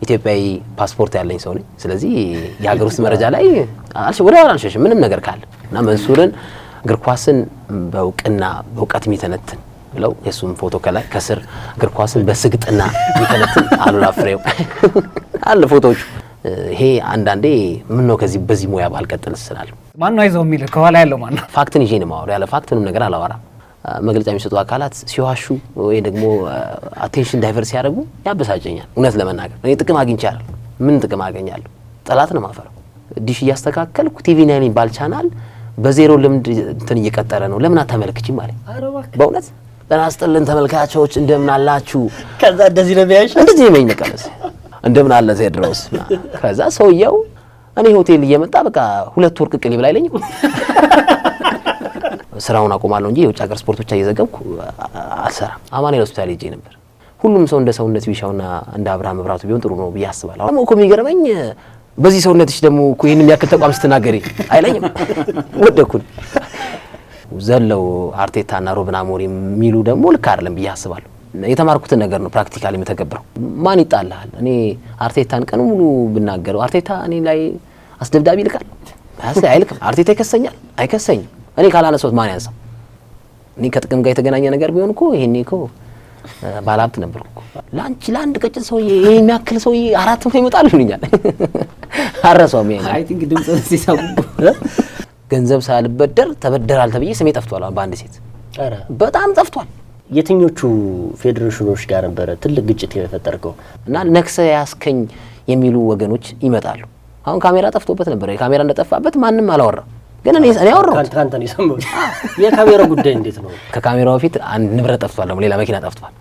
ኢትዮጵያዊ ፓስፖርት ያለኝ ሰው ነኝ ስለዚህ የሀገር ውስጥ መረጃ ላይ ወደ ኋላ አልሸሽም ምንም ነገር ካለ እና መንሱርን እግር ኳስን በእውቅና በእውቀት የሚተነትን ብለው የሱም ፎቶ ከላይ ከስር እግር ኳስን በስግጥና የሚተነትን አሉላ ፍሬው አለ ፎቶዎቹ ይሄ አንዳንዴ ምን ነው ከዚህ በዚህ ሙያ ባልቀጥል ስላል ማን ነው አይዘው የሚል ከኋላ ያለው ማን ነው ፋክትን ይዤ ነው ማወራ ያለ ፋክት ምንም ነገር አላወራም መግለጫ የሚሰጡ አካላት ሲዋሹ ወይ ደግሞ አቴንሽን ዳይቨርስ ያደርጉ ያበሳጨኛል እውነት ለመናገር እኔ ጥቅም አግኝቻለሁ ምን ጥቅም አገኛለሁ ጠላት ነው ማፈረው ዲሽ እያስተካከልኩ ቲቪ9 የሚባል ቻናል በዜሮ ልምድ እንትን እየቀጠረ ነው ለምን አታመልክቺ ማለት በእውነት ለናስጥልን ተመልካቾች እንደምን አላችሁ ከዛ እንደዚህ ነው ቢያይሽ እንደዚህ ነው የሚነቀለስ እንደምን አለ ቴድሮስ ከዛ ሰውየው እኔ ሆቴል እየመጣ በቃ 2 ወር ቅቅል ይብላ አይለኝም ስራውን አቆማለሁ እንጂ የውጭ ሀገር ስፖርት ብቻ እየዘገብኩ አልሰራም አማኑኤል ሆስፒታል ሄጄ ነበር ሁሉም ሰው እንደ ሰውነት ቢሻውና እንደ አብርሃም መብራቱ ቢሆን ጥሩ ነው ብዬ አስባለሁ ደግሞ እኮ የሚገርመኝ በዚህ ሰውነትሽ ደግሞ እኮ ይሄንን ያክል ተቋም ስትናገሪ አይለኝም ወደኩን ዘለው አርቴታና ሮብን አሞሪም ሚሉ ደግሞ ልክ አይደለም ብዬ አስባለሁ የተማርኩት ነገር ነው ፕራክቲካሊ መተገብረው ማን ይጣላል እኔ አርቴታን ቀን ሙሉ ብናገረው አርቴታ እኔ ላይ አስደብዳቢ ይልካል አይልክም አርቴታ ይከሰኛል አይከሰኝም እኔ ካላነሳሁት ማን ያንሳው እኔ ከጥቅም ጋር የተገናኘ ነገር ቢሆን እኮ ይሄኔ እኮ ባላብት ነበርኩ ላንቺ ለአንድ ቀጭን ሰውዬ ይሄ የሚያክል ሰውዬ 4 ነው ይመጣል ይሉኛል አረሳው ምን አይ ቲንክ ድምጽ ሲሰሙ ገንዘብ ሳልበደር ተበደራል ተብዬ ስሜ ጠፍቷል በአንድ ሴት አረ በጣም ጠፍቷል የትኞቹ ፌዴሬሽኖች ጋር ነበር ትልቅ ግጭት የፈጠርከው እና ነክሰ ያስከኝ የሚሉ ወገኖች ይመጣሉ አሁን ካሜራ ጠፍቶበት ነበር የካሜራ እንደጠፋበት ማንንም አላወራ ግን እኔ አወራው ካንተ ነው የሰማው የካሜራ ጉዳይ እንዴት ነው ከካሜራው ፊት አንድ ንብረት ጠፍቷል ደግሞ ሌላ መኪና ጠፍቷል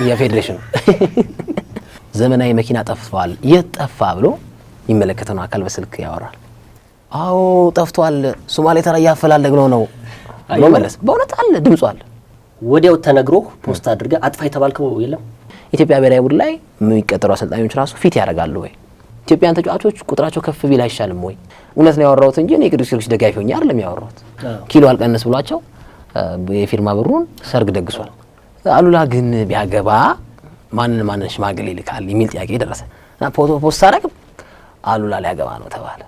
የፌዴሬሽኑ ዘመናዊ መኪና ጠፍቷል የጠፋ ብሎ ይመለከተው አካል በስልክ ያወራል አዎ ጠፍቷል ሶማሌ ተራ ያፈላልግ ነው ብሎ መለስ በእውነት አለ ድምጹ አለ ወዲያው ተነግሮ ፖስት አድርገ አጥፋ የተባልከው የለም ኢትዮጵያ ብሔራዊ ቡድን ላይ የሚቀጠሩ አሰልጣኞች ራሱ ፊት ያደርጋሉ ወይ ኢትዮጵያን ተጫዋቾች ቁጥራቸው ከፍ ቢል አይሻልም ወይ እውነት ነው ያወራሁት እንጂ እኔ ቅዱስ ጊዮርጊስ ደጋፊ ሆኜ አይደለም ያወራሁት ኪሎ አልቀነስ ብሏቸው የፊርማ ብሩን ሰርግ ደግሷል አሉላ ግን ቢያገባ ማንን ሽማግሌ ይልካል የሚል ጥያቄ ደረሰ እና ፎቶ ፖስት አደረግ አሉላ ሊያገባ ነው ተባለ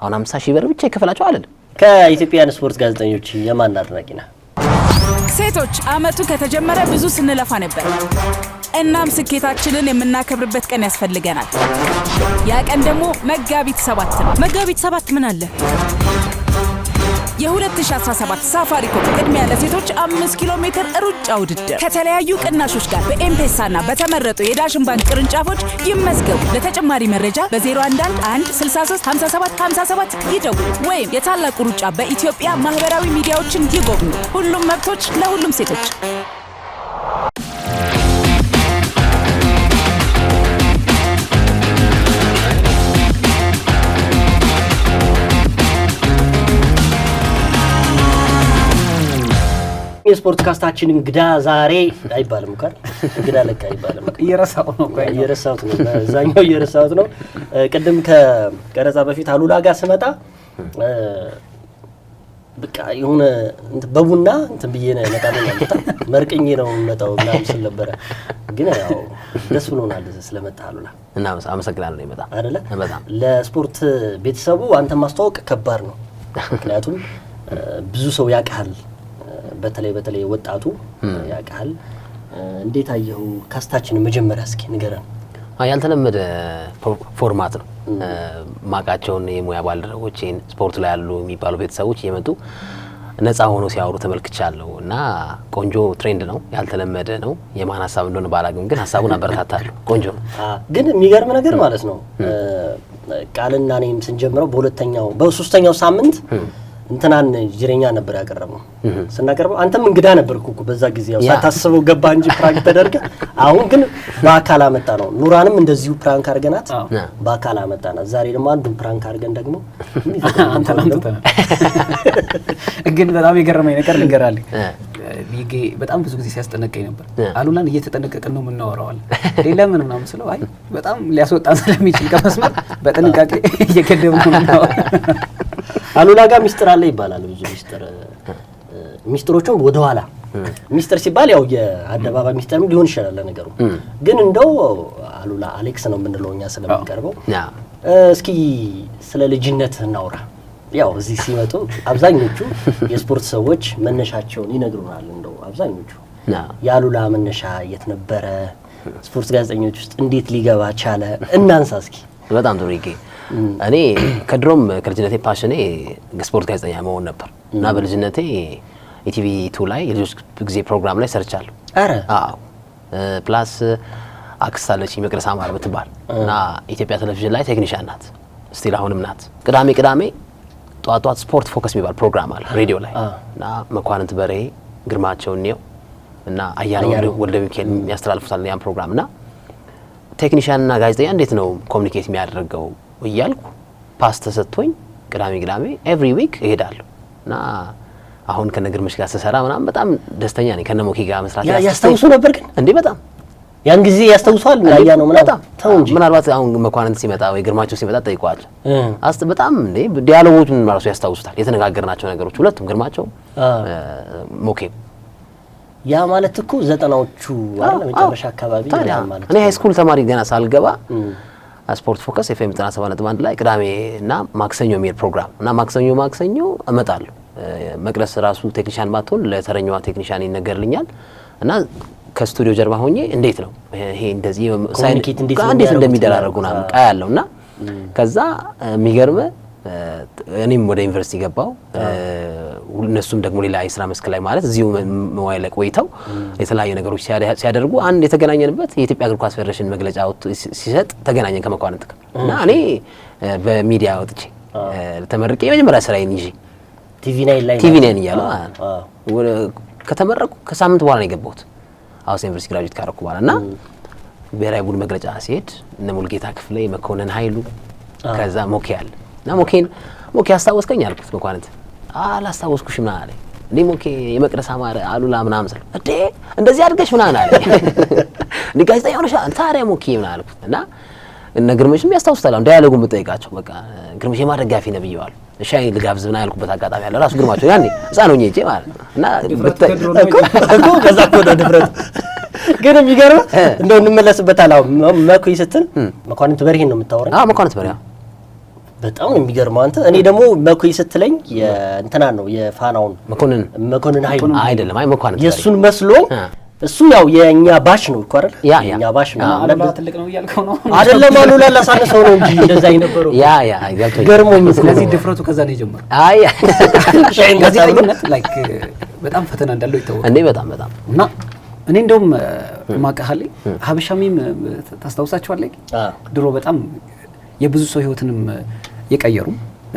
አሁን 50,000 ብር ብቻ ይከፈላቸው አይደል ከኢትዮጵያን ስፖርት ጋዜጠኞች የማን አድናቂ ነህ ሴቶች አመቱ ከተጀመረ ብዙ ስንለፋ ነበር እናም ስኬታችንን የምናከብርበት ቀን ያስፈልገናል ያ ቀን ደግሞ መጋቢት 7 ነው መጋቢት 7 ምን አለ የ2017 ሳፋሪኮም ቅድሚያ ለሴቶች 5 ኪሎ ሜትር ሩጫ ውድድር ከተለያዩ ቅናሾች ጋር በኤምፔሳና በተመረጡ የዳሽን ባንክ ቅርንጫፎች ይመዝገቡ ለተጨማሪ መረጃ በ0111635757 ይደውሉ ወይም የታላቁ ሩጫ በኢትዮጵያ ማህበራዊ ሚዲያዎችን ይጎብኙ ሁሉም መብቶች ለሁሉም ሴቶች የስፖርት ካስታችን እንግዳ ዛሬ አይባልም ካር እንግዳ ለካ አይባልም እየረሳው ነው እዛኛው እየረሳሁት ነው ቀደም ከቀረጻ በፊት አሉላ ጋር ስመጣ በቃ የሆነ በቡና እንትን ብዬ ነው መጣለኝ አልታ መርቅኜ ነው መጣው ምናምን ስል ነበር ግን ያው ደስ ብሎናል ስለመጣ አሉላ እና አመሰግናለሁ ይመጣ አይደለ በጣም ለስፖርት ቤተሰቡ አንተ ማስተዋወቅ ከባድ ነው ምክንያቱም ብዙ ሰው ያውቃል በተለይ ወጣቱ ያውቃል እንዴት አየው ካስታችን መጀመሪያ እስኪ ንገረን ያልተለመደ ፎርማት ነው ማቃቸውን የሙያ ባልደረቦቼን ስፖርት ላይ ያሉ የሚባሉ ቤተሰቦች እየመጡ ነፃ ሆኖ ሲያወሩ ተመልክቻለሁ እና ቆንጆ ትሬንድ ነው ያልተለመደ ነው የማን ሐሳብ እንደሆነ ባላግም ግን ሐሳቡን አበረታታለሁ ቆንጆ ነው ግን የሚገርም ነገር ማለት ነው ቃልና እኔም ስንጀምረው በሶስተኛው ሳምንት እንትናን ጅሬኛ ነበር ያቀረበው ስናቀርበው አንተም እንግዳ ነበርኩ እኮ በዛ ጊዜ ያው ሳታስበው ገባ እንጂ ፕራንክ ተደርገ አሁን ግን በአካል አመጣ ነው ኑራንም እንደዚሁ ፕራንክ አርገናት በአካል አመጣና ዛሬ ደግሞ አንዱን ፕራንክ አርገን ደግሞ ግን በጣም የገረመኝ ነገር ልንገራለኝ ቢጌ በጣም ብዙ ጊዜ ሲያስጠነቀኝ ነበር አሉላን እየተጠነቀቀን ነው ምናወራዋል ለምን ምናምን ስለው አይ በጣም ሊያስወጣን ስለሚችል ከመስመር በጥንቃቄ እየከደብኩ ነው አሉላ ጋር ሚስጥር አለ ይባላል ብዙ ሚስጥሮቹን ወደ ኋላ ሚስጥር ሲባል ያው የአደባባይ ሚስጥርም ሊሆን ይችላል ነገሩ። ግን እንደው አሉላ አሌክስ ነው የምንለው እኛ ስለምንቀርበው እስኪ ስለ ልጅነት እናውራ። ያው እዚህ ሲመጡ አብዛኞቹ የስፖርት ሰዎች መነሻቸውን ይነግሩናል። እንደው አብዛኞቹ የአሉላ መነሻ የት ነበረ? ስፖርት ጋዜጠኞች ውስጥ እንዴት ሊገባ ቻለ? እናንሳ እስኪ። በጣም ጥሩ ይገ እኔ ከድሮም ከልጅነቴ ፓሽኔ ስፖርት ጋዜጠኛ መሆን ነበር እና በልጅነቴ ኢቲቪ 2 ላይ የልጆች ጊዜ ፕሮግራም ላይ ሰርቻለሁ። አረ አዎ ፕላስ አክስት አለችኝ መቅደስ አማረ ብትባል እና ኢትዮጵያ ቴሌቪዥን ላይ ቴክኒሻን ናት፣ ስቲል አሁንም ናት። ቅዳሜ ጧት ስፖርት ፎከስ የሚባል ፕሮግራም አለ ሬዲዮ ላይ እና መኳንንት በሬ ግርማቸው ነው እና አያሌው ወልደ ሚካኤል የሚያስተላልፉታል ያን ፕሮግራም እና ቴክኒሻንና ጋዜጠኛ እንዴት ነው ኮሙኒኬት የሚያደርገው እያልኩ ፓስ ተሰጥቶኝ ቅዳሜ ኤቭሪ ዊክ እሄዳለሁ እና አሁን ከነግርምሽ ጋር ተሰራ ምናምን በጣም ደስተኛ ነኝ። ከነሞኪ ጋር መስራት ያስታውሱ ነበር ግን እንዴ በጣም ያን ጊዜ ያስታውሳል ያያ ነው ምናምን ተው እንጂ ምናልባት አሁን መኳንንት ሲመጣ ወይ ግርማቸው ሲመጣ ጠይቀዋል በጣም እንዴ ዲያሎጎቹን ራሱ ያስታውሱታል። የተነጋገርናቸው ነገሮች ሁለቱም ግርማቸው ሞኬም ያ ማለት እኮ 90ዎቹ አይደል መጨረሻ አካባቢ ማለት እኔ ሃይ ስኩል ተማሪ ገና ሳልገባ ስፖርት ፎከስ ኤፍኤም 97.1 ላይ ቅዳሜና ማክሰኞ የሚል ፕሮግራም እና ማክሰኞ እመጣለሁ። መቅደስ ራሱ ቴክኒሻን ባትሆን ለተረኛዋ ቴክኒሻን ይነገርልኛል እና ከስቱዲዮ ጀርባ ሆኜ እንዴት ነው ይሄ እንደዚህ ኮሙኒኬት እንዴት እንደሚደራረጉና ቃያለውና ከዛ የሚገርም እኔም ወደ ዩኒቨርሲቲ ገባው። እነሱም ደግሞ ሌላ የስራ መስክ ላይ ማለት እዚሁ መዋይ ላይ ቆይተው የተለያዩ ነገሮች ሲያደርጉ አንድ የተገናኘንበት የኢትዮጵያ እግር ኳስ ፌዴሬሽን መግለጫ ሲሰጥ ተገናኘን ከመኳንንት ጋር እና እኔ በሚዲያ ወጥቼ ተመርቄ የመጀመሪያ ስራዬን ይዤ ቲቪ 9 እያለሁ ከተመረቁ ከሳምንት በኋላ ነው የገባሁት ሐዋሳ ዩኒቨርሲቲ ግራጁዌት ካደረኩ በኋላ እና ብሔራዊ ቡድን መግለጫ ሲሄድ እነ ሙልጌታ ክፍሌ መኮንን ኃይሉ ከዛ ሞኬ አለ እና ሞኬ አስታወስከኝ አልኩት። መኳንንት አላስታወስኩሽም ምናምን አለኝ። እንዴ ሞኬ የመቅደስ አማረ አሉላ ምናምን ስለው እንዴ እንደዚህ አድርገሽ ምናምን አለኝ። እንዴ ጋዜጠኛ ሆነሽ ታዲያ ሞኬ ምናምን አልኩት እና እነ ግርምሽም ያስታውሱታል። አሁን ዳያሎጉን ብጠይቃቸው በቃ ግርምሽ የማደጋፊ ነው ብየዋል። ሻይ ልጋብዝ ምናምን ያልኩበት አጋጣሚ አለ። ራሱ ግርማቸው ያኔ ህፃን ሆኜ እጄ ማለት ነው እና እኮ ከዛ እኮ ነው ድፍረት። ግን የሚገርም እንደው እንመለስበታል። አሁን መኩይ ስትል መኳንንት በርሄን ነው የምታወራኝ? አዎ መኳንንት በርሄ በጣም ነው የሚገርመው። አንተ እኔ ደግሞ መኩይ ስትለኝ የእንትና ነው የፋናውን መኮንን ኃይሉ አይደለም። አይ መኳንንት የሱን መስሎ እሱ ያው የኛ ባሽ ነው እኮ አይደል? የኛ ባሽ ነው አሉላ ትልቅ ነው እያልከው ነው አይደለም? አሉላ ላሳነሰው ነው እንጂ እንደዛ አይነበረው ገርሞኝ። ስለዚህ ድፍረቱ ከዛ ነው የጀመረው። አይ ሻይን ጋዜጠኝነት ላይክ በጣም ፈተና እንዳለው ይታወቃል። እንዴ በጣም እና እኔ እንደውም ማቀሃለኝ ሀበሻሚም ታስታውሳቸዋለህ? ድሮ በጣም የብዙ ሰው ህይወትንም የቀየሩ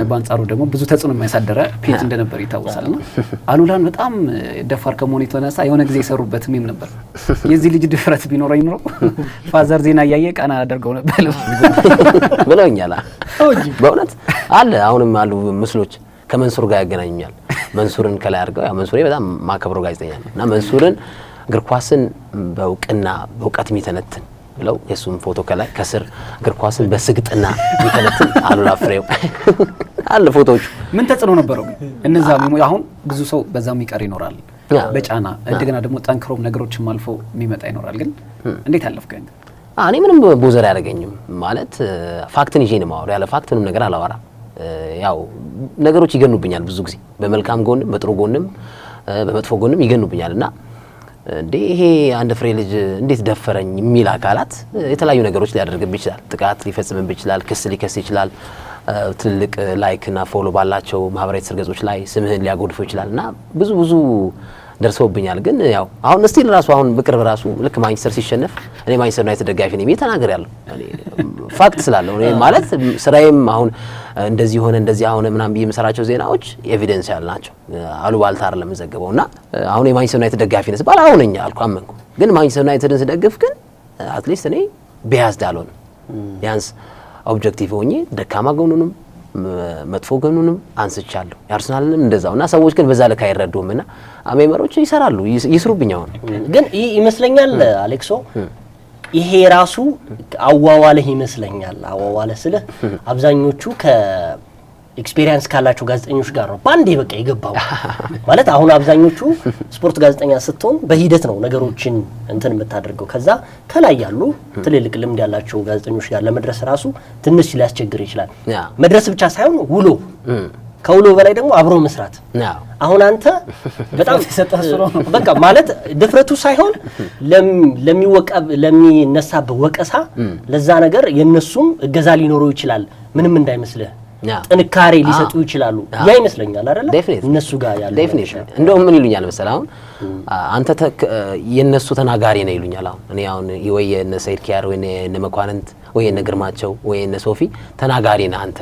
በአንጻሩ ደግሞ ብዙ ተጽዕኖ የሚያሳደረ ፔጅ እንደነበር ይታወሳልና አሉላን በጣም ደፋር ከመሆኑ የተነሳ የሆነ ጊዜ የሰሩበት ምን ነበር የዚህ ልጅ ድፍረት ቢኖረኝ ኖሮ ፋዘር ዜና እያየ ቃና አደርገው ነበር ብለውኛል። በእውነት አለ አሁንም አሉ ምስሎች ከመንሱር ጋር ያገናኙኛል። መንሱርን ከላይ አድርገው ያው መንሱሬ በጣም ማከብረው ጋዜጠኛ ነው እና መንሱርን እግር ኳስን በእውቀት የሚተነትን ብለው የሱም ፎቶ ከላይ ከስር እግር ኳስን በስግጥና የሚተነትን አሉላ ፍሬው አለ ፎቶዎቹ። ምን ተጽዕኖ ነበረው እነዛ? አሁን ብዙ ሰው በዛም ይቀር ይኖራል በጫና እንደገና ደግሞ ጠንክሮም ነገሮችም አልፎ የሚመጣ ይኖራል። ግን እንዴት አለፍከኝ? እኔ ምንም ቦዘር ያደረገኝም ማለት ፋክትን ይዤ ነው የማወራው። ያለ ፋክት ምንም ነገር አላወራም። ያው ነገሮች ይገኑብኛል ብዙ ጊዜ በመልካም ጎንም በጥሩ ጎንም በመጥፎ ጎንም ይገኑብኛልና እንዴ ይሄ አንድ ፍሬ ልጅ እንዴት ደፈረኝ የሚል አካላት የተለያዩ ነገሮች ሊያደርግብህ ይችላል። ጥቃት ሊፈጽምብህ ይችላል። ክስ ሊከስ ይችላል። ትልቅ ላይክ እና ፎሎ ባላቸው ማህበራዊ ትስስር ገጾች ላይ ስምህን ሊያጎድፈው ይችላል እና ብዙ ደርሰውብኛል። ግን ያው አሁን ስቲል ራሱ አሁን በቅርብ ራሱ ልክ ማንቸስተር ሲሸነፍ እኔ ማንቸስተር ዩናይትድ ደጋፊ ነኝ ተናገር ያለው ፋክት ስላለው እኔ ማለት ስራዬም አሁን እንደዚህ ሆነ እንደዚህ አሁን ምናምን በየምሰራቸው ዜናዎች ኤቪደንስ ያልናቸው አሉባልታ አይደለም ዘገበውና አሁን የማንቸስተር ዩናይትድ ደጋፊ ነኝ ባል አሁን ነኝ አልኩ አመንኩ። ግን ማንቸስተር ዩናይትድን ስደግፍ ግን አትሊስት እኔ ቢያዝድ አልሆንም። ቢያንስ ኦብጀክቲቭ ሆኜ ደካማ ጎኑንም መጥፎ ጎኑንም አንስቻለሁ። የአርሰናልንም እንደዛውና ሰዎች ግን በዛ ልክ አይረዱምና አሜመሮች ይሰራሉ ይስሩብኛው። ግን ይመስለኛል አሌክሶ ይሄ ራሱ አዋዋለህ ይመስለኛል። አዋዋለህ ስለ አብዛኞቹ ኤክስፒሪየንስ ካላቸው ጋዜጠኞች ጋር ነው ባንዴ በቃ የገባው ማለት አሁን አብዛኞቹ ስፖርት ጋዜጠኛ ስትሆን በሂደት ነው ነገሮችን እንትን የምታደርገው ከዛ ከላይ ያሉ ትልልቅ ልምድ ያላቸው ጋዜጠኞች ጋር ለመድረስ ራሱ ትንሽ ሊያስቸግር ይችላል መድረስ ብቻ ሳይሆን ውሎ ከውሎ በላይ ደግሞ አብሮ መስራት አሁን አንተ በጣም በቃ ማለት ድፍረቱ ሳይሆን ለሚነሳበት ወቀሳ ለዛ ነገር የነሱም እገዛ ሊኖረው ይችላል ምንም እንዳይመስልህ ጥንካሬ ሊሰጡ ይችላሉ ያ ይመስለኛል አይደል እነሱ ጋር ያለው ዴፊኒሽን እንደው ምን ይሉኛል መሰለህ አሁን አንተ የነሱ ተናጋሪ ነው ይሉኛል አሁን እኔ አሁን ወይ የነ ሰይድ ኪያር ወይ የነ መኳንንት ወይ የነ ግርማቸው ወይ የነ ሶፊ ተናጋሪ ነህ አንተ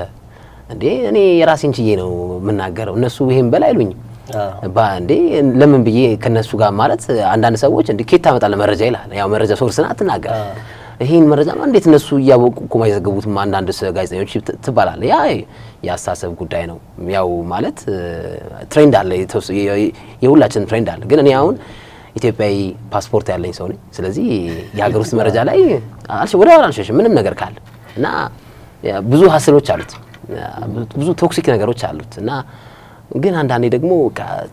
እንዴ እኔ የራሴን ችዬ ነው የምናገረው እነሱ ይሄን በላይ አይሉኝ ባንዴ ለምን ብዬ ከነሱ ጋር ማለት አንዳንድ ሰዎች እንዴ ከየት ታመጣለህ መረጃ ይላል ያው መረጃ ሶርስና አትናገር ይሄን መረጃ ነው እንዴት እነሱ ያወቁ ኮማይዘገቡት አንዳንድ ጋዜጠኞች ትባላል ያ ያስተሳሰብ ጉዳይ ነው ያው ማለት ትሬንድ አለ የሁላችን ትሬንድ አለ ግን እኔ አሁን ኢትዮጵያዊ ፓስፖርት ያለኝ ሰው ነኝ ስለዚህ የሀገር ውስጥ መረጃ ላይ ወደኋላ አልሸሽም ምንም ነገር ካለ እና ብዙ ሀስሎች አሉት ብዙ ቶክሲክ ነገሮች አሉት እና ግን አንዳንዴ ደግሞ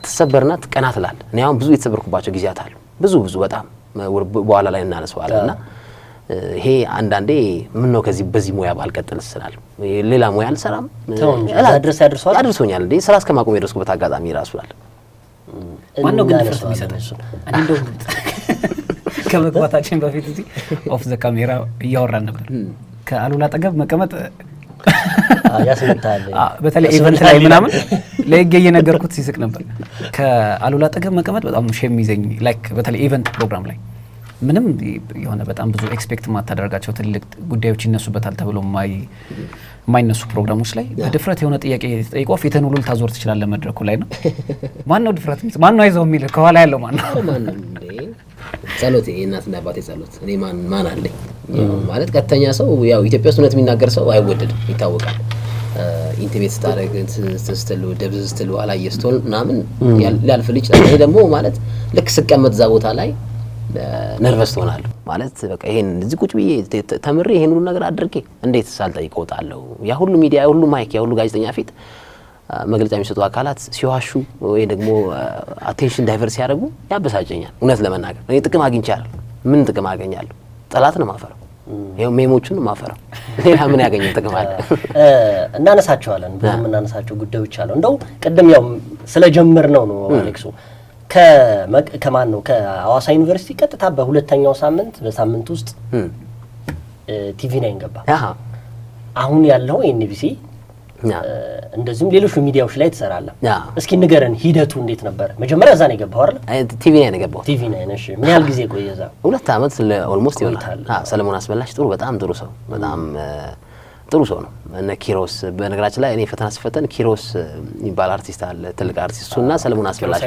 ተሰበርና ቀና ትላለህ እኔ አሁን ብዙ የተሰበርኩባቸው ጊዜያት አሉ ብዙ በጣም በኋላ ላይ እናነሳዋለንና ይሄ አንዳንዴ ምን ነው ከዚህ በዚህ ሙያ ባልቀጥል ስላል ሌላ ሙያ አልሰራም ያድርሶኛል እንዴ ስራ እስከማቆም የደረስኩበት አጋጣሚ ራሱ አለ ማነው ግን ድፍረት የሚሰጠው እኔ እንደው ከመግባታችን በፊት እዚህ ኦፍ ዘ ካሜራ እያወራን ነበር ከአሉላ አጠገብ መቀመጥ ያስመጣል በተለይ ኢቨንት ላይ ምናምን ለየየ ነገርኩት ሲስቅ ነበር ከአሉላ አጠገብ መቀመጥ በጣም ሼም ይዘኝ ላይክ በተለይ ኢቨንት ፕሮግራም ላይ ምንም የሆነ በጣም ብዙ ኤክስፔክት ማታደርጋቸው ትልቅ ጉዳዮች ይነሱበታል ተብሎ ማይነሱ ፕሮግራሞች ላይ በድፍረት የሆነ ጥያቄ ተጠይቆ ፊትን ሁሉ ልታዞር ትችላለህ መድረኩ ላይ ነው ማን ነው ድፍረት ማን ነው አይዘው የሚል ከኋላ ያለው ማን ነው እንዴ ጸሎት እናትና አባቴ ጸሎት እኔ ማን አለኝ ማለት ቀጥተኛ ሰው ያው ኢትዮጵያ ውስጥ እውነት የሚናገር ሰው አይወደድም ይታወቃል ኢንቲሜት ስታረግ ስትስተሉ ደብዝ ስትሉ አላየስተው ምናምን ያልፍል ይችላል እኔ ደግሞ ማለት ልክ ስቀመጥ ዛ ቦታ ላይ ነርቨስ ሆናለሁ ማለት በቃ ይሄን እዚህ ቁጭ ብዬ ተምሬ ይሄን ሁሉ ነገር አድርጌ እንዴት ሳልጠይቀው ጣለው ያ ሁሉ ሚዲያ ያ ሁሉ ማይክ ያ ሁሉ ጋዜጠኛ ፊት መግለጫ የሚሰጡ አካላት ሲዋሹ ወይ ደግሞ አቴንሽን ዳይቨርስ ያደርጉ ያበሳጨኛል እውነት ለመናገር እኔ ጥቅም አግኝቻለሁ ምን ጥቅም አገኛለሁ ጠላት ነው ማፈረው ይሄው ሜሞቹን ማፈረው ሌላ ምን ያገኘው ጥቅም አለ እናነሳቸዋለን ብዙም እናነሳቸው ጉዳዮች አሉ እንደው ቀደም ያው ስለጀመር ነው አሌክሱ ከማን ነው ከሐዋሳ ዩኒቨርሲቲ ቀጥታ በሁለተኛው ሳምንት በሳምንት ውስጥ ቲቪ9 ገባ አሁን ያለው ኤንቢሲ እንደዚህም ሌሎች ሚዲያዎች ላይ ተሰራለ እስኪ ንገረን ሂደቱ እንዴት ነበር መጀመሪያ እዛ ነው የገባው አይደል ቲቪ9 ነው የገባው ቲቪ9 እሺ ምን ያህል ጊዜ ቆየዛ 2 አመት ኦልሞስት ይሆናል ሰለሞን አስበላሽ በጣም ጥሩ ሰው በጣም ጥሩ ሰው ነው እነ ኪሮስ በነገራችን ላይ እኔ ፈተና ሲፈተን ኪሮስ ይባል አርቲስት አለ ትልቅ አርቲስት እሱና ሰለሞን አስበላሽ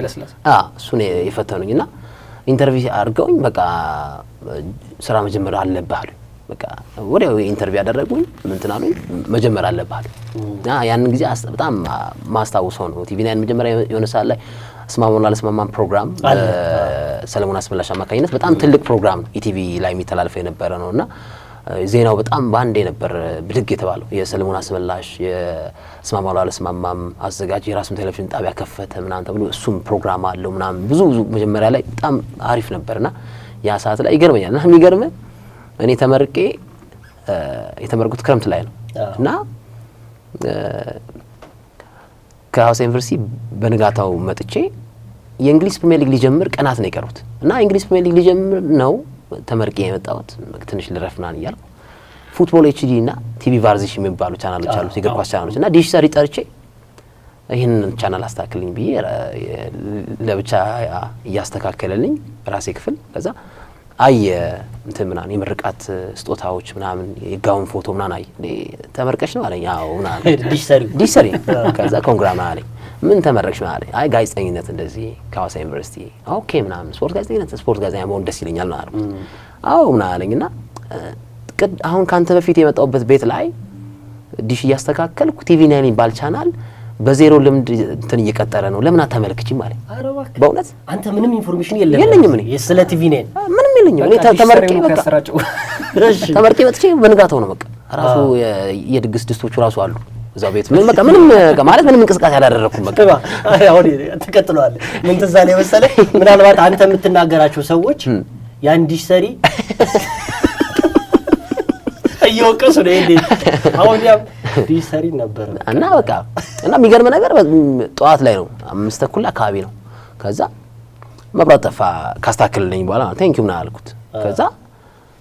እሱን የፈተኑኝና ኢንተርቪው አድርገውኝ በቃ ስራ መጀመር አለብህ አሉኝ በቃ ወዲያው ኢንተርቪው ያደረጉኝ ምንትናሉኝ መጀመር አለብህ አሉኝ ያን ጊዜ በጣም ማስታወሰው ነው ቲቪ9 መጀመሪያ የሆነ ሰዓት ላይ ስማማውና ለስማማም ፕሮግራም ሰለሞን አስበላሽ አማካኝነት በጣም ትልቅ ፕሮግራም ነው ኢቲቪ ላይ የሚተላለፈው የነበረ ነውና ዜናው በጣም ባንዴ ነበር ብድግ የተባለው የሰለሞን አስበላሽ የስማማውና ለስማማም አዘጋጅ የራሱን ቴሌቪዥን ጣቢያ ከፈተ ምናምን ተብሎ እሱም ፕሮግራም አለው ምናምን ብዙ መጀመሪያ ላይ በጣም አሪፍ ነበርና ያ ሰዓት ላይ ይገርመኛልና የሚገርም እኔ ተመርቄ የተመረቁት ክረምት ላይ ነው እና ከሐዋሳ ዩኒቨርሲቲ በንጋታው መጥቼ የእንግሊዝ ፕሪሚየር ሊግ ሊጀምር ቀናት ነው የቀሩት እና እንግሊዝ ፕሪሚየር ሊግ ሊጀምር ነው ተመርቄ የመጣሁት ትንሽ ልረፍናን ይያል ፉትቦል ኤችዲ እና ቲቪ ቫርዚሽ የሚባሉ ቻናሎች አሉ የእግር ኳስ ቻናሎች እና ዲሽ ሰሪ ጠርቼ ይሄን ቻናል አስተካክልኝ ብዬ ለብቻ ያስተካከለልኝ ራሴ ክፍል ከዛ እንትን ምናምን የምርቃት ስጦታዎች ምናምን የጋውን ፎቶ ምናምን ተመርቀሽ ነው አለኝ አዎ ምናምን ዲሽ ሰሪ ከዛ ኮንግራማ አለኝ ምን ተመረቅሽ ማለት አለኝ አይ ጋዜጠኝነት እንደዚህ ከሐዋሳ ዩኒቨርሲቲ ኦኬ ምናምን ስፖርት ጋዜጠኛ መሆን ደስ ይለኛል ማለት አዎ ምናምን አለኝና አሁን ካንተ በፊት የመጣውበት ቤት ላይ ዲሽ እያስተካከልኩ ቲቪ9 የሚባል ቻናል በዜሮ ልምድ እንትን እየቀጠረ ነው ለምን አታመልክቺ ማለት በእውነት አንተ ምንም ኢንፎርሜሽን የለም የለኝም እኔ ስለ ቲቪ9 ምንም የለኝም እኔ ተመርቄ መጥቼ በንጋታው ነው በቃ ራሱ የድግስ ድስቶቹ ራሱ አሉ እዛው ቤት ምንም ማለት ምንም እንቅስቃሴ አላደረኩም። በቃ አሁን ተከትሏል። ምን ትዝ አለኝ መሰለህ? ምናልባት አንተ የምትናገራቸው ሰዎች ያን ዲሽ ሰሪ እየወቀሱ ነው እንዴ? አሁን ያም ዲሽ ሰሪ ነበር እና በቃ እና የሚገርም ነገር ጠዋት ላይ ነው 5:30 አካባቢ ነው። ከዛ መብራት ጠፋ ካስተካከለልኝ በኋላ ቴንኪው ና አልኩት። ከዛ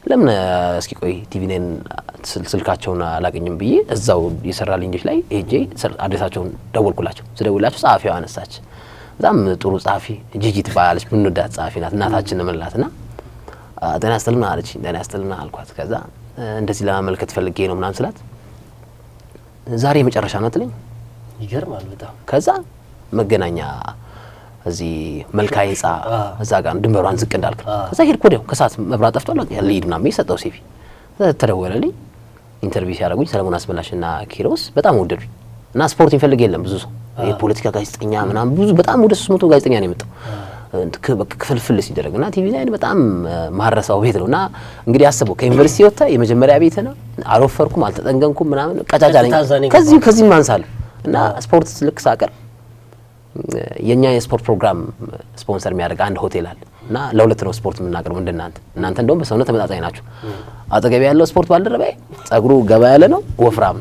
ለምን እስኪ ቆይ ቲቪኔን ስልካቸውን አላገኝም ብዬ እዛው የሰራልኝ ልጅ ላይ ሄጄ አድሬሳቸውን ደወልኩላቸው። ስደውላቸው ጸሐፊዋ አነሳች። በጣም ጥሩ ጸሐፊ ጂጂ ትባላለች። ምንወዳት ጸሐፊ ናት። እናታችን እንምንላትና ጤና ይስጥልን አለች። ጤና ይስጥልን አልኳት። ከዛ እንደዚህ ለማመልከት ፈልጌ ነው ምናምን ስላት ዛሬ መጨረሻ ነው ትለኝ። ይገርማል በጣም። ከዛ መገናኛ እዚህ መልካይ ህንጻ እዛ ጋር ድንበሯን ዝቅ እንዳልክ ከዛ ሄድኩ። ወዲያው ከሰዓት መብራት ጠፍቷል ልሂድ ምናምን የሰጠው ሲቪ ተደወለልኝ። ኢንተርቪው ሲያደርጉኝ ሰለሞን አስመላሽና ኪሮስ በጣም ወደዱኝ እና ስፖርት የሚፈልግ የለም ብዙ ሰው የፖለቲካ ጋዜጠኛ ምናምን ብዙ በጣም ወደ 300 ጋዜጠኛ ነው የመጣው ክፍልፍል ሲደረግና ቲቪ ላይ በጣም ማረሳው ቤት ነውና እንግዲህ አስበው ከዩኒቨርሲቲ ወጣ የመጀመሪያ ቤት ነው። አልወፈርኩም አልተጠንገንኩም ምናምን ቀጫጫ ነኝ። ከዚህ ማንሳል እና ስፖርት ልክ ሳቀር የኛ የስፖርት ፕሮግራም ስፖንሰር የሚያደርግ አንድ ሆቴል አለ እና ለሁለት ነው ስፖርት የምናቀርበው እናንተ እንደውም በሰውነት ተመጣጣኝ ናችሁ። አጠገብ ያለው ስፖርት ባልደረባይ ጸጉሩ ገባ ያለ ነው ወፍራም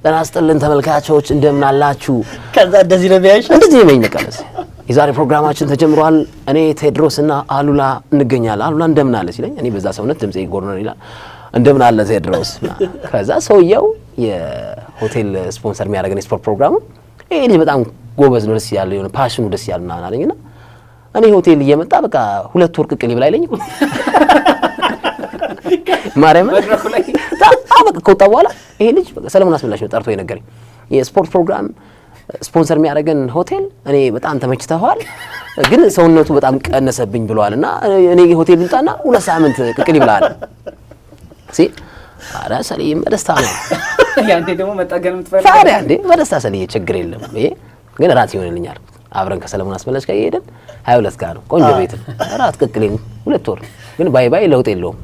ጤና ይስጥልን ተመልካቾች እንደምን አላችሁ። ከዛ እንደዚህ ነው ቢያይሽ እንደዚህ ነው የሚነቀለስ የዛሬ ፕሮግራማችን ተጀምሯል። እኔ ቴድሮስና አሉላ እንገኛለን። አሉላ እንደምን አለ ሲለኝ እኔ በዛ ሰውነት ድምጼ ጎርኖር ይላል እንደምን አለ ቴድሮስ። ከዛ ሰውየው የሆቴል ስፖንሰር የሚያደርገን የስፖርት ፕሮግራሙ ይሄ ልጅ በጣም ጎበዝ ነው ደስ ያለው የሆነ ፓሽኑ ደስ ያለው ምናምን አለኝና እኔ ሆቴል እየመጣ በቃ 2 ወር ቅቅል ይብላ አይለኝም ማርያም በቃ ከወጣ በኋላ ይሄ ልጅ በቃ ሰለሞን አስመላሽ ነው ጠርቶ የነገረኝ የስፖርት ፕሮግራም ስፖንሰር የሚያደርገን ሆቴል እኔ በጣም ተመችተዋል ግን ሰውነቱ በጣም ቀነሰብኝ ብለዋልና እኔ ሆቴል ልምጣና 2 ሳምንት ቅቅል ይብላል አረ ሰለይም በደስታ ነው ያንተ ደግሞ መጣገን የምትፈልግ ታዲያ እንዴ በደስታ ሰለይ ችግር የለም ይሄ ግን ራት ይሆንልኛል አብረን ከሰለሞን አስመላሽ ጋር ይሄድን 22 ጋር ነው ቆንጆ ቤት ራት ቅቅሌን 2 ወር ግን ባይ ባይ ለውጥ የለውም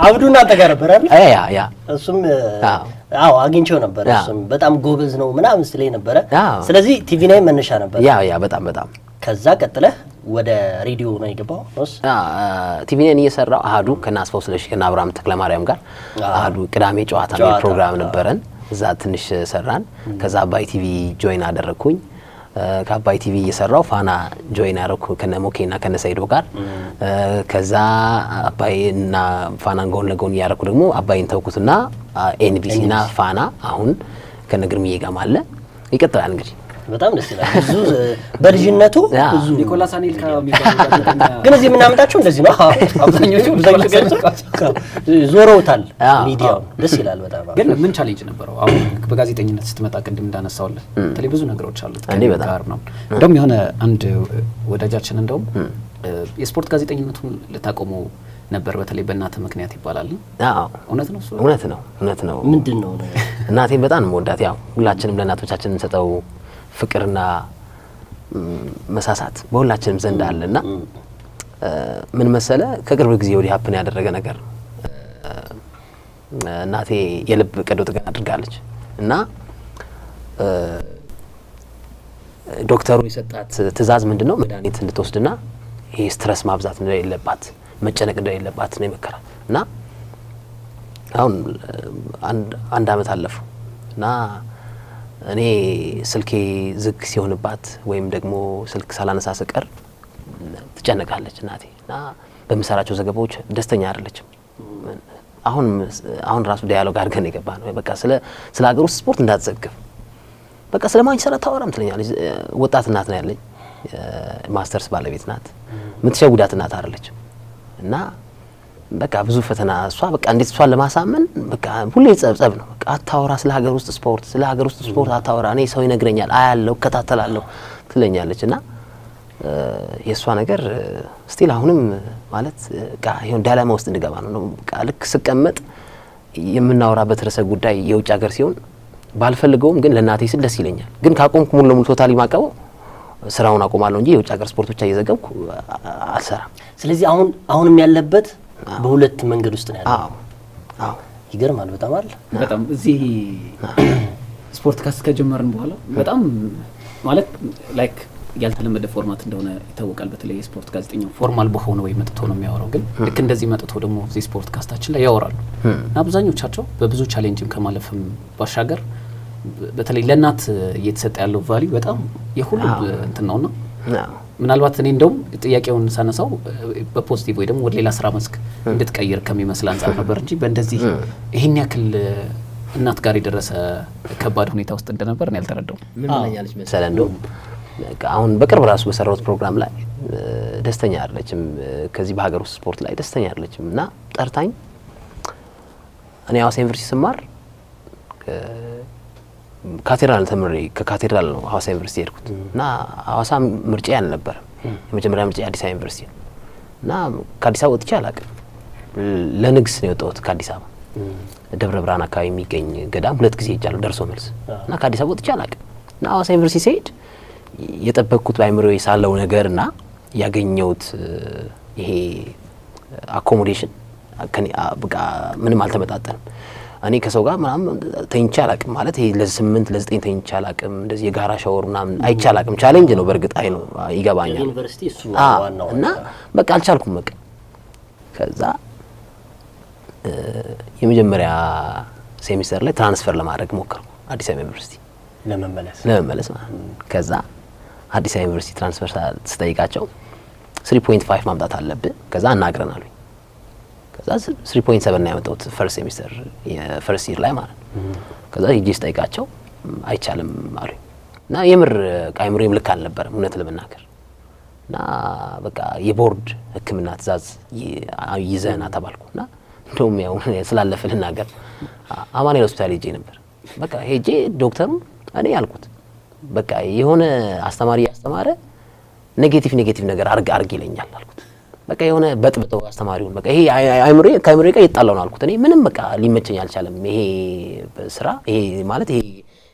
አብዱና ተጋር ነበር አይደል? ያ እሱም አግኝቼው ነበር። እሱም በጣም ጎበዝ ነው ምናምን ስለይ ነበር። ስለዚህ ቲቪ ላይ መነሻ ነበር። ያ በጣም ከዛ ቀጥለህ ወደ ሬዲዮ ነው የገባው? ቲቪ ላይ እየሰራው አሃዱ ከናስፋው ስለሽ ከና አብራም ተክለማርያም ጋር አሃዱ ቅዳሜ ጨዋታ ነው ፕሮግራም ነበረን። እዛ ትንሽ ሰራን። ከዛ አባይ ቲቪ ጆይን አደረኩኝ። ከአባይ ቲቪ እየሰራው ፋና ጆይን አደረኩ ከነሞኬና ከነሰይዶ ጋር። ከዛ አባይና ፋናን ጎን ለጎን ያደረኩ ደግሞ አባይን ተውኩትና ኤንቢሲና ፋና አሁን ከነግርምዬ ጋር አለ ይቀጥላል እንግዲህ በጣም ደስ ይላል። ብዙ በልጅነቱ ብዙ ኒኮላስ አኔልካ የሚባል ግን እዚህ የምናመጣቸው እንደዚህ ነው። አብዛኞቹ ዞረውታል ሚዲያው ደስ ይላል በጣም። ግን ምን ቻሌንጅ ነበረው? አሁን በጋዜጠኝነት ስትመጣ ቅድም እንዳነሳውልህ በተለይ ብዙ ነገሮች አሉት ጋር ነው። እንደውም የሆነ አንድ ወዳጃችን እንደውም የስፖርት ጋዜጠኝነቱን ልታቆመው ነበር በተለይ በእናትህ ምክንያት ይባላል። አዎ እውነት ነው እሱ? እውነት ነው። ምንድነው? እናቴን በጣም የምወዳት ያው ሁላችንም ለእናቶቻችን እንሰጠው ፍቅርና መሳሳት በሁላችንም ዘንድ አለና ምን መሰለ ከቅርብ ጊዜ ወዲህ ሀፕን ያደረገ ነገር እናቴ የልብ ቀዶ ጥገና አድርጋለች እና ዶክተሩ የሰጣት ትዕዛዝ ምንድነው መድኃኒት እንድትወስድና ይሄ ስትረስ ማብዛት እንደሌለባት መጨነቅ እንደሌለባት ነው የመከራ እና አሁን አንድ አመት አለፈው እና እኔ ስልኬ ዝግ ሲሆንባት ወይም ደግሞ ስልክ ሳላነሳ ስቀር ትጨነቃለች እናቴ እና በመሰራቸው ዘገባዎች ደስተኛ አይደለችም። አሁን ራሱ ዳያሎግ አድርገን የገባ ነው በቃ ስለ ሀገር ውስጥ ስፖርት እንዳትዘግብ በቃ ስለማንቸስተር አታወራም ትለኛለች። ወጣት እናት ነው ያለኝ ማስተርስ ባለቤት ናት። የምትሸውዳት እናት አይደለችም እና በቃ ብዙ ፈተና እሷ በቃ እንዴት እሷን ለማሳመን በቃ ሁሌ ጸብጸብ ነው በቃ አታወራ ስለ ሀገር ውስጥ ስፖርት አታወራ እኔ ሰው ይነግረኛል አያለው እከታተላለሁ ትለኛለች እና የእሷ ነገር ስቲል አሁንም ማለት በቃ ይሁን ዳላማ ውስጥ እንድገባ ነው በቃ ልክ ስቀመጥ የምናወራበት ርዕሰ ጉዳይ የውጭ ሀገር ሲሆን ባልፈልገውም ግን ለእናቴ ስል ደስ ይለኛል። ግን ካቆምኩ ሙሉ ለሙሉ ቶታሊ ማቀበው ስራውን አቆማለሁ እንጂ የውጭ ሀገር ስፖርት ብቻ እየዘገብኩ አልሰራም። ስለዚህ አሁንም ያለበት በሁለት መንገድ ውስጥ ነው ያለው። አዎ ይገርማል በጣም አለ በጣም እዚህ ስፖርት ካስት ከጀመርን በኋላ በጣም ማለት ላይክ ያልተለመደ ፎርማት እንደሆነ ይታወቃል። በተለይ ስፖርት ጋዜጠኛው ፎርማል በሆነ ወይ መጥቶ ነው የሚያወራው፣ ግን ልክ እንደዚህ መጥቶ ደግሞ እዚህ ስፖርት ካስታችን ላይ ያወራሉ። አብዛኞቻቸው በብዙ ቻሌንጅም ከማለፍም ባሻገር በተለይ ለእናት እየተሰጠ ያለው ቫልዩ በጣም የሁሉ እንትን ነውና ምናልባት እኔ እንደውም ጥያቄውን ሳነሳው በፖዚቲቭ ወይ ደግሞ ወደ ሌላ ስራ መስክ እንድትቀይር ከሚመስል አንፃር ነበር እንጂ በእንደዚህ ይሄን ያክል እናት ጋር የደረሰ ከባድ ሁኔታ ውስጥ እንደነበር ነው ያልተረዳው። ምን ማለኛለች መሰለህ እንደውም አሁን በቅርብ ራሱ በሰራሁት ፕሮግራም ላይ ደስተኛ አይደለችም፣ ከዚህ በሀገር ውስጥ ስፖርት ላይ ደስተኛ አይደለችም እና ጠርታኝ እኔ ሐዋሳ ዩኒቨርሲቲ ስማር ካቴድራል ተምሬ ከካቴድራል ነው ሐዋሳ ዩኒቨርሲቲ ሄድኩት እና ሐዋሳ ምርጫ ያልነበረ የመጀመሪያ ምርጫ አዲስ አበባ ዩኒቨርሲቲ እና ከአዲስ አበባ ወጥቼ አላውቅም። ለንግስ ነው የወጣሁት ከአዲስ አበባ ደብረ ብርሃን አካባቢ የሚገኝ ገዳም 2 ጊዜ ሄጃለሁ ደርሶ መልስ እና ከአዲስ አበባ ወጥቼ አላውቅም እና ሐዋሳ ዩኒቨርሲቲ ሲሄድ የጠበቅኩት ባይምሮዬ ሳለው ነገርና ያገኘሁት ይሄ አኮሞዴሽን በቃ ምንም አልተመጣጠንም። እኔ ከሰው ጋር ምናምን ተኝቼ አላውቅም ማለት ይሄ ለ8 ለ9 ተኝቼ አላውቅም። እንደዚህ የጋራ ሻወር ምናምን አይቼ አላውቅም። ቻሌንጅ ነው በእርግጥ አይ ነው ይገባኛል። ዩኒቨርሲቲ እሱ ዋናው እና በቃ አልቻልኩም። በቃ ከዛ የመጀመሪያ ሴሚስተር ላይ ትራንስፈር ለማድረግ ሞከርኩ አዲስ አበባ ዩኒቨርሲቲ ለመመለስ ማለት ነው። ከዛ አዲስ አበባ ዩኒቨርሲቲ ትራንስፈር ስጠይቃቸው 3.5 ማምጣት አለብህ ከዛ እናግረን አሉኝ። ከዛ 3.7 ነው ያመጣሁት ፈርስት ሴሚስተር የፈርስት ይር ላይ ማለት ነው። ከዛ ሂጄ ስጠይቃቸው አይቻልም አሉኝ እና የምር ቃይምሮም ልክ አልነበረም እውነት ለመናገር እና በቃ የቦርድ ሕክምና ትእዛዝ ይዘና ተባልኩና እንደውም ያው ስላለፈ ልናገር አማኑኤል ሆስፒታል ሄጄ ነበር። በቃ ሄጄ ዶክተሩ እኔ ያልኩት በቃ የሆነ አስተማሪ ያስተማረ ኔጌቲቭ ነገር አርግ ይለኛል አልኩት። በቃ የሆነ በጥብጠው አስተማሪውን በቃ ይሄ ካይምሮዬ ጋር ይጣላው ነው አልኩት። እኔ ምንም በቃ ሊመቸኝ አልቻለም። ይሄ ስራ ይሄ ማለት ይሄ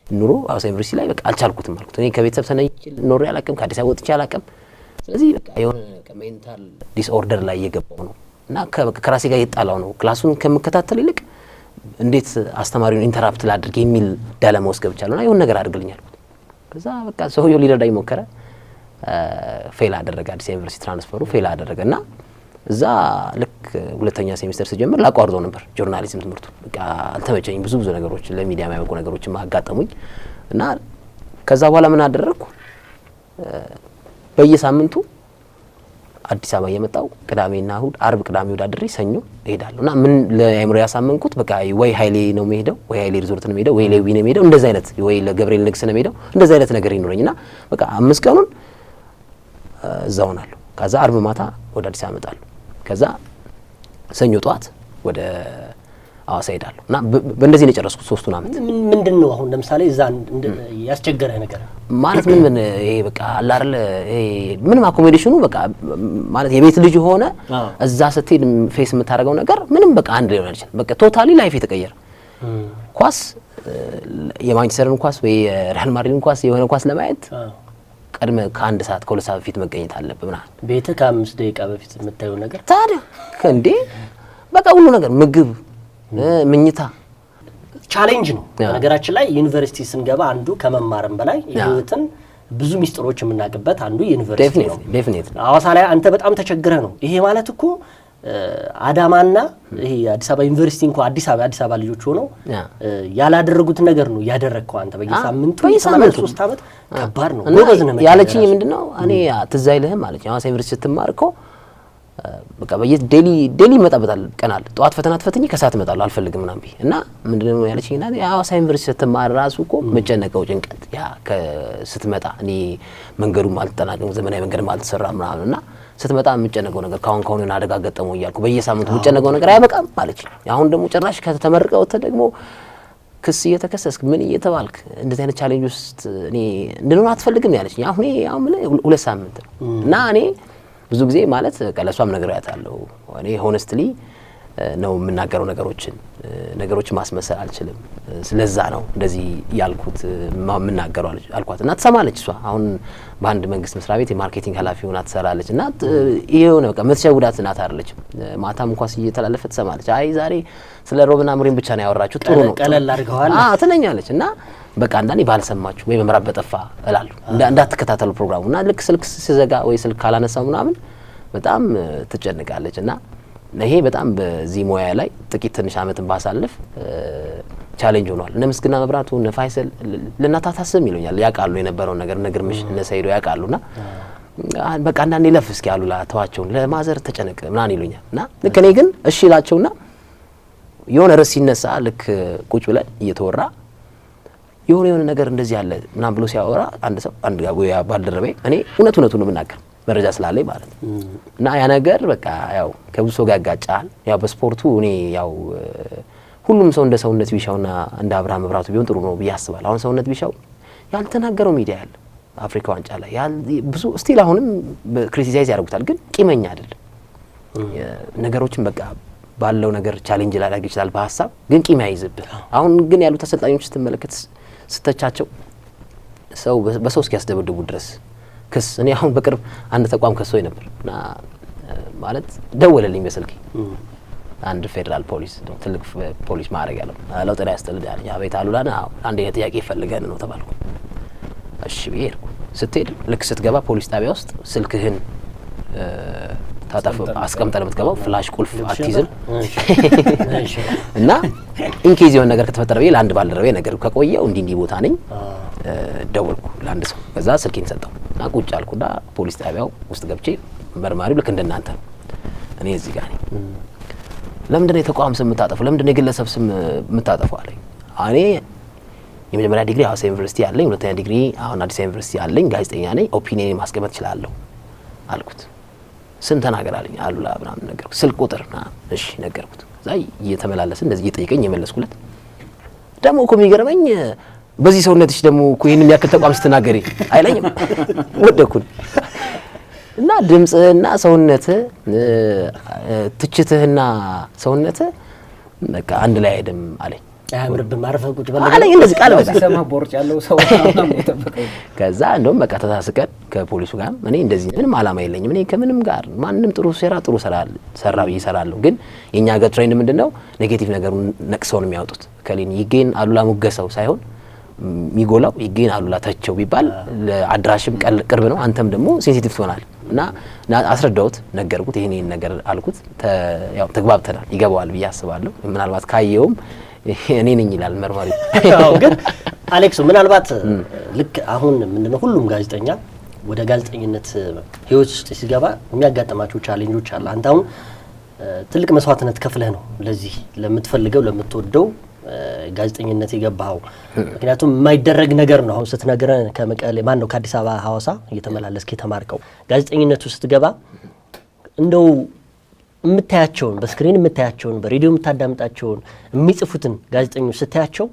ኑሮ ሐዋሳ ዩኒቨርሲቲ ላይ በቃ አልቻልኩትም አልኩት። እኔ ከቤተሰብ ተነይቼ ኖሬ አላውቅም፣ ከአዲስ አበባ ወጥቼ አላውቅም። ስለዚህ በቃ የሆነ ሜንታል ዲስኦርደር ላይ እየገባው ነው እና ከራሴ ጋር ይጣላው ነው ክላሱን ከምከታተል ይልቅ እንዴት አስተማሪውን ኢንተራፕት ላድርግ የሚል ዳለማ ውስጥ ገብቻለሁ እና የሆነ ነገር አድርግልኝ አልኩት። ከዛ በቃ ሰውየው ሊረዳኝ ሞከረ። ፌል አደረገ። አዲስ ዩኒቨርሲቲ ትራንስፈሩ ፌል አደረገና እዛ ልክ ሁለተኛ ሴሚስተር ሲጀምር ላቋርጦ ነበር ጆርናሊዝም ትምህርቱ። በቃ አልተመቸኝም። ብዙ ነገሮች ለሚዲያ የማይበቁ ነገሮች ማጋጠሙኝ እና ከዛ በኋላ ምን አደረግኩ በየሳምንቱ አዲስ አበባ የመጣው ቅዳሜና እሁድ አርብ ቅዳሜ ወዳድሬ ሰኞ እሄዳለሁና ምን ለአይምሮ ያሳመንኩት በቃ ወይ ኃይሌ ነው የሚሄደው ወይ ኃይሌ ሪዞርት ነው የሚሄደው ወይ ሌዊ ነው የሚሄደው እንደዛ አይነት ወይ ለገብርኤል ንግስ ነው የሚሄደው እንደዛ አይነት ነገር ይኖረኝና በቃ 5 ቀኑን እዛው ናለሁ። ከዛ አርብ ማታ ወደ አዲስ አበባ እመጣለሁ። ከዛ ሰኞ ጧት ወደ ሐዋሳ ሄዳለሁ እና በእንደዚህ ነው የጨረስኩት 3 አመት። ምንድነው አሁን ለምሳሌ እዛ ያስቸገረ ነገር ማለት ምን ይሄ በቃ አለ አይደል ይሄ ምንም አኮሞዴሽኑ በቃ ማለት የቤት ልጅ ሆነ እዛ ስትሄድ ፌስ የምታደርገው ነገር ምንም በቃ አንድ ሊሆን አይችልም። በቃ ቶታሊ ላይፍ የተቀየረ ኳስ የማንቸስተርን ኳስ ወይ ሪያል ማድሪድን ኳስ የሆነ ኳስ ለማየት ቀድመ ከ1 ሰዓት ከ2 ሰዓት በፊት መገኘት አለብህ ምናምን ቤት ከ5 ደቂቃ በፊት የምታየው ነገር ታዲያ እንዴ በቃ ሁሉ ነገር ምግብ ምኝታ ቻሌንጅ ነው። ነገራችን ላይ ዩኒቨርሲቲ ስንገባ አንዱ ከመማርም በላይ ህይወትን ብዙ ሚስጥሮች የምናውቅበት አንዱ ዩኒቨርሲቲ ነው። ዴፊኒትሊ ሐዋሳ ላይ አንተ በጣም ተቸግረህ ነው። ይሄ ማለት እኮ አዳማና ይሄ አዲስ አበባ ዩኒቨርሲቲ እንኳን አዲስ አበባ ልጆች ሆነው ያላደረጉት ነገር ነው ያደረግከው አንተ በየሳምንቱ 3 አመት ከባድ ነው። ጎበዝ ነው ያለችኝ ምንድነው እኔ ትዝ አይልህም ማለት ሐዋሳ ዩኒቨርሲቲ ስትማርከው በቃ ዴሊ መጣበታል ቀናል ጧት ፈተና ተፈትኝ ከሰዓት እመጣለሁ አልፈልግም ምናምን ቢ እና ምንድነው ያለችኝ እና ሐዋሳ ዩኒቨርሲቲ ስትማር ራሱ እኮ መጨነቀው ጭንቀት ያ ስትመጣ እኔ መንገዱም አልተጠናቀም ዘመናዊ መንገድም አልተሰራም ምናምን እና ስትመጣ የምጨነቀው ነገር ካሁን አደጋ ገጠመው እያልኩ በየሳምንቱ የምጨነቀው ነገር አይበቃም አለችኝ። አሁን ደግሞ ጭራሽ ከተመረቀው ደግሞ ክስ እየተከሰስክ ምን እየተባልክ እንደዚህ አይነት ቻሌንጅ ውስጥ እኔ እንደሆነ አትፈልግም ያለችኝ። አሁን 2 ሳምንት ነው እና እኔ ብዙ ጊዜ ማለት ቀለሷም ነግሬያታለሁ። እኔ ሆነስትሊ ነው የምናገረው ነገሮችን ማስመሰል አልችልም። ስለዛ ነው እንደዚህ ያልኩት የምናገረው አልኳት እና ትሰማለች። እሷ አሁን በአንድ መንግስት መስሪያ ቤት የማርኬቲንግ ኃላፊ ሆና ትሰራለች እና ይሄው ነው በቃ መተሸውዳት እናት አይደለች። ማታም እንኳን እየተላለፈ ትሰማለች። አይ ዛሬ ስለ ሮብና አምሪን ብቻ ነው ያወራችሁ ጥሩ ነው ቀለል አድርገዋል ትለኛለች እና በቃ አንዳንዴ ባልሰማችሁ ወይ መምራት በጠፋ እላለሁ እንዳትከታተሉ ፕሮግራሙ እና ልክ ስልክ ሲዘጋ ወይ ስልክ ካላነሳው ምናምን በጣም ትጨንቃለች እና ይሄ በጣም በዚህ ሙያ ላይ ጥቂት ትንሽ አመትን ባሳልፍ ቻሌንጅ ሆኗል። እነ ምስግና መብራቱ እነ ፋይሰል ለናታታስም ይሉኛል ያቃሉ የነበረው ነገር ነገርምሽ እነ ሰይዶ ያቃሉና በቃ አንዳንዴ ለፍ እስኪ አሉላ ተዋቸው ለማዘር ተጨነቅ ምናን ይሉኛል እና ልክ እኔ ግን እሺ እላቸውና የሆነ ርዕስ ሲነሳ ልክ ቁጭ ብለን እየተወራ የሆነ ነገር እንደዚህ ያለ ምናምን ብሎ ሲያወራ አንድ ጋር ባልደረበ እኔ እውነቱን ነው የምናገር መረጃ ስላለኝ ማለት ነው እና ያ ነገር በቃ ያው ከብዙ ሰው ጋር ያጋጫል። ያው በስፖርቱ እኔ ያው ሁሉም ሰው እንደ ሰውነት ቢሻውና እንደ አብርሃም መብራቱ ቢሆን ጥሩ ነው ብዬ አስባለሁ። አሁን ሰውነት ቢሻው ያልተናገረው ሚዲያ ያለ አፍሪካ ዋንጫ ላይ ብዙ ስቲል አሁንም ክሪቲሳይዝ ያደርጉታል፣ ግን ቂመኛ አይደለም። ነገሮችን በቃ ባለው ነገር ቻሌንጅ ላደርግ ይችላል በሐሳብ ግን ቂም ያይዝብህ። አሁን ግን ያሉት አሰልጣኞች ስትመለከት ስተቻቸው ሰው በሰው እስኪያስደበድቡ ድረስ ክስ እኔ አሁን በቅርብ አንድ ተቋም ከሶኝ ነበር እና ማለት ደወለልኝ በስልክ አንድ ፌደራል ፖሊስ ትልቅ ፖሊስ ማዕረግ ያለው ለውጥ ላይ ያስተልድ ያለኝ አቤት አሉላና አንድ ጥያቄ ፈልገን ነው ተባልኩ። እሺ ብዬ ሄድኩ። ስትሄድ ልክ ስትገባ ፖሊስ ጣቢያ ውስጥ ስልክህን ታጣፍ አስቀምጠህ የምትገባው ፍላሽ ቁልፍ አትይዝም እና ኢንኬዝ የሆነ ነገር ከተፈጠረ በይ ለአንድ ባልደረበ ነገር ከቆየው እንዲህ ቦታ ነኝ ደወልኩ ለአንድ ሰው ከዛ ስልኬን ሰጠው እና ቁጭ አልኩና ፖሊስ ጣቢያው ውስጥ ገብቼ መርማሪው ልክ እንደናንተ ነው እኔ እዚህ ጋር ነኝ ለምንድን ነው የተቋም ስም የምታጠፈው ለምንድን ነው የግለሰብ ስም የምታጠፈው አለኝ። እኔ የመጀመሪያ ዲግሪ ሐዋሳ ዩኒቨርሲቲ አለኝ፣ ሁለተኛ ዲግሪ አሁን አዲስ ዩኒቨርሲቲ አለኝ፣ ጋዜጠኛ ነኝ፣ ኦፒኒየን ማስቀመጥ እችላለሁ አልኩት። ስንት ተናገር አለኝ። አሉላ ምናምን ነገርኩት፣ ስልክ ቁጥርና እሺ ነገርኩት። ከዛ እየተመላለሰ እንደዚህ እየጠየቀኝ የመለስኩለት ደግሞ እኮ የሚገርመኝ በዚህ ሰውነትሽ ደግሞ እኮ ይሄንን ያክል ተቋም ስትናገሪ አይለኝም ወደኩን እና ድምጽህና ሰውነትህ ትችትህና ሰውነትህ በቃ አንድ ላይ አይደለም አለኝ። አያምርብም አረፈ ቁጭ በለ አለኝ እንደዚህ ቃል በቃ ሰማ ቦርጭ ያለው ሰው ነው የተበቀው። ከዛ እንደውም በቃ ተሳስቀን ከፖሊሱ ጋር እኔ እንደዚህ ምንም አላማ የለኝም እኔ ከምንም ጋር ማንንም ጥሩ ሰራ ይሰራለሁ፣ ግን የኛ ሀገር ትሬንድ ምንድነው ኔጌቲቭ ነገሩን ነቅሰው ነው የሚያወጡት። ከሌን ይገኝ አሉላ ሙገሰው ሳይሆን ሚጎላው ይገኝ አሉላ ተቸው ቢባል ለአድራሽም ቅርብ ነው፣ አንተም ደግሞ ሴንሲቲቭ ትሆናለህ እና አስረዳውት ነገርኩት። ይሄን ነገር አልኩት። ያው ተግባብተናል፣ ይገባዋል ብዬ አስባለሁ። ምናልባት ካየውም እኔ ነኝ ይላል መርማሪ። አዎ ግን አሌክስ ምናልባት ልክ አሁን ምንድነው ሁሉም ጋዜጠኛ ወደ ጋዜጠኝነት ህይወት ውስጥ ሲገባ የሚያጋጥማቸው ቻሌንጆች አሉ። አንተ አሁን ትልቅ መስዋዕትነት ከፍለህ ነው ለዚህ ለምትፈልገው ለምትወደው ጋዜጠኝነት የገባው። ምክንያቱም የማይደረግ ነገር ነው። አሁን ስትነግረን ከመቀሌ ማን ነው ከአዲስ አበባ ሐዋሳ እየተመላለስክ የተማርከው ጋዜጠኝነቱ ስትገባ እንደው የምታያቸውን በስክሪን የምታያቸውን በሬዲዮ የምታዳምጣቸውን የሚጽፉትን ጋዜጠኞች ስታያቸው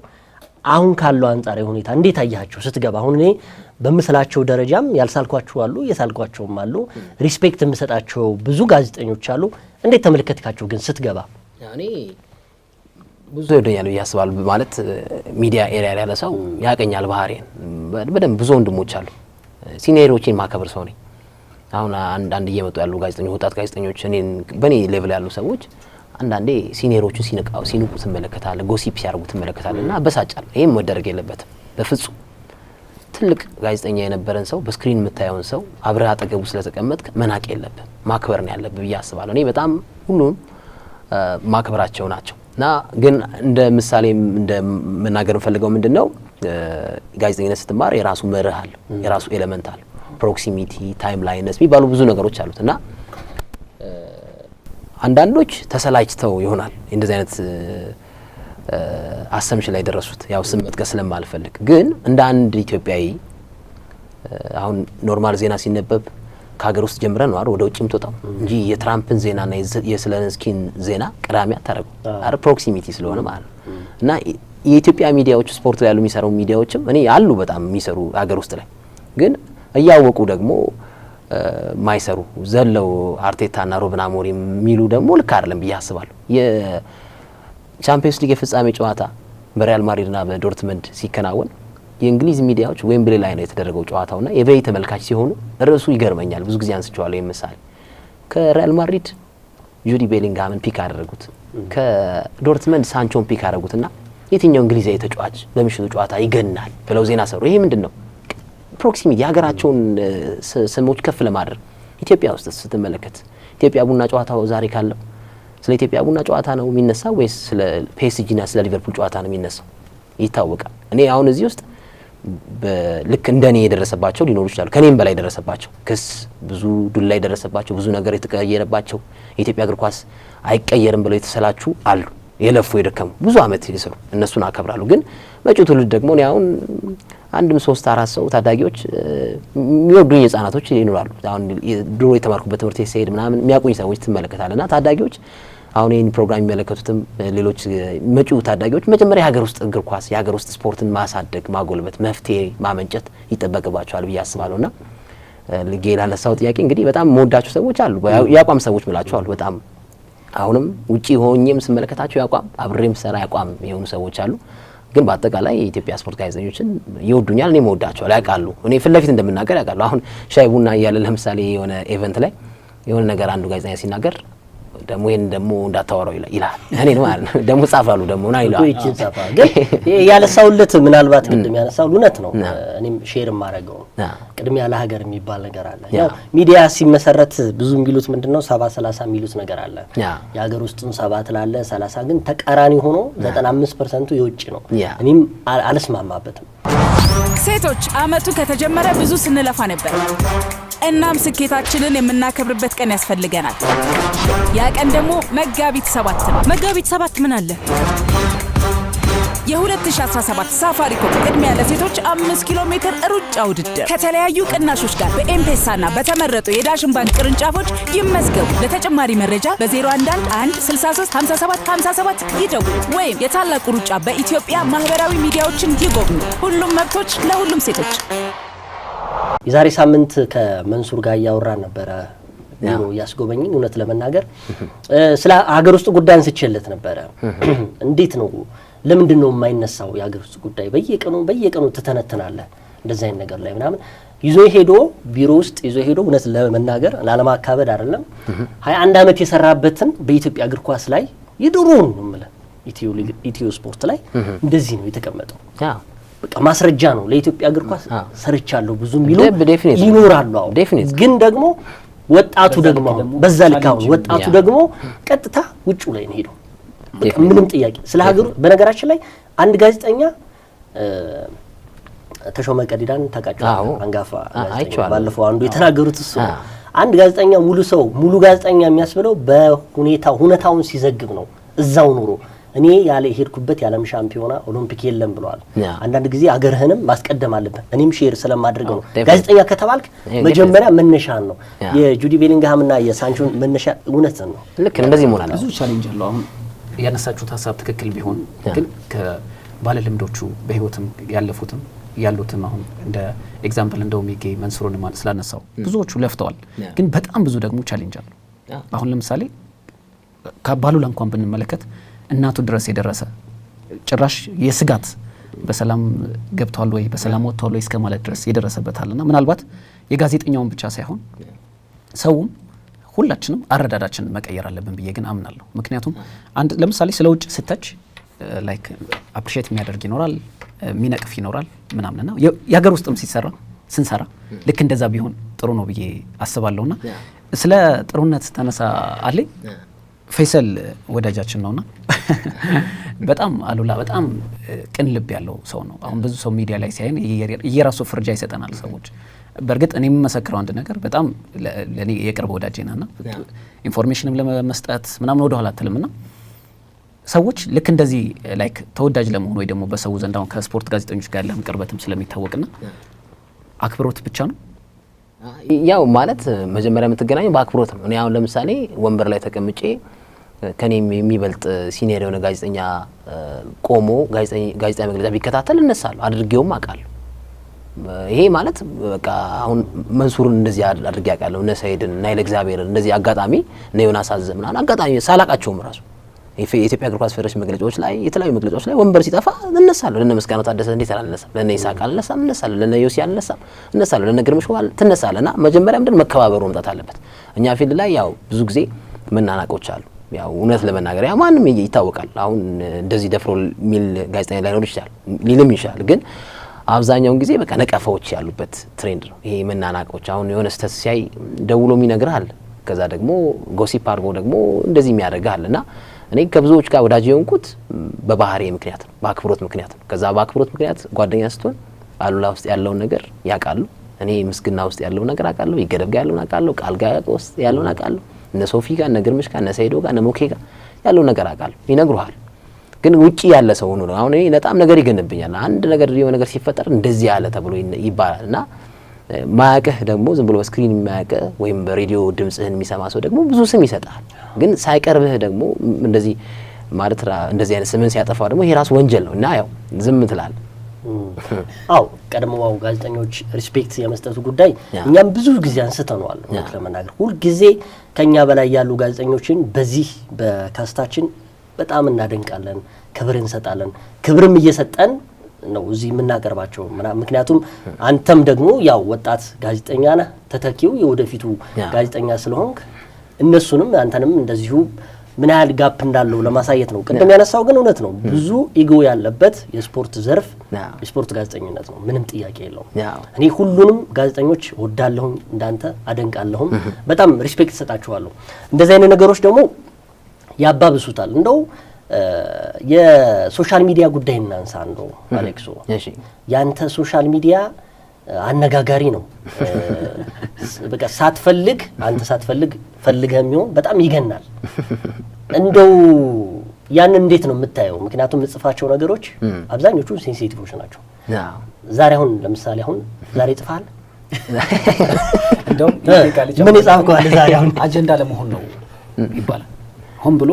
አሁን ካለው አንጻራዊ ሁኔታ እንዴት አያቸው ስትገባ? አሁን እኔ በምስላቸው ደረጃም ያልሳልኳቸው አሉ የሳልኳቸውም አሉ፣ ሪስፔክት የምሰጣቸው ብዙ ጋዜጠኞች አሉ። እንዴት ተመለከትካቸው ግን ስትገባ? እኔ ብዙ ይወደኛል ብዬ አስባለሁ። ማለት ሚዲያ ኤሪያ ያለ ሰው ያቀኛል ባህሪን በደንብ ብዙ ወንድሞች አሉ። ሲኒየሮችን ማከብር ሰው ነኝ። አሁን አንዳንድ እየመጡ ያሉ ጋዜጠኞች ወጣት ጋዜጠኞች እኔን በኔ ሌቭል ያሉ ሰዎች አንዳንዴ ሲኒየሮቹን ሲንቁ ትመለከታለህ፣ ጎሲፕ ሲያርጉ ትመለከታለህ እና በሳጫል። ይሄም መደረግ የለበትም በፍጹም። ትልቅ ጋዜጠኛ የነበረን ሰው በስክሪን የምታየውን ሰው አብረህ አጠገቡ ስለተቀመጥክ መናቅ የለብህ፣ ማክበር ነው ያለብህ ብዬ አስባለሁ። እኔ በጣም ሁሉም ማክበራቸው ናቸው እና ግን እንደ ምሳሌ እንደ መናገር ፈልገው ምንድነው ጋዜጠኝነት ስትማር የራሱ መርህ አለ፣ የራሱ ኤሌመንት አለ። ፕሮክሲሚቲ ታይም ላይነስ የሚባሉ ብዙ ነገሮች አሉት እና አንዳንዶች ተሰላችተው ይሆናል እንደዚህ አይነት አሰምሽን ላይ ደረሱት። ያው ስም መጥቀስ ስለማልፈልግ ግን እንደ አንድ ኢትዮጵያዊ አሁን ኖርማል ዜና ሲነበብ ከሀገር ውስጥ ጀምረን ነው አይደል ወደ ውጭ የምትወጣው እንጂ የትራምፕን ዜናና የስለንስኪን ዜና ቀዳሚ አታረጉ አይደል? ፕሮክሲሚቲ ስለሆነ ማለት ነው። እና የኢትዮጵያ ሚዲያዎች ስፖርት ላይ ያሉ የሚሰሩ ሚዲያዎችም እኔ አሉ በጣም የሚሰሩ ሀገር ውስጥ ላይ ግን እያወቁ ደግሞ ማይሰሩ ዘለው አርቴታና ሩበን አሞሪም የሚሉ ደግሞ ልክ አይደለም ብዬ አስባለሁ። የቻምፒየንስ ሊግ የፍጻሜ ጨዋታ በሪያል ማድሪድና በዶርትመንድ ሲከናወን የእንግሊዝ ሚዲያዎች ዌምብሌ ላይ ነው የተደረገው ጨዋታውና የበይ ተመልካች ሲሆኑ ርዕሱ ይገርመኛል። ብዙ ጊዜ አንስቼዋለሁ። የምሳሌ ከሪያል ማድሪድ ጁዲ ቤሊንግሃምን ፒክ አደረጉት፣ ከዶርትመንድ ሳንቾን ፒክ አደረጉትና የትኛው እንግሊዛዊ ተጫዋች በምሽቱ ጨዋታ ይገናል ብለው ዜና ሰሩ። ይሄ ምንድነው? ፕሮክሲሚቲ የሀገራቸውን ስሞች ከፍ ለማድረግ ኢትዮጵያ ውስጥ ስትመለከት ኢትዮጵያ ቡና ጨዋታው ዛሬ ካለው ስለ ኢትዮጵያ ቡና ጨዋታ ነው የሚነሳው ወይስ ስለ ፒኤስጂና ስለ ሊቨርፑል ጨዋታ ነው የሚነሳው? ይታወቃል። እኔ አሁን እዚህ ውስጥ ልክ እንደኔ የደረሰባቸው ሊኖሩ ይችላሉ፣ ከኔም በላይ የደረሰባቸው ክስ፣ ብዙ ዱላ የደረሰባቸው፣ ብዙ ነገር የተቀየረባቸው የኢትዮጵያ እግር ኳስ አይቀየርም ብለው የተሰላቹ አሉ። የለፉ የደከሙ ብዙ አመት ይሰሩ፣ እነሱን አከብራለሁ። ግን መጪው ትውልድ ደግሞ እኔ አሁን አንድም 3-4 ሰው ታዳጊዎች የሚወዱኝ ህጻናቶች ይኖራሉ። አሁን ድሮ የተማርኩበት ትምህርት ቤት ሲሄድ ምናምን የሚያውቁኝ ሰዎች ትመለከታለና ታዳጊዎች አሁን ይህን ፕሮግራም የሚመለከቱትም ሌሎች መጪው ታዳጊዎች መጀመሪያ የሀገር ውስጥ እግር ኳስ የሀገር ውስጥ ስፖርትን ማሳደግ፣ ማጎልበት፣ መፍትሄ ማመንጨት ይጠበቅባቸዋል ብዬ አስባለሁና ጌላ ለሳው ጥያቄ እንግዲህ በጣም መወዳቸው ሰዎች አሉ፣ ያቋም ሰዎች ምላቸው አሉ። በጣም አሁንም ውጪ ሆኜም ስመለከታቸው ያቋም አብሬም ሰራ ያቋም የሆኑ ሰዎች አሉ። ግን በአጠቃላይ የኢትዮጵያ ስፖርት ጋዜጠኞችን ይወዱኛል፣ እኔ መወዳቸዋል፣ ያውቃሉ። እኔ ፊት ለፊት እንደምናገር ያውቃሉ። አሁን ሻይ ቡና እያለ ለምሳሌ የሆነ ኢቨንት ላይ የሆነ ነገር አንዱ ጋዜጠኛ ሲናገር ደግሞ ይሄን ደግሞ እንዳታወራው ይላል። እኔ ነው ማለት ነው ደግሞ ጻፋሉ ደግሞ ና ይላል እኮ ይቺን ጻፋ። ግን ያለሳውለት ምናልባት ቅድም ያነሳው እውነት ነው። እኔም ሼር ማረገው ቅድሚያ ለሀገር የሚባል ነገር አለ። ያው ሚዲያ ሲመሰረት ብዙ የሚሉት ምንድነው 70-30 የሚሉት ነገር አለ። የሀገር ውስጥን 7 ትላለ 30 ግን ተቃራኒ ሆኖ 95% የውጭ ነው። እኔም አልስማማበትም። ሴቶች አመቱ ከተጀመረ ብዙ ስንለፋ ነበር። እናም ስኬታችንን የምናከብርበት ቀን ያስፈልገናል። ያ ቀን ደግሞ መጋቢት 7 ነው። መጋቢት 7 ምን አለ? የ2017 ሳፋሪኮም ቅድሚያ ለሴቶች 5 ኪሎ ሜትር ሩጫ ውድድር ከተለያዩ ቅናሾች ጋር በኤምፔሳና በተመረጡ የዳሽን ባንክ ቅርንጫፎች ይመዝገቡ። ለተጨማሪ መረጃ በ0111635757 ይደውሉ ወይም የታላቁ ሩጫ በኢትዮጵያ ማህበራዊ ሚዲያዎችን ይጎብኙ። ሁሉም መብቶች ለሁሉም ሴቶች። የዛሬ ሳምንት ከመንሱር ጋር ያወራን ነበረ ቢሮ ያስጎበኝኝ። እውነት ለመናገር ስለ ሀገር ውስጥ ጉዳይ አንስቼለት ነበረ። እንዴት ነው ለምንድን ነው የማይነሳው የሀገር ውስጥ ጉዳይ? በየቀኑ ትተነትናለህ እንደዛ አይነት ነገር ላይ ምናምን ይዞ ሄዶ ቢሮ ውስጥ ይዞ ሄዶ እውነት ለመናገር ላለማካበድ አይደለም 21 አመት የሰራበትን በኢትዮጵያ እግር ኳስ ላይ የድሮውን ነው ማለት ኢትዮ ስፖርት ላይ እንደዚህ ነው የተቀመጠው። በቃ ማስረጃ ነው ለኢትዮጵያ እግር ኳስ ሰርቻለሁ ብዙ ሚሉ ይኖራሉ። ግን ደግሞ ወጣቱ ደግሞ በዛ ልካው ወጣቱ ደግሞ ቀጥታ ውጭ ላይ ነው ሄዶ ምንም ጥያቄ ስለ ሀገሩ። በነገራችን ላይ አንድ ጋዜጠኛ ተሾመ ቀዲዳን ተቃጫው አንጋፋ ጋዜጠኛ ባለፈው አንዱ የተናገሩት እሱ አንድ ጋዜጠኛ ሙሉ ጋዜጠኛ የሚያስብለው ሁኔታውን ሲዘግብ ነው እዛው ኑሮ። እኔ ያለ ሄድኩበት የዓለም ሻምፒዮና ኦሎምፒክ የለም ብለዋል። አንዳንድ ጊዜ አገርህንም ማስቀደም አለብህ። እኔም ሼር ስለማድረገው ነው። ጋዜጠኛ ከተባልክ መጀመሪያ መነሻን ነው የጁዲ ቤሊንግሃምና የሳንቾን መነሻ እውነት ነው። ልክ እንደዚህ ሞላል። ብዙ ቻሌንጅ አለው። አሁን ያነሳችሁት ሀሳብ ትክክል ቢሆን ግን ከባለ ልምዶቹ በህይወትም ያሉትም አሁን እንደ ኤግዛምፕል እንደው ሚጌ መንሱርን ማለት ስላነሳው ብዙዎቹ ለፍተዋል። ግን በጣም ብዙ ደግሞ ቻሌንጅ አለው። አሁን ለምሳሌ ከባሉላ እንኳን ብንመለከት እናቱ ድረስ የደረሰ ጭራሽ የስጋት በሰላም ገብቷል ወይ በሰላም ወጥቷል ወይ እስከማለት ድረስ የደረሰበታልና ምናልባት የጋዜጠኛውን ብቻ ሳይሆን ሰውም ሁላችንም አረዳዳችንን መቀየር አለብን ብዬ ግን አምናለሁ። ምክንያቱም አንድ ለምሳሌ ስለ ውጭ ስተች ላይክ አፕሪሺየት የሚያደርግ ይኖራል፣ የሚነቅፍ ይኖራል ምናምንና የሀገር ውስጥም ስንሰራ ልክ እንደዛ ቢሆን ጥሩ ነው ብዬ አስባለሁና ስለ ጥሩነት ተነሳ አለ ፈይሰል ወዳጃችን ነውና በጣም አሉላ በጣም ቅን ልብ ያለው ሰው ነው። አሁን ብዙ ሰው ሚዲያ ላይ ሲያየን የራሱ ፍርጃ ይሰጠናል ሰዎች። በእርግጥ እኔ የምመሰክረው አንድ ነገር በጣም ለኔ የቅርብ ወዳጄ ነውና ኢንፎርሜሽንም ለመስጠት ምናምን ወደ ኋላ አትልምና ሰዎች ልክ እንደዚህ ላይክ ተወዳጅ ለመሆን ወይ ደግሞ በሰው ዘንድ አሁን ከስፖርት ጋዜጠኞች ጋር ያለህም ቅርበትም ስለሚታወቅና አክብሮት ብቻ ነው ያው ማለት መጀመሪያ የምትገናኘው በአክብሮት ነው። እኔ አሁን ለምሳሌ ወንበር ላይ ተቀምጬ ከኔ የሚበልጥ ሲኒየር የሆነ ጋዜጠኛ ቆሞ ጋዜጣዊ መግለጫ ቢከታተል እነሳለሁ፣ አድርጌውም አውቃለሁ። ይሄ ማለት በቃ አሁን መንሱርን እንደዚህ አድርጌ ያውቃለሁ እነ ሰይድን እና ለእግዚአብሔር እንደዚህ አጋጣሚ እነ ዮናስ አዘምናን አጋጣሚ ሳላቃቸውም ራሱ የኢትዮጵያ እግር ኳስ ፌዴሬሽን መግለጫዎች ላይ የተለያዩ መግለጫዎች ላይ ወንበር ሲጠፋ እነሳለሁ። ለነ መስጋናው ታደሰ እንዴት አላነሳም? ለነ ይሳቅ አልነሳም? እነሳለሁ። ለነ ዮሲ አልነሳም? እነሳለሁ። ለነ ግርምሽ ዋል ትነሳለና መጀመሪያ ምንድን መከባበሩ መምጣት አለበት። እኛ ፊልድ ላይ ያው ብዙ ጊዜ መናናቆች አሉ። ያው እውነት ለመናገር ያው ማንም ይታወቃል። አሁን እንደዚህ ደፍሮ ሚል ጋዜጠኛ ላይኖር ይችላል ሊልም ይችላል። ግን አብዛኛውን ጊዜ በቃ ነቀፋዎች ያሉበት ትሬንድ ነው ይሄ መናናቆች። አሁን የሆነ ስህተት ሲያይ ደውሎ ይነግርሃል። ከዛ ደግሞ ጎሲፕ አድርጎ ደግሞ እንደዚህ የሚያደርግሃልና እኔ ከብዙዎች ጋር ወዳጅ የሆንኩት በባህሪ ምክንያት ነው፣ በአክብሮት ምክንያት ነው። ከዛ በአክብሮት ምክንያት ጓደኛ ስትሆን አሉላ ውስጥ ያለውን ነገር ያውቃሉ፣ እኔ ምስግና ውስጥ ያለውን ነገር አውቃለሁ፣ ይገደብ ጋር ያለውን አውቃለሁ፣ ቃል ጋር ውስጥ ያለውን አውቃለሁ፣ እነ ሶፊ ጋር እነ ግርምሽ ጋር እነ ሰይዶ ጋር እነ ሞኬ ጋር ያለውን ነገር አውቃለሁ። ይነግሩሃል። ግን ውጪ ያለ ሰው ነው አሁን እኔ በጣም ነገር ይገንብኛል። አንድ ነገር የሆነ ነገር ሲፈጠር እንደዚህ ያለ ተብሎ ይባላልና ማያቀህ ደግሞ ዝም ብሎ በስክሪን የሚያቀህ ወይም በሬዲዮ ድምጽህን የሚሰማ ሰው ደግሞ ብዙ ስም ይሰጣል። ግን ሳይቀርብህ ደግሞ እንደዚህ ማለት እንደዚህ አይነት ስምን ሲያጠፋው ደግሞ ይሄ ራሱ ወንጀል ነው እና ያው ዝም ትላለህ። አው ቀድሞው ጋዜጠኞች ሪስፔክት የመስጠቱ ጉዳይ እኛም ብዙ ጊዜ አንስተነዋል። ለመናገር ሁሉ ጊዜ ከኛ በላይ ያሉ ጋዜጠኞችን በዚህ በካስታችን በጣም እናደንቃለን፣ ክብር እንሰጣለን። ክብርም እየሰጠን ነው እዚህ የምናቀርባቸው። ምክንያቱም አንተም ደግሞ ያው ወጣት ጋዜጠኛ ነህ፣ ተተኪው የወደፊቱ ጋዜጠኛ ስለሆንክ እነሱንም አንተንም እንደዚሁ ምን ያህል ጋፕ እንዳለው ለማሳየት ነው። ቅድም ያነሳው ግን እውነት ነው። ብዙ ኢጎ ያለበት የስፖርት ዘርፍ የስፖርት ጋዜጠኝነት ነው። ምንም ጥያቄ የለውም። እኔ ሁሉንም ጋዜጠኞች ወዳለሁ፣ እንዳንተ አደንቃለሁ፣ በጣም ሪስፔክት ሰጣቸዋለሁ። እንደዚህ አይነት ነገሮች ደግሞ ያባብሱታል። እንደው የሶሻል ሚዲያ ጉዳይ እናንሳ። እንደው አሌክሶ ያንተ ሶሻል ሚዲያ አነጋጋሪ ነው። በቃ አንተ ሳትፈልግ ፈልገህ የሚሆን በጣም ይገናል። እንደው ያን እንዴት ነው የምታየው? ምክንያቱም የምጽፋቸው ነገሮች አብዛኞቹ ሴንሲቲቮች ናቸው። ዛሬ አሁን ለምሳሌ ዛሬ ጽፋል እንደውም ምን ይጻፍከው አለ ዛሬ አሁን አጀንዳ ለመሆን ነው ይባላል። ሆን ብሎ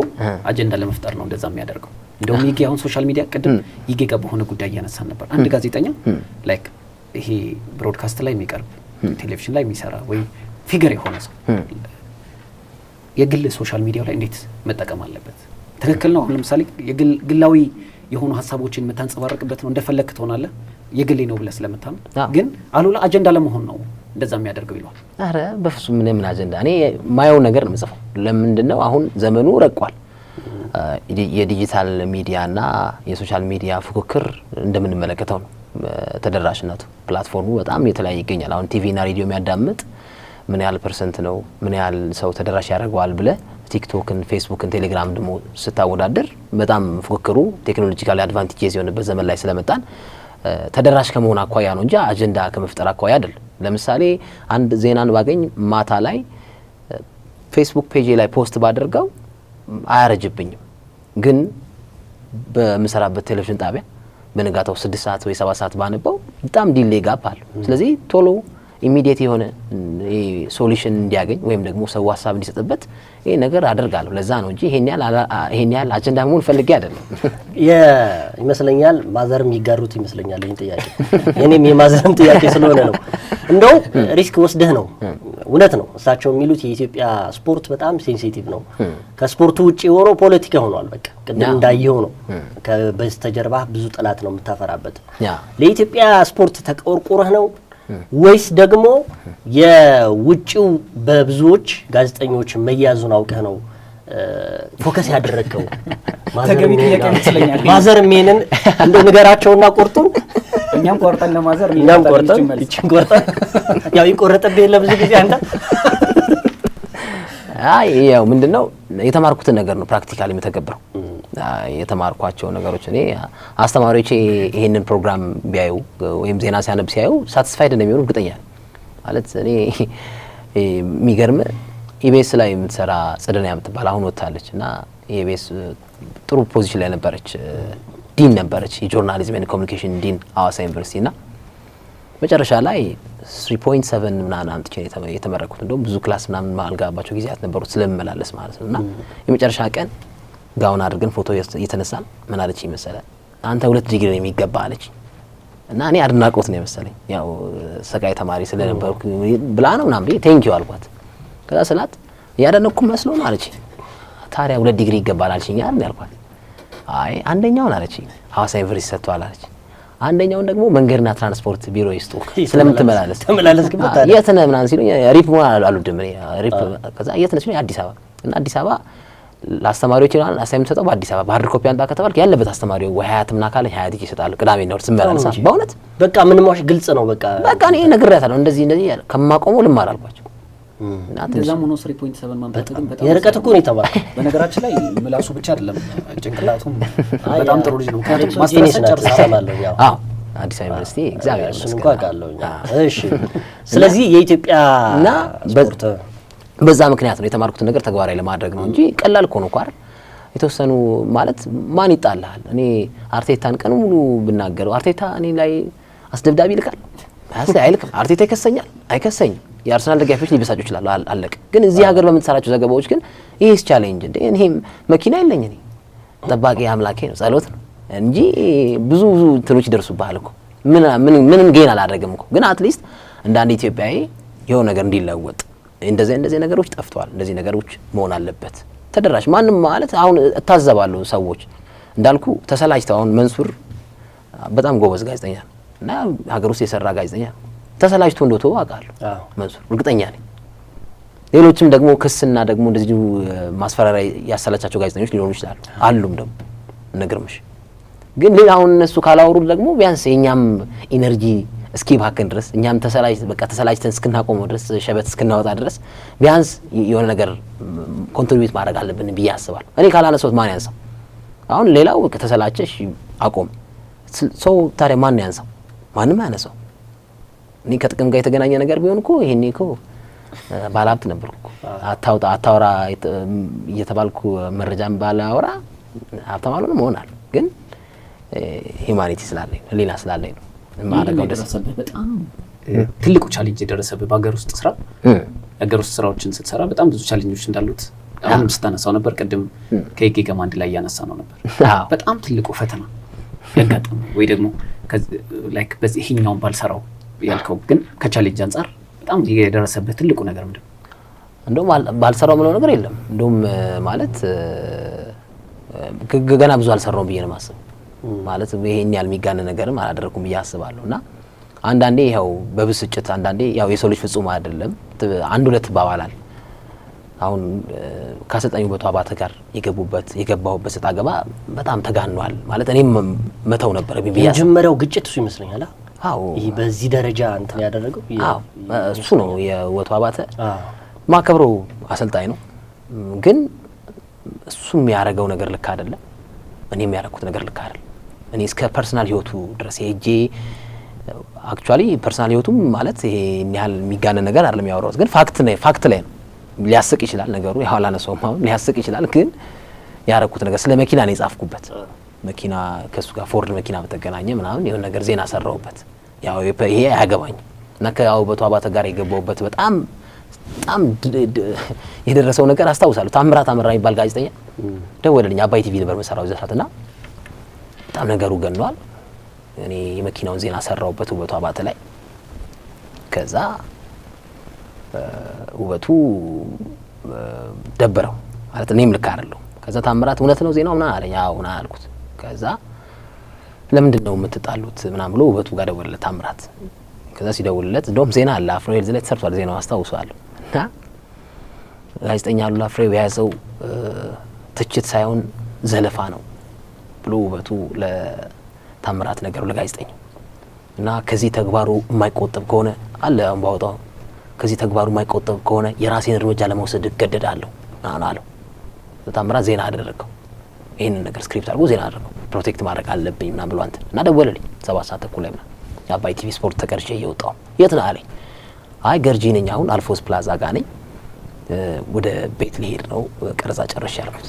አጀንዳ ለመፍጠር ነው እንደዛ የሚያደርገው። እንደውም ይሄ አሁን ሶሻል ሚዲያ ቅድም ይገጋ በሆነ ጉዳይ ያነሳን ነበር። አንድ ጋዜጠኛ ላይክ ይሄ ብሮድካስት ላይ የሚቀርብ ቴሌቪዥን ላይ የሚሰራ ወይ ፊገር የሆነ ሰው የግል ሶሻል ሚዲያው ላይ እንዴት መጠቀም አለበት? ትክክል ነው። አሁን ለምሳሌ ግላዊ የሆኑ ሀሳቦችን የምታንጸባርቅበት ነው፣ እንደፈለክ ትሆናለህ የግሌ ነው ብለህ ስለምታምን። ግን አሉላ አጀንዳ ለመሆን ነው እንደዛ የሚያደርገው ይሏል። አረ በፍጹም ምን አጀንዳ? እኔ ማየው ነገር ነው የምጽፈው። ለምንድነው አሁን ዘመኑ ረቋል። የዲጂታል ሚዲያና የሶሻል ሚዲያ ፉክክር እንደምንመለከተው ነው። ተደራሽነቱ ፕላትፎርሙ በጣም የተለያየ ይገኛል። አሁን ቲቪና ሬዲዮ የሚያዳምጥ ምን ያህል ፐርሰንት ነው ምን ያህል ሰው ተደራሽ ያደርገዋል ብለ ቲክቶክን፣ ፌስቡክን፣ ቴሌግራም ደግሞ ስታወዳደር በጣም ፉክክሩ ቴክኖሎጂካሊ አድቫንቴጅ የሆነበት ዘመን ላይ ስለመጣን ተደራሽ ከመሆን አኳያ ነው እንጂ አጀንዳ ከመፍጠር አኳያ አይደለም። ለምሳሌ አንድ ዜናን ባገኝ ማታ ላይ ፌስቡክ ፔጅ ላይ ፖስት ባደርገው አያረጅብኝም። ግን በምሰራበት ቴሌቪዥን ጣቢያ በነጋታው 6 ሰዓት ወይ 7 ሰዓት ባነበው በጣም ዲሌ ጋፕ አለ። ስለዚህ ቶሎ ኢሚዲየት የሆነ ሶሉሽን እንዲያገኝ ወይም ደግሞ ሰው ሀሳብ እንዲሰጥበት ይሄ ነገር አደርጋለሁ። ለዛ ነው እንጂ ይሄን ያህል አጀንዳ መሆን ፈልጌ አይደለም። ይመስለኛል ማዘርም ይጋሩት ይመስለኛል ይሄን ጥያቄ። የኔም የማዘርም ጥያቄ ስለሆነ ነው። እንደው ሪስክ ወስደህ ነው። እውነት ነው እሳቸው የሚሉት የኢትዮጵያ ስፖርት በጣም ሴንሲቲቭ ነው። ከስፖርቱ ውጪ ሆኖ ፖለቲካ ሆኗል። በቃ ቅድም እንዳየው ነው። ከበስተጀርባ ብዙ ጠላት ነው የምታፈራበት። ለኢትዮጵያ ስፖርት ተቆርቆረህ ነው ወይስ ደግሞ የውጪው በብዙዎች ጋዜጠኞች መያዙን አውቀህ ነው ፎከስ ያደረከው? ተገቢ ጥያቄ ይመስለኛል። ማዘር ሜንን እንደው ንገራቸውና ቁርጡን እኛም ቆርጠን ለማዘር እኛም ቆርጠን ያው ይቆረጠብህ የለ ብዙ ጊዜ አንተ ያው ምንድነው የተማርኩትን ነገር ነው ፕራክቲካሊ የምተገብረው። የተማርኳቸው ነገሮች እኔ አስተማሪዎቼ ይሄንን ፕሮግራም ቢያዩ ወይም ዜና ሲያነብ ሲያዩ ሳቲስፋይድ እንደሚሆኑ እርግጠኛ ነኝ። ማለት እኔ የሚገርም ኢቢኤስ ላይ የምትሰራ ጽድና የምትባል አሁን ወጣለች እና ኢቢኤስ ጥሩ ፖዚሽን ላይ ነበረች፣ ዲን ነበረች፣ የጆርናሊዝም ኤንድ ኮሚኒኬሽን ዲን ሐዋሳ ዩኒቨርሲቲ እና መጨረሻ ላይ 3.7 ምናምን አምጥቼ የተመረኩት። እንደውም ብዙ ክላስ ምናምን ማልጋባቸው ጊዜያት ነበሩት ስለምመላለስ ማለት ነው። እና የመጨረሻ ቀን ጋውን አድርገን ፎቶ እየተነሳን ምን አለች ይመሰለ አንተ 2 ዲግሪ ነው የሚገባ አለች። እና እኔ አድናቆት ነው የመሰለኝ ያው ሰቃይ ተማሪ ስለነበርኩ ብላ ነው ምናምን ብዬ ቴንኪው አልኳት። ከዛ ስላት ያደነኩ መስሎ ነው አለች። ታዲያ 2 ዲግሪ ይገባል አልሽኝ አይደል ያልኳት። አይ አንደኛውን አለች ሐዋሳ ዩኒቨርሲቲ ሰጥቷል አለች። አንደኛውን ደግሞ መንገድና ትራንስፖርት ቢሮ ይስጡ ስለምትመላለስ ተመላለስክበት ታዲያ የት ነህ ምናምን ሲሉኝ ሪፕ ሆነ አልወድም እኔ ሪፕ። ከዛ የት ነህ ሲሉኝ አዲስ አበባ እና አዲስ አበባ ለአስተማሪዎች ይላል አሳይመንት ሰጠው በአዲስ አበባ በሃርድ ኮፒ አንጣ ከተባልክ ያለበት አስተማሪው ወይ ሀያትም ናካለ ሀያት ይሰጣል ቅዳሜና እሑድ ስመላለስ በእውነት በቃ ምንም ዋሽ ግልጽ ነው በቃ እኔ ነግሬያታለሁ እንደዚህ ከማቆመው ልማር አልኳቸው። እና እንደዛም ሆኖ 3.7 ማምጣት ግን በጣም የርቀት እኮ ነው የተባለው። በነገራችን ላይ ምላሱ ብቻ አይደለም ጭንቅላቱም በጣም ጥሩ ልጅ ነው። ምክንያቱም ማስተርስ ጨርሳለሁ ያው አዲስ አበባ ዩኒቨርሲቲ እግዚአብሔር ይመስገን እንኳን አውቃለሁ። እሺ ስለዚህ የኢትዮጵያ እና ስፖርት በዛ ምክንያት ነው የተማርኩትን ነገር ተግባራዊ ለማድረግ ነው እንጂ ቀላል እኮ ነው አይደል? የተወሰኑ ማለት ማን ይጣላል? እኔ አርቴታን ቀኑ ሙሉ ብናገረው አርቴታ እኔ ላይ አስደብዳቤ ይልካል አይልክም? አርቴታ ይከሰኛል አይከሰኝም? የአርሰናል ደጋፊዎች ሊበሳጩ ይችላሉ አለቀ። ግን እዚህ ሀገር በምትሰራቸው ዘገባዎች ግን ይሄስ ቻሌንጅ እንደ እኔም መኪና የለኝ እኔ ጠባቂ አምላኬ ነው ጸሎት ነው እንጂ ብዙ እንትኖች ይደርሱብሃል እኮ ምንም ጌን አላደረግም እኮ። ግን አትሊስት እንደ አንድ ኢትዮጵያዊ የሆነ ነገር እንዲለወጥ እንደዚህ ነገሮች ጠፍተዋል። እንደዚህ ነገሮች መሆን አለበት ተደራሽ ማንም ማለት አሁን እታዘባለሁ ሰዎች እንዳልኩ ተሰላጅተው አሁን መንሱር በጣም ጎበዝ ጋዜጠኛ ነው እና ሀገር ውስጥ የሰራ ጋዜጠኛ ነው። ተሰላጅቶ እንደተው አውቃለሁ መንሱር እርግጠኛ ነኝ። ሌሎችም ደግሞ ክስና ደግሞ እንደዚህ ማስፈራሪያ ያሰለቻቸው ጋዜጠኞች ሊኖሩ ይችላሉ አሉም ደግሞ ነግርምሽ። ግን ሌላ አሁን እነሱ ካላወሩ ደግሞ ቢያንስ የኛም ኢነርጂ እስኪ ባከን ድረስ እኛም ተሰላጅተን እስክናቆመው ድረስ ሸበት እስክናወጣ ድረስ ቢያንስ የሆነ ነገር ኮንትሪቢዩት ማድረግ አለብን ብዬ አስባለሁ። እኔ ካላነሳሁት ማን ያንሳው? አሁን ሌላው ከተሰላቸሽ አቆም ሰው ታዲያ ማን ያንሳው? ማንም ያነሳው። እኔ ከጥቅም ጋር የተገናኘ ነገር ቢሆን እኮ ይሄኔ እኮ ባለሀብት ነበርኩ እኮ አታውራ እየተባልኩ መረጃም ባላወራ ሀብታም አልሆንም እሆናለሁ። ግን ሂውማኒቲ ስላለኝ ሌላ ስላለኝ ነው ማረጋው። ደረሰብህ በጣም ትልቁ ቻሌንጅ የደረሰብህ በሀገር ውስጥ ስራ የሀገር ውስጥ ስራዎችን ስትሰራ በጣም ብዙ ቻሌንጆች እንዳሉት አሁንም ስታነሳው ነበር። ቅድም ከኤጌ ጋር አንድ ላይ ያነሳ ነው ነበር። በጣም ትልቁ ፈተና ያጋጠመው ወይ ደግሞ ላይክ በዚህ ይሄኛውን ባልሰራው ያልከው ግን ከቻሌንጅ አንፃር በጣም የደረሰብህ ትልቁ ነገር ምንድን ነው? እንደውም ባልሰራው ምለው ነገር የለም። እንደውም ማለት ገና ብዙ አልሰራውም ብዬ ነው የማስበው። ማለት ይሄን ያህል የሚጋነን ነገርም አላደረኩም ብዬ አስባለሁ። እና አንዳንዴ ያው በብስጭት አንዳንዴ ያው የሰው ልጅ ፍጹም አይደለም። አንድ ሁለት ባባላል አሁን ከአሰልጣኙ ውበቱ አባተ ጋር የገባሁበት ሰጣ ገባ በጣም ተጋኗል። ማለት እኔም መተው ነበር ብዬ የመጀመሪያው ግጭት እሱ ይመስለኛል። አዎ ይሄ በዚህ ደረጃ እንትን ያደረገው አዎ እሱ ነው። የውበቱ አባተ ማከብረው አሰልጣኝ ነው። ግን እሱ የሚያደርገው ነገር ልክ አይደለም፣ እኔም ያደረኩት ነገር ልክ አይደለም። እኔ እስከ ፐርሰናል ህይወቱ ድረስ ሄጄ አክቹአሊ ፐርሰናል ህይወቱም ማለት ይሄ ያህል የሚጋነን ነገር አይደለም ያወራሁት። ግን ፋክት ላይ ነው። ሊያስቅ ይችላል ነገሩ ያው አላነሳውም። አሁን ሊያስቅ ይችላል። ግን ያደረኩት ነገር ስለ መኪና ነው የጻፍኩበት። መኪና ከሱ ጋር ፎርድ መኪና በተገናኘ ምናምን የሆነ ነገር ዜና ሰራሁበት። ያው ይሄ አያገባኝም እና ከውበቱ አባተ ጋር የገባሁበት በጣም የደረሰው ነገር አስታውሳለሁ። ታምራት አመራ የሚባል ጋዜጠኛ ደወለልኝ። አባይ ቲቪ ነበር መሰራው ዘሳትና በጣም ነገሩ ገኗል። እኔ የመኪናውን ዜና ሰራሁበት ውበቱ አባተ ላይ። ከዛ ውበቱ ደበረው ማለት እኔም ልክ አይደለሁ። ከዛ ታምራት እውነት ነው ዜናው ምናምን አለኝ። አዎ ና አልኩት። ከዛ ለምንድን ነው የምትጣሉት ምናምን ብሎ ውበቱ ጋር ደወለለት ታምራት። ከዛ ሲደውልለት እንደውም ዜና አለ አፍሮሄልዝ ላይ ተሰርቷል ዜናው አስታውሳለሁ። እና ጋዜጠኛ አሉላ ፍሬው የያዘው ትችት ሳይሆን ዘለፋ ነው ብሎ ውበቱ ለታምራት ነገሩ ለጋዜጠኛው። እና ከዚህ ተግባሩ የማይቆጠብ ከሆነ አለ አሁን ባወጣው ከዚህ ተግባሩ የማይቆጠብ ከሆነ የራሴን እርምጃ ለመውሰድ እገደዳለሁ አለው። ታምራት ዜና አደረገው። ይሄንን ነገር ስክሪፕት አድርጎ ዜና አደረገው። ፕሮቴክት ማድረግ አለብኝ ምናምን ብሎ አንተ እና ደወለልኝ 7 ሰዓት ተኩል ላይ ምናምን የአባይ ቲቪ ስፖርት ተቀርጬ እየወጣሁ የት ነህ አለኝ። አይ ገርጂ ነኝ አሁን አልፎስ ፕላዛ ጋር ነኝ ወደ ቤት ልሄድ ነው ቀረጻ ጨርሼ ያልኩት።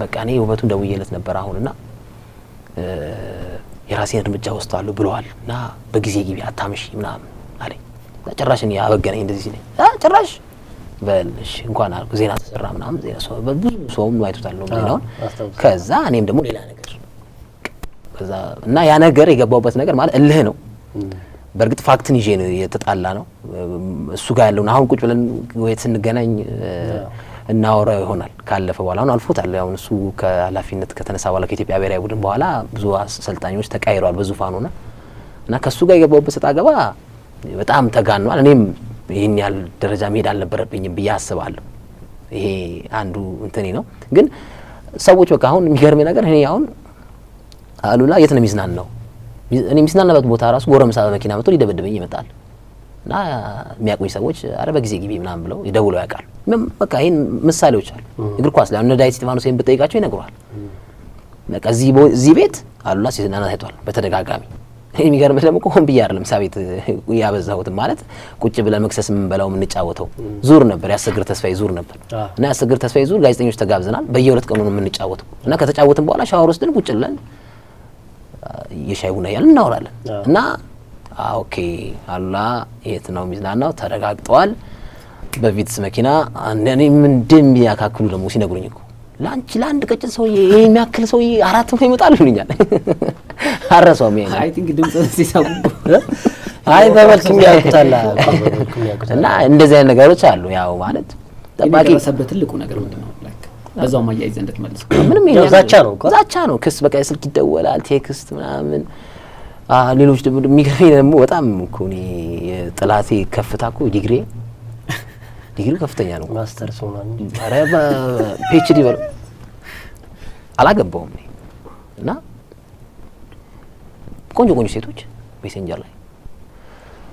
በቃ እኔ ውበቱን ደውዬለት ነበር አሁንና የራሴን እርምጃ ወስዳለሁ ብለዋል እና በጊዜ ግቢ አታምሽ ምናምን አለኝ። ጭራሽ እኔ አበገነኝ እንደዚህ ሲለኝ ጭራሽ በልሽ እንኳን አልኩ ዜና ተሰራ ምናምን ዜና ብዙ ሰውም አይቶታል ነው ዜናውን። ከዛ እኔም ደግሞ ሌላ ነገር ከዛ እና ያ ነገር የገባውበት ነገር ማለት እልህ ነው። በእርግጥ ፋክትን ይዤ ነው የተጣላ ነው እሱ ጋር ያለውን አሁን ቁጭ ብለን ወይ ስንገናኝ እናወራ ይሆናል ካለፈ በኋላ አሁን አልፎታል። አሁን እሱ ከኃላፊነት ከተነሳ በኋላ ከኢትዮጵያ ብሔራዊ ቡድን በኋላ ብዙ አሰልጣኞች ተቀይረዋል በዙፋኑና እና ከሱ ጋር የገባውበት ሰጣ ገባ በጣም ተጋኗል። እኔም ይሄን ያህል ደረጃ መሄድ አልነበረብኝም ብዬ አስባለሁ። ይሄ አንዱ እንትኔ ነው። ግን ሰዎች በቃ አሁን የሚገርመኝ ነገር እኔ አሁን አሉላ የት ነው የሚዝናናው? እኔ የሚዝናናበት ቦታ ራሱ ጎረምሳ በመኪና መጥቶ ሊደበድበኝ ይመጣል እና የሚያውቁኝ ሰዎች አረ በጊዜ ግቢ ምናምን ብለው ይደውለው ያውቃሉ። በቃ ይሄን ምሳሌዎች አሉ እግር ኳስ ላይ እነ ዳዊት እስጢፋኖስን ብጠይቃቸው ይነግሩሃል። በቃ እዚህ ቤት አሉላ ሲዝናና ታይቷል በተደጋጋሚ። የሚገርምህ ደግሞ ሆን ብዬ አይደለም ሳቤት ያበዛሁት ማለት ቁጭ ብለን መክሰስ የምንበላው የምንጫወተው ዙር ነበር። ያሰግር ተስፋዬ ዙር ነበር እና ያሰግር ተስፋዬ ዙር ጋዜጠኞች ተጋብዘናል። በየሁለት ቀኑ ነው የምንጫወተው እና ከተጫወትን በኋላ ሻወር ወስደን ቁጭ ብለን የሻይ ቡና እያልን እናወራለን እና ኦኬ አሉላ የት ነው የሚዝናናው? ተረጋግጠዋል በቪትስ መኪና። እኔ ምንድን የሚያካክሉ ደግሞ ሲነግሩኝ እኮ ለአንድ ቀጭን ሰውዬ ይሄ የሚያክል ሰውዬ 4 ነው ይመጣል ይሉኛል። አረሳውም ይሄ አይ ቲንክ ድምጽ ሲሳቡ አይ በመልክ የሚያውቁታል እና እንደዚህ አይነት ነገሮች አሉ። ያው ማለት ጠባቂ ሰበት ትልቁ ነገር ምንድነው? ላይክ በዛው ማያይዘ እንደተመለስ ምንም ያው ዛቻ ነው እኮ ዛቻ ነው። ክስ በቃ ስልክ ይደወላል ቴክስት ምናምን። ሌሎች ደግሞ የሚገርመኝ ደግሞ በጣም እኮ እኔ ጥላቴ ከፍታ እኮ ዲግሪው ከፍተኛ ነው። ማስተርስ ሆኗል። አረ ፒኤችዲ በለው አላገባውም እና ቆንጆ ሴቶች ሜሴንጀር ላይ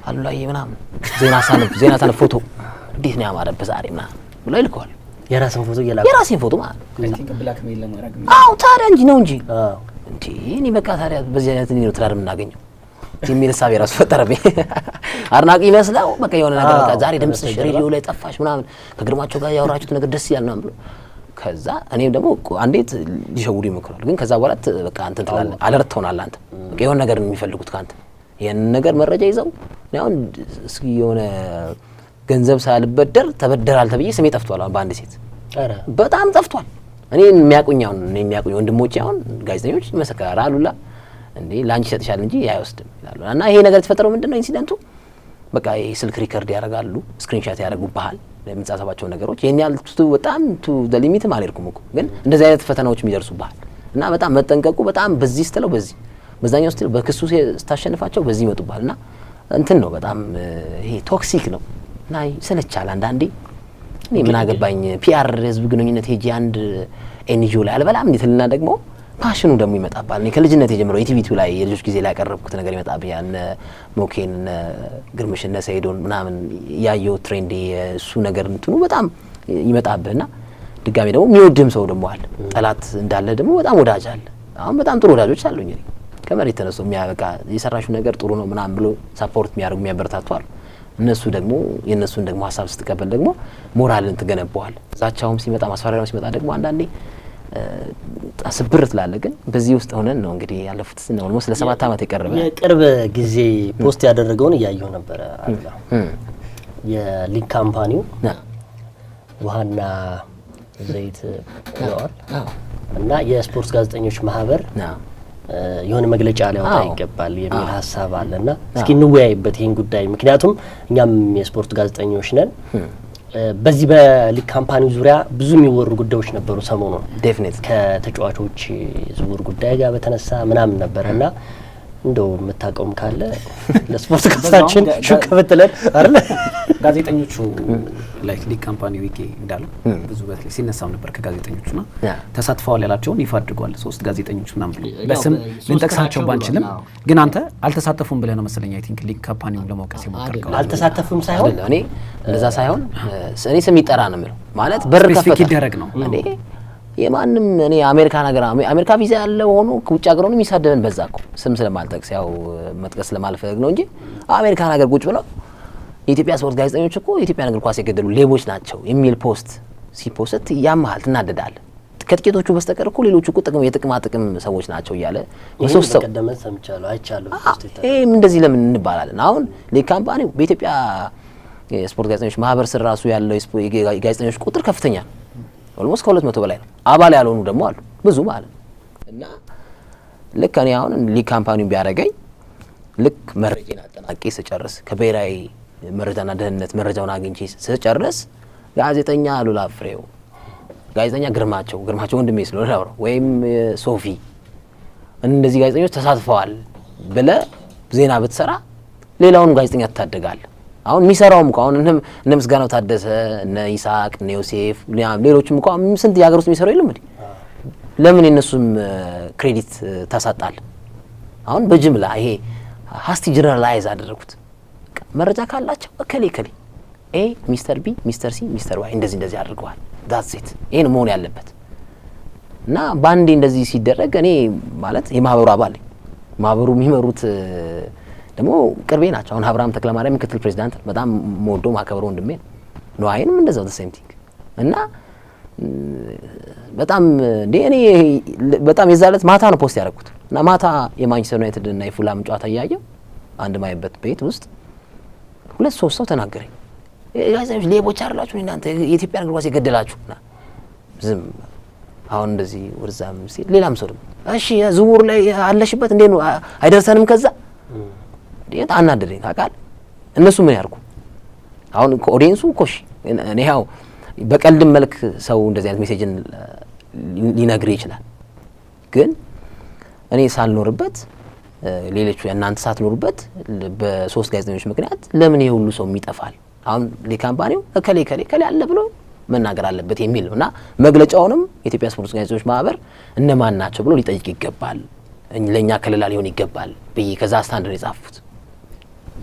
አሉላዬ ምናምን ዜና ሳነብ ፎቶ እንዴት ነው ያማረብህ ዛሬ ምናምን ብሎ ይልከዋል። የራስን ፎቶ የራሴን ፎቶ ማለት አይ ቲንክ ብላክ ሜል ለማድረግ አዎ ታዲያ እንጂ ነው እንጂ እንዴ እኔ በቃ ታዲያ በዚህ አይነት ነው ትዳር የምናገኘው የሚል ሀሳብ የራሱ ፈጠረብኝ። አድናቂ ይመስላል በቃ የሆነ ነገር በቃ ዛሬ ድምጽሽ ሬዲዮ ላይ ጠፋሽ ምናምን ከግርማቸው ጋር ያወራችሁት ነገር ደስ ይላል ምናምን ብሎ ከዛ እኔም ደግሞ አንዴት ሊሸውዱ ይሞክራሉ። ግን ከዛ በኋላ በቃ አንተ ትላለህ አለርት ሆናለህ። አንተ በቃ የሆነ ነገር የሚፈልጉት ካንተ ያን ነገር መረጃ ይዘው አሁን እስኪ የሆነ ገንዘብ ሳልበደር ተበደራል ተብዬ ስሜ ጠፍቷል። አሁን በአንድ ሴት አረ በጣም ጠፍቷል። እኔ የሚያቁኝ ወንድሞቼ አሁን ጋዜጠኞች ይመሰክራሉ አሉላ እንዴ ላንቺ ሰጥሻል እንጂ አይወስድም ይላሉ። እና ይሄ ነገር የተፈጠረው ምንድነው ኢንሲደንቱ? በቃ ስልክ ሪከርድ ያደርጋሉ፣ ስክሪንሾት ያደርጉብሃል ለምጻጻባቸው ነገሮች። የኛ ያልቱ በጣም ቱ ዘ ሊሚት ማለርኩም እኮ ግን እንደዚህ አይነት ፈተናዎች የሚደርሱብሃል እና በጣም መጠንቀቁ በጣም በዚህ ስትለው በዛኛው ስትለው በክሱ ስታሸንፋቸው በዚህ ይመጡብሃልና እንትን ነው በጣም ይሄ ቶክሲክ ነው እና ይሰለቻል አንዳንዴ። እኔ ምን አገባኝ ፒአር ህዝብ ግንኙነት ሄጂ አንድ ኤንጂኦ ላይ አልበላም እንዴትና ደግሞ ፓሽኑ ደግሞ ይመጣባል። እኔ ከልጅነት ጀምሮ ኢቲቪ2 ላይ የልጆች ጊዜ ላይ ያቀረብኩት ነገር ይመጣብኝ ያን ሞኬን ግርምሽነ ሰይዶን ምናምን ያየው ትሬንድ እሱ ነገር እንትኑ በጣም ይመጣብህና ድጋሜ ደግሞ የሚወድም ሰው ደግሞ አለ። ጠላት እንዳለ ደግሞ በጣም ወዳጅ አለ። አሁን በጣም ጥሩ ወዳጆች አሉኝ። እኔ ከመሬት ተነስቶ የሚያበቃ የሰራሽው ነገር ጥሩ ነው ምናምን ብሎ ሰፖርት የሚያደርጉ የሚያበረታቱ አሉ። እነሱ ደግሞ የነሱን ደግሞ ሀሳብ ስትቀበል ደግሞ ሞራልን ትገነባዋል። ዛቻውም ሲመጣ ማስፈራሪያውም ሲመጣ ደግሞ አንዳንዴ አስብርት ላለ ግን በዚህ ውስጥ ሆነን ነው እንግዲህ ያለፉት ነው ኦልሞስት ለ7 አመት የቀረበ የቅርብ ጊዜ ፖስት ያደረገውን እያየሁ ነበር አላ የሊግ ካምፓኒው ውሃና ዘይት ነዋል እና የስፖርት ጋዜጠኞች ማህበር የሆነ መግለጫ ሊያወጣ ይገባል የሚል ሀሳብ አለና እስኪ እንወያይበት ይሄን ጉዳይ። ምክንያቱም እኛም የስፖርት ጋዜጠኞች ነን። በዚህ በሊግ ካምፓኒው ዙሪያ ብዙ የሚወሩ ጉዳዮች ነበሩ ሰሞኑን ዴፊኒትሊ ከተጫዋቾች ዝውውር ጉዳይ ጋር በተነሳ ምናምን ነበርና እንደው መታቀም ካለ ለስፖርት ጋዜጣችን ሹከበትለን አይደል ጋዜጠኞቹ ላይክ ሊግ ካምፓኒ ዊኬ እንዳለ ብዙ በተለይ ሲነሳው ነበር ከጋዜጠኞቹና ተሳትፈዋል ያላቸውን ይፋ አድርገዋል። 3 ጋዜጠኞች ምናምን ብሎ በስም ልንጠቅሳቸው ባንችልም ግን አንተ አልተሳተፉም ብለህ ነው መሰለኝ አይ ቲንክ ሊግ ካምፓኒውን ለማውቀስ የሞከርከው። አልተሳተፉም ሳይሆን እኔ እንደዛ ሳይሆን እኔ ስም ይጠራ ነው የምለው ማለት በር ከፈተ ይደረግ ነው እንዴ የማንም እኔ አሜሪካ ቪዛ ያለው ሆኖ ከውጭ ሀገር ሆኖ የሚሳደበን በዛ እኮ ስም ስለማልጠቅስ ያው መጥቀስ ስለማልፈልግ ነው እንጂ አሜሪካ ሀገር ቁጭ ብለው የኢትዮጵያ ስፖርት ጋዜጠኞች እኮ የኢትዮጵያ እግር ኳስ የገደሉ ሌቦች ናቸው የሚል ፖስት ሲፖስት ያማሃል ትናደዳለህ። ከጥቂቶቹ በስተቀር እኮ ሌሎቹ እኮ ጥቅም ሰዎች ናቸው እያለ በሶስት ሰው ቀደመ ሰምቻለሁ አይቻለሁ። ይሄም እንደዚህ ለምን እንባላለን? አሁን ሊግ ካምፓኒው በኢትዮጵያ የስፖርት ጋዜጠኞች ማህበር ስር ራሱ ያለው ጋዜጠኞች ቁጥር ከፍተኛ ነው። ኦልሞስት ከ200 በላይ ነው። አባል ያልሆኑ ደግሞ አሉ ብዙ ማለት እና ልክ እኔ አሁን ሊግ ካምፓኒውን ቢያደርገኝ ልክ መረጃን አጠናቄ ስጨርስ ከብሔራዊ መረጃና ደህንነት መረጃውን አግኝቼ ስጨርስ ጋዜጠኛ አሉላ ፍሬው፣ ጋዜጠኛ ግርማቸው ወንድሜ ስለሆነ ነው ወይም ሶፊ እንደዚህ ጋዜጠኞች ተሳትፈዋል ብለ ዜና ብትሰራ ሌላውን ጋዜጠኛ ትታደጋል። አሁን የሚሰራውም እኮ አሁን እነ ምስጋናው ታደሰ እነ ይስሐቅ እነ ዮሴፍ ሌሎችም እኮ ስንት የሀገር ውስጥ የሚሰሩ የለም እንዴ? ለምን የነሱም ክሬዲት ታሳጣል? አሁን በጅምላ ይሄ ሀስቲ ጀነራላይዝ አደረጉት። መረጃ ካላቸው እከሌ ኤ ሚስተር ቢ ሚስተር ሲ ሚስተር ዋይ እንደዚህ አድርገዋል። ዳትስ ኢት። ይሄን መሆን ያለበት እና ባንዴ እንደዚህ ሲደረግ እኔ ማለት የማህበሩ አባል ማህበሩ የሚመሩት ደግሞ ቅርቤ ናቸው። አሁን አብርሃም ተክለማርያም ምክትል ፕሬዝዳንት በጣም ሞዶ ማከበሩ ወንድሜ ነው አይንም እንደዛው the same thing እና በጣም እኔ በጣም የዛለት ማታ ነው ፖስት ያደረኩት እና ማታ የማንቸስተር ዩናይትድ እና የፉላም ጨዋታ ያያየው አንድ ማይበት ቤት ውስጥ 2-3 ሰው ተናገረኝ። ጋዜጠኞች ሌቦች አይደላችሁ እናንተ የኢትዮጵያ እግር ኳስ የገደላችሁና ዝም አሁን እንደዚህ ወርዛም ሲል ሌላም ሰው ደግሞ እሺ ዝውውር ላይ አለሽበት እንዴ ነው አይደርሰንም ከዛ ዴት አናደረኝ ታውቃለህ። እነሱ ምን ያርጉ አሁን ከኦዲየንሱ ኮሽ እኔ ያው በቀልድም መልክ ሰው እንደዚህ አይነት ሜሴጅን ሊነግር ይችላል። ግን እኔ ሳልኖርበት ሌሎቹ እናንተ ሳትኖሩበት በሶስት ጋዜጠኞች ምክንያት ለምን ይሄ ሁሉ ሰው ይጠፋል? አሁን ለካምፓኒው እከሌ አለ ብሎ መናገር አለበት የሚል ነውና መግለጫውንም የኢትዮጵያ ስፖርት ጋዜጠኞች ማህበር እነማን ናቸው ብሎ ሊጠይቅ ይገባል። ለኛ ከለላ ሊሆን ይገባል በይ ከዛ ስታንዳርድ የጻፉት።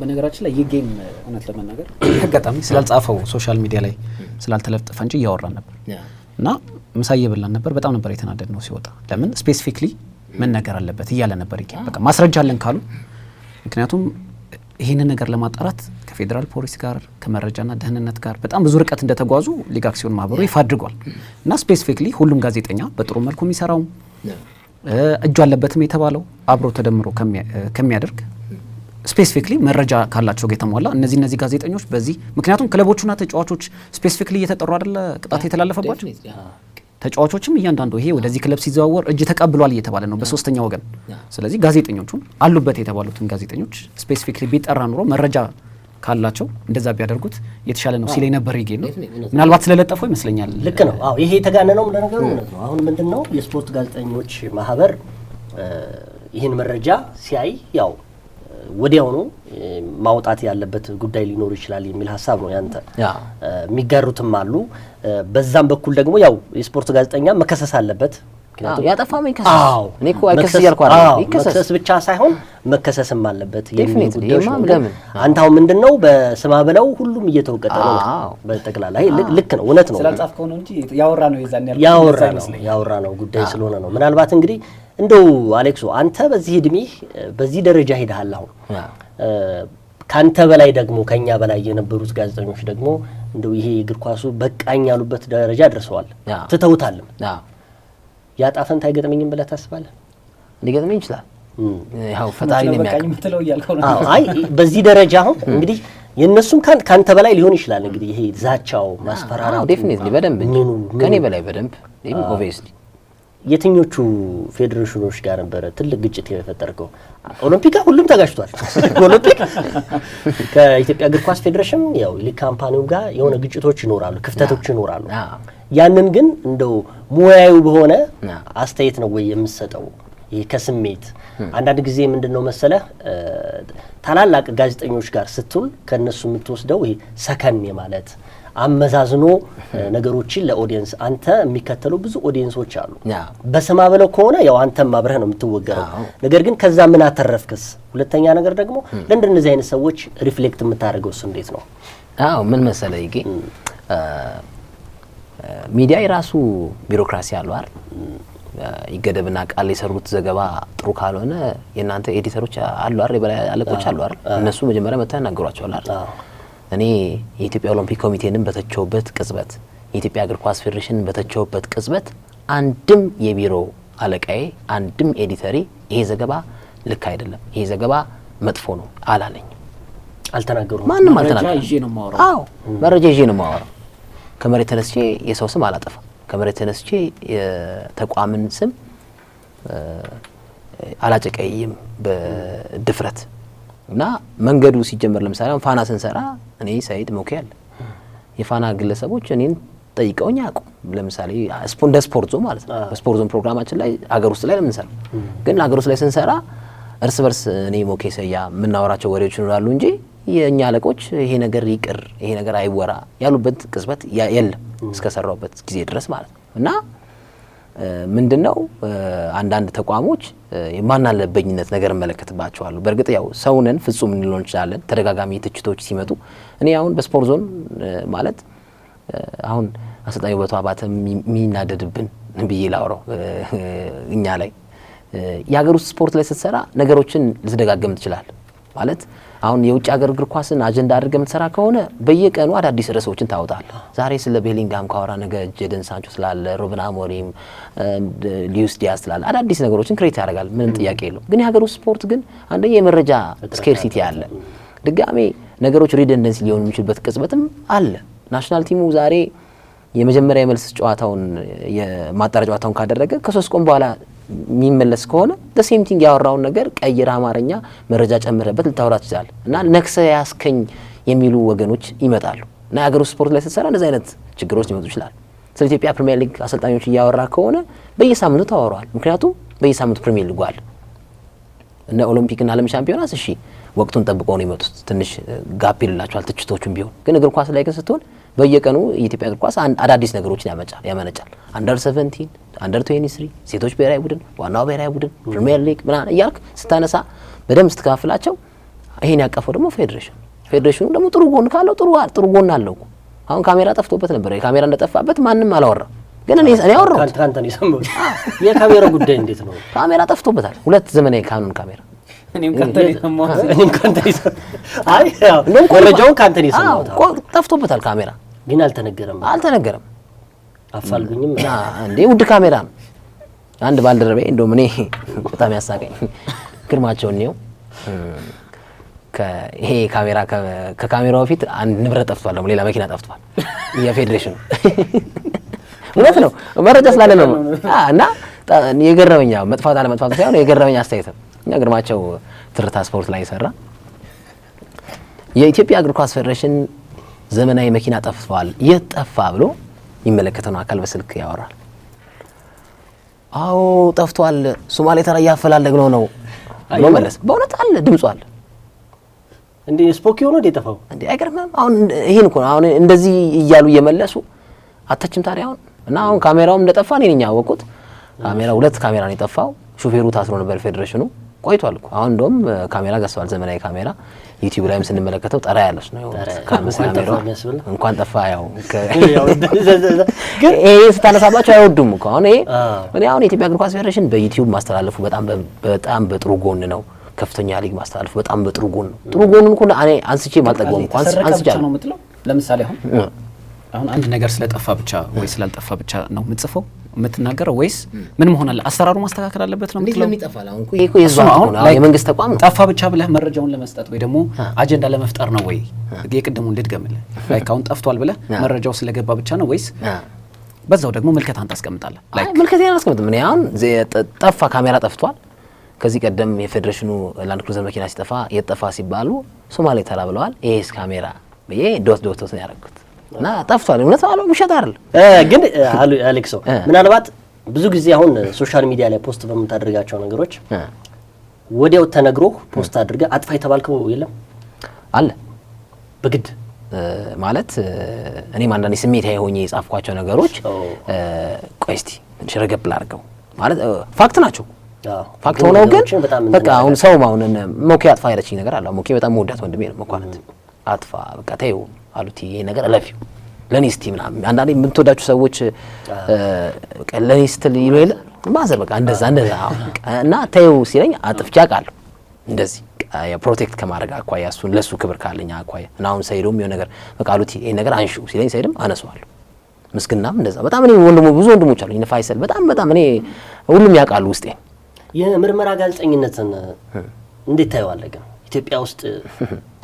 በነገራችን ላይ ይገኝ እውነት ለመናገር አጋጣሚ ስላልጻፈው ሶሻል ሚዲያ ላይ ስላልተለጠፈ እንጂ ያወራን ነበር እና ምሳዬ በላን ነበር። በጣም ነበር የተናደድ ነው ሲወጣ። ለምን ስፔሲፊክሊ መነገር አለበት እያለ ነበር ይገኝ። በቃ ማስረጃ አለን ካሉ ምክንያቱም ይሄንን ነገር ለማጣራት ከፌደራል ፖሊስ ጋር ከመረጃና ደህንነት ጋር በጣም ብዙ ርቀት እንደተጓዙ ሊግ አክሲዮን ማህበሩ ይፋ አድርጓል እና ስፔሲፊክሊ ሁሉም ጋዜጠኛ በጥሩ መልኩ የሚሰራው እጁ አለበትም የተባለው አብሮ ተደምሮ ከሚያደርግ ስፔሲፊክሊ መረጃ ካላቸው ጋር የተሟላ እነዚህ ጋዜጠኞች በዚህ ምክንያቱም ክለቦቹና ተጫዋቾች ስፔሲፊክሊ እየተጠሩ አይደለ ቅጣት የተላለፈባቸው ተጫዋቾችም እያንዳንዱ ይሄ ወደዚህ ክለብ ሲዘዋወር እጅ ተቀብሏል እየተባለ ነው በሶስተኛ ወገን። ስለዚህ ጋዜጠኞቹን አሉበት የተባሉትን ጋዜጠኞች ስፔሲፊክሊ ቢጠራ ኑሮ መረጃ ካላቸው እንደዛ ቢያደርጉት የተሻለ ነው ሲለኝ ነበር ይገኝ ነው። ምናልባት ስለለጠፈው ይመስለኛል። ልክ ነው። አዎ ይሄ የተጋነነው ለነገሩ እውነት ነው። አሁን ምንድነው የስፖርት ጋዜጠኞች ማህበር ይህን መረጃ ሲያይ ያው ወዲያውኑ ማውጣት ያለበት ጉዳይ ሊኖር ይችላል የሚል ሀሳብ ነው ያንተ። የሚጋሩትም አሉ። በዛም በኩል ደግሞ ያው የስፖርት ጋዜጠኛ መከሰስ አለበት። ያጠፋም ይከሰስ። እኔ እኮ አይከሰስ ያልኩ አይደል? ይከሰስ ብቻ ሳይሆን መከሰስም አለበት የሚል ጉዳይ ነው። አንተ አሁን ምንድነው በስማ በለው ሁሉም እየተወቀጠ ነው በጠቅላላ። ልክ ነው እውነት ነው። ስላልጻፍከው ነው እንጂ ያወራ ነው የዛን ያወራ ነው ጉዳይ ስለሆነ ነው። ምናልባት እንግዲህ እንደው አሌክሶ አንተ በዚህ እድሜህ በዚህ ደረጃ ሄደሃል። አሁን ካንተ በላይ ደግሞ ከኛ በላይ የነበሩት ጋዜጠኞች ደግሞ እንደው ይሄ እግር ኳሱ በቃኝ ያሉበት ደረጃ ደርሰዋል፣ ትተውታልም። ያጣፈንታ አይገጥመኝም ብለህ ታስባለህ? ሊገጥመኝ ይችላል። ያው ፈጣሪ ነው የሚያውቀው። አይ በዚህ ደረጃ አሁን እንግዲህ የነሱም ካንተ በላይ ሊሆን ይችላል። እንግዲህ ይሄ ዛቻው ማስፈራራቱ ዴፊኒትሊ በደንብ ከኔ በላይ በደንብ ኦብቪየስሊ የትኞቹ ፌዴሬሽኖች ጋር ነበረ ትልቅ ግጭት የፈጠርከው? ኦሎምፒክ ሁሉም ተጋጭቷል። ኦሎምፒክ ከኢትዮጵያ እግር ኳስ ፌዴሬሽን ያው ሊግ ካምፓኒው ጋር የሆነ ግጭቶች ይኖራሉ፣ ክፍተቶች ይኖራሉ። ያንን ግን እንደው ሙያዊ በሆነ አስተያየት ነው ወይ የምትሰጠው? ይሄ ከስሜት አንዳንድ ጊዜ ምንድነው መሰለህ ታላላቅ ጋዜጠኞች ጋር ስትውል ከነሱ የምትወስደው ይሄ ሰከን ማለት አመዛዝኖ ነገሮችን ለኦዲየንስ አንተ የሚከተሉ ብዙ ኦዲየንሶች አሉ። በስማ በለው ከሆነ ያው አንተም አብረህ ነው የምትወገረው። ነገር ግን ከዛ ምን አተረፍክስ? ሁለተኛ ነገር ደግሞ ለእንደነዚህ አይነት ሰዎች ሪፍሌክት የምታደርገውስ እንዴት ነው? አዎ ምን መሰለህ ይሄ ሚዲያ የራሱ ቢሮክራሲ አለው አይደል? ይገደብና ቃል የሰሩት ዘገባ ጥሩ ካልሆነ የናንተ ኤዲተሮች አሉ አይደል? በላይ አለቆች አሉ አይደል? እነሱ መጀመሪያ መጥተው ያናገሯቸዋል አይደል? እኔ የኢትዮጵያ ኦሎምፒክ ኮሚቴንን በተቸውበት ቅጽበት የኢትዮጵያ እግር ኳስ ፌዴሬሽን በተቸውበት ቅጽበት አንድም የቢሮ አለቃዬ አንድም ኤዲተሪ ይሄ ዘገባ ልክ አይደለም፣ ይሄ ዘገባ መጥፎ ነው አላለኝ። አልተናገሩም። ማንም አልተናገረም። መረጃ ይዤ ነው የማወራው። አዎ መረጃ ይዤ ነው የማወራው። ከመሬት ተነስቼ የሰው ስም አላጠፋም። ከመሬት ተነስቼ የተቋምን ስም አላጨቀይም በድፍረት እና መንገዱ ሲጀመር ለምሳሌ ፋና ስንሰራ እኔ ሳይድ ሞኬ አለ የፋና ግለሰቦች እኔን ጠይቀውኝ ያውቁ ለምሳሌ እንደ ስፖርት ዞን ማለት ነው በስፖርት ዞን ፕሮግራማችን ላይ አገር ውስጥ ላይ ለምንሰራ ግን አገር ውስጥ ላይ ስንሰራ እርስ በርስ እኔ ሞኬ ሰያ የምናወራቸው ወሬዎች ይኖራሉ እንጂ የኛ አለቆች ይሄ ነገር ይቅር ይሄ ነገር አይወራ ያሉበት ቅጽበት የለም እስከሰራውበት ጊዜ ድረስ ማለት ነው እና ምንድነው አንዳንድ ተቋሞች የማናለበኝነት ነገር መለከትባቸዋለሁ በእርግጥ ያው ሰውነን ፍጹም እንልሆን ይችላል ተደጋጋሚ ትችቶች ሲመጡ እኔ አሁን በስፖርት ዞን ማለት አሁን አሰልጣኝ ውበቱ አባተ የሚናደድብን ብዬ ላውራው እኛ ላይ የሀገር ውስጥ ስፖርት ላይ ስትሰራ ነገሮችን ልትደጋገም ትችላለህ ማለት አሁን የውጭ ሀገር እግር ኳስን አጀንዳ አድርገህ የምትሰራ ከሆነ በየቀኑ አዳዲስ ርዕሶችን ታወጣለህ ዛሬ ስለ ቤሊንጋም ካወራ ነገ ጄደን ሳንቾ ስላለ ሩበን አሞሪም ሉዊስ ዲያዝ ስላለ አዳዲስ ነገሮችን ክሬት ያደርጋል ምንም ጥያቄ የለው ግን የሀገር ውስጥ ስፖርት ግን አንደኛ የመረጃ ስኬርሲቲ አለ ድጋሜ ነገሮች ሪደንደንሲ ሊሆኑ የሚችልበት ቅጽበትም አለ ናሽናል ቲሙ ዛሬ የመጀመሪያ የመልስ ጨዋታውን የማጣሪያ ጨዋታውን ካደረገ ከ3 ቀን በኋላ የሚመለስ ከሆነ the same thing ያወራውን ነገር ቀይራ አማርኛ መረጃ ጨምረበት ልታወራ ትችላለህ እና ነክሰ ያስከኝ የሚሉ ወገኖች ይመጣሉ እና የሀገር ውስጥ ስፖርት ላይ ስትሰራ እንደዚህ አይነት ችግሮች ሊመጡ ይችላል ስለ ኢትዮጵያ ፕሪሚየር ሊግ አሰልጣኞች እያወራ ከሆነ በየሳምንቱ ታወራዋል ምክንያቱም በየሳምንቱ ፕሪሚየር ሊግ አለ እና ኦሎምፒክ እና ዓለም ሻምፒዮናስ እሺ ወቅቱን ጠብቀው ነው የመጡት ትንሽ ጋፕ ይላቸዋል ትችቶቹም ቢሆን ግን እግር ኳስ ላይ ግን ስትሆን በየቀኑ የኢትዮጵያ እግር ኳስ አዳዲስ ነገሮችን ያመነጫል አንደር 17 አንደር 23 ሴቶች ብሔራዊ ቡድን ዋናው ብሔራዊ ቡድን ፕሪሚየር ሊግ ምናምን እያልክ ስታነሳ በደንብ ስትካፍላቸው ይሄን ያቀፈው ደግሞ ፌዴሬሽኑ ደግሞ ጥሩ ጎን ካለው ጥሩ ጎን አለው አሁን ካሜራ ጠፍቶበት ነበር ካሜራ እንደጠፋበት ማንንም አላወራም ግን እኔ አወራው ካንተ ነው ሰምበው የካሜራ ጉዳይ እንዴት ነው ካሜራ ጠፍቶበታል ሁለት ዘመናዊ ካኖን ካሜራ እኔም ካንተ ነው አይ ወረጃውን ካንተ ነው ሰምበው ጠፍቶበታል ካሜራ ግን አልተነገረም አፋልጉኝም እንዴ ውድ ካሜራ ነው አንድ ባልደረቤ እንደውም እኔ በጣም ያሳቀኝ ግርማቸው ነው ይሄ ካሜራ ከካሜራው በፊት አንድ ንብረት ጠፍቷል ደግሞ ሌላ መኪና ጠፍቷል የፌዴሬሽኑ እውነት ነው መረጃ ስላለ ነው እና የገረመኛ መጥፋት አለ መጥፋት ሳይሆን የገረመኛ አስተያየት እኛ ግርማቸው ትርታ ስፖርት ላይ ሰራ የኢትዮጵያ እግር ኳስ ፌዴሬሽን ዘመናዊ መኪና ጠፍቷል የጠፋ ብሎ ይመለከተው አካል በስልክ ያወራል አዎ ጠፍቷል ሶማሌ ተራ ያፈላልገው ነው ብሎ መለስ በእውነት አለ ድምጹ አለ እንዴ ስፖኪ ሆኖ ደጠፋው እንዴ አይገርምም አሁን ይሄን እኮ አሁን እንደዚህ እያሉ እየመለሱ አተችም ታዲያ አሁን እና አሁን ካሜራውም እንደጠፋ እኔ ያወቁት ካሜራ ሁለት ካሜራ ነው የጠፋው ሹፌሩ ታስሮ ነበር ፌዴሬሽኑ ቆይቷል እኮ አሁን እንደውም ካሜራ ገዝቷል ዘመናዊ ካሜራ ዩቲዩብ ላይም ስንመለከተው ጠራ ያለሽ ነው ካሜራው እንኳን ጠፋ ያው ግን ይሄ ስታነሳባቸው አይወዱም እኮ አሁን ይሄ እኔ አሁን የኢትዮጵያ እግር ኳስ ፌዴሬሽን በዩቲዩብ ማስተላለፉ በጣም በጥሩ ጎን ነው ከፍተኛ ሊግ ማስተላለፉ በጣም በጥሩ ጎን ነው ጥሩ ጎኑን እኮ እኔ አንስቼ ማልጠገው እንኳን አንስቻለሁ ነው የምትለው ለምሳሌ አሁን አንድ ነገር ስለጠፋ ብቻ ወይ ስላልጠፋ ብቻ ነው የምትጽፈው የምትናገረው ወይስ ምን መሆን አለ አሰራሩ ማስተካከል አለበት ነው የምትለው ለምን ይጠፋል አሁን እኮ የዞን ነው የመንግስት ተቋም ነው ጠፋ ብቻ ብለህ መረጃውን ለመስጠት ወይ ደግሞ አጀንዳ ለመፍጠር ነው ወይ የቅድሙን ልድገምልህ ላይክ አሁን ጠፍቷል ብለህ መረጃው ስለገባ ብቻ ነው ወይስ በዛው ደግሞ ምልከታን ታስቀምጣለህ ላይክ ምልከታን አስቀምጥ ምን ያውን ጠፋ ካሜራ ጠፍቷል ከዚህ ቀደም የፌዴሬሽኑ ላንድ ክሩዘር መኪና ሲጠፋ የጠፋ ሲባሉ ሶማሌ ተራ ብለዋል ኤስ ካሜራ በየ ዶት ነው ያደረኩት እና ጠፍቷል እውነት አለው ውሸት አይደል ግን አሌክሶ ምናልባት ብዙ ጊዜ አሁን ሶሻል ሚዲያ ላይ ፖስት በመታደርጋቸው ነገሮች ወዲያው ተነግሮ ፖስት አድርገ አጥፋ የተባልከው የለም አለ በግድ ማለት እኔም አንዳንዴ ስሜታዊ ሆኜ የጻፍኳቸው ነገሮች ቆይ እስቲ ሽረገብ ላድርገው ማለት ፋክት ናቸው ፋክት ሆነው ግን በቃ አሁን ሰው ማውን ሞኬ አጥፋ ያለችኝ ነገር አለ ሞኬ በጣም ወዳት ወንድሜ ነው መኳንንት አጥፋ በቃ ተይው አሉት ይሄ ነገር አለፊው ለኔ እስቲ ምናምን አንዳንዴ የምትወዳችሁ ሰዎች ለኔ ስትል ይሉል ማዘር በቃ እንደዛ እና ተይው ሲለኝ አጥፍቼ አውቃለሁ እንደዚህ ፕሮቴክት ከማድረግ አኳያ እሱን ለሱ ክብር ካለኝ አኳያ እና አሁን ሰይዶም የሆነ ነገር በቃ አሉት ይሄ ነገር አንሺው ሲለኝ ሰይድም አነሳዋለሁ ምስግናም እንደዛ በጣም እኔ ብዙ ወንድሞች አሉኝ ነፋይሰል በጣም እኔ ሁሉም ያውቃሉ ውስጤ የምርመራ ጋዜጠኝነትን እንዴት ታየዋለህ ግን ኢትዮጵያ ውስጥ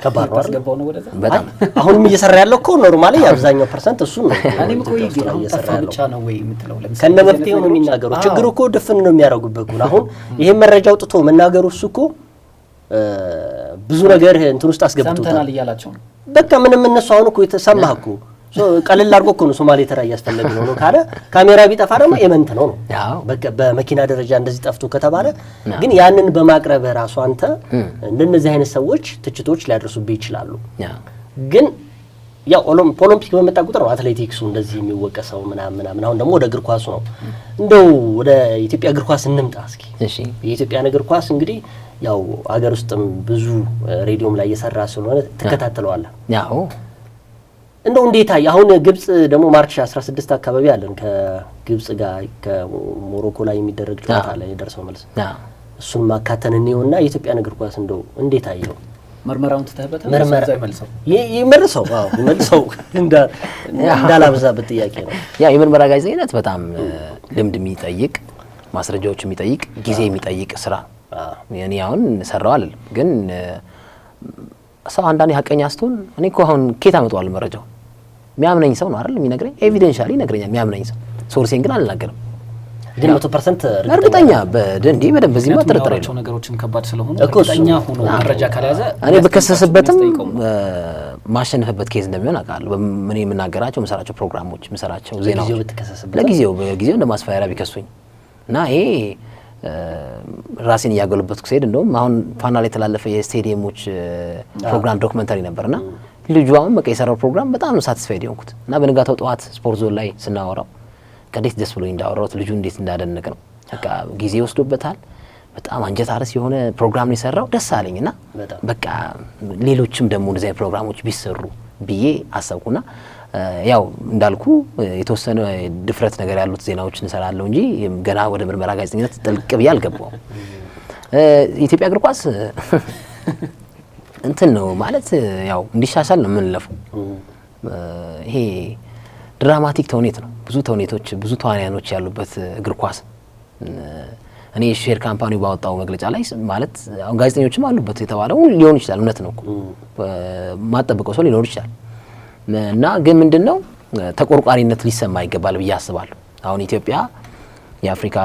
ከባድ ነው አይደል? በጣም አሁንም እየሰራ ያለው እኮ ኖርማሊ አብዛኛው ፐርሰንት እሱ ነው። እኔም እኮ እየሰራ ብቻ ነው ወይ የምትለው ለምሳሌ ከነ መፍትሄው ነው የሚናገረው። ችግሩ እኮ ድፍን ነው የሚያደርጉበት ነው። አሁን ይሄን መረጃ አውጥቶ መናገሩ እሱ እኮ ብዙ ነገር እንትን ውስጥ አስገብቶታል። ሰምተናል እያላቸው ነው። በቃ ምንም እነሱ አሁን እኮ የተሰማህ እኮ ቀለል አድርጎ እኮ ነው ሶማሌ ተራ እያስፈለገ ነው ካለ ካሜራ ቢጠፋ ደግሞ የመንት ነው። በቃ በመኪና ደረጃ እንደዚህ ጠፍቶ ከተባለ ግን ያንን በማቅረብ ራሱ አንተ እንደነዚህ አይነት ሰዎች ትችቶች ሊያደርሱብህ ይችላሉ። ግን ያው ኦሎምፒክ በመጣ ቁጥር ነው አትሌቲክሱ እንደዚህ የሚወቀሰው ምናምን አሁን ደግሞ ወደ እግር ኳሱ ነው። እንደው ወደ ኢትዮጵያ እግር ኳስ እንምጣ እስኪ። የኢትዮጵያ እግር ኳስ እንግዲህ ያው አገር ውስጥም ብዙ ሬዲዮም ላይ እየሰራ ስለሆነ ትከታተለዋለህ። ያው እንደው እንዴት አሁን ግብጽ ደግሞ ማርች 16 አካባቢ አለን ከግብጽ ጋር ከሞሮኮ ላይ የሚደረግ ጨዋታ አለ የደርሰው መልስ። እሱን ማካተን ነውና የኢትዮጵያ እግር ኳስ እንደው እንዴት አየው? መርመራውን ተተበተ ይመልሰው እንዳላብዛበት ጥያቄ ነው። ያ የምርመራ ጋዜጠኝነት በጣም ልምድ የሚጠይቅ ማስረጃዎች የሚጠይቅ ጊዜ የሚጠይቅ ስራ እኔ አሁን ሰራው አይደል ግን ሰው አንዳንዴ ሀቀኛ ስትሆን እኔ እኮ አሁን ኬት አመጣዋል መረጃው የሚያምነኝ ሰው ነው አይደል የሚነግረኝ ኤቪደንሻሊ ይነግረኛል የሚያምነኝ ሰው ሶርሴን ግን አልናገርም ግን 100% እርግጠኛ በደንዴ በደንብ በዚህ ማጥረጥረ ነው ነገሮችን ከባድ ስለሆኑ እርግጠኛ ሆኖ መረጃ ካልያዘ እኔ በከሰስበትም ማሸነፍበት ኬዝ እንደሚሆን አውቃለሁ። ምን የምናገራቸው መሰራቸው ፕሮግራሞች መሰራቸው ዜናዎች ለጊዜው እንደ ማስፈራሪያ ቢከሱኝ እና ይሄ ራሴን ያገሉበት ሲሄድ እንደውም አሁን ፋና ላይ ተላለፈ የስቴዲየሞች ፕሮግራም ዶክመንታሪ ነበርና ልጁ አሁን በቃ የሰራው ፕሮግራም በጣም ነው ሳቲስፋይድ የሆንኩት እና በንጋታው ጠዋት ስፖርት ዞን ላይ ስናወራው ከዴት ደስ ብሎኝ እንዳወራሁት ልጁ እንዴት እንዳደነቀ ነው። በቃ ጊዜ ወስዶበታል። በጣም አንጀት አርስ የሆነ ፕሮግራም ነው የሰራው። ደስ አለኝና በቃ ሌሎችም ደግሞ እንደዚህ አይነት ፕሮግራሞች ቢሰሩ ብዬ አሰብኩና ያው እንዳልኩ የተወሰነ ድፍረት ነገር ያሉት ዜናዎች እንሰራለን እንጂ ገና ወደ ምርመራ ጋዜጠኝነት ጥልቅ ብዬ አልገባውም። ኢትዮጵያ እግር ኳስ እንትን ነው ማለት ያው እንዲሻሻል ነው የምንለፈው። ይሄ ድራማቲክ ተውኔት ነው። ብዙ ተውኔቶች ብዙ ተዋናዮች ያሉበት እግር ኳስ እኔ ሼር ካምፓኒው ባወጣው መግለጫ ላይ ማለት አሁን ጋዜጠኞችም አሉበት የተባለው ሊሆን ይችላል። እውነት ነው እኮ ማጠበቀው ሰው ሊኖር ይችላል። እና ግን ምንድነው ተቆርቋሪነት ሊሰማ ይገባል ብዬ አስባለሁ። አሁን ኢትዮጵያ የአፍሪካ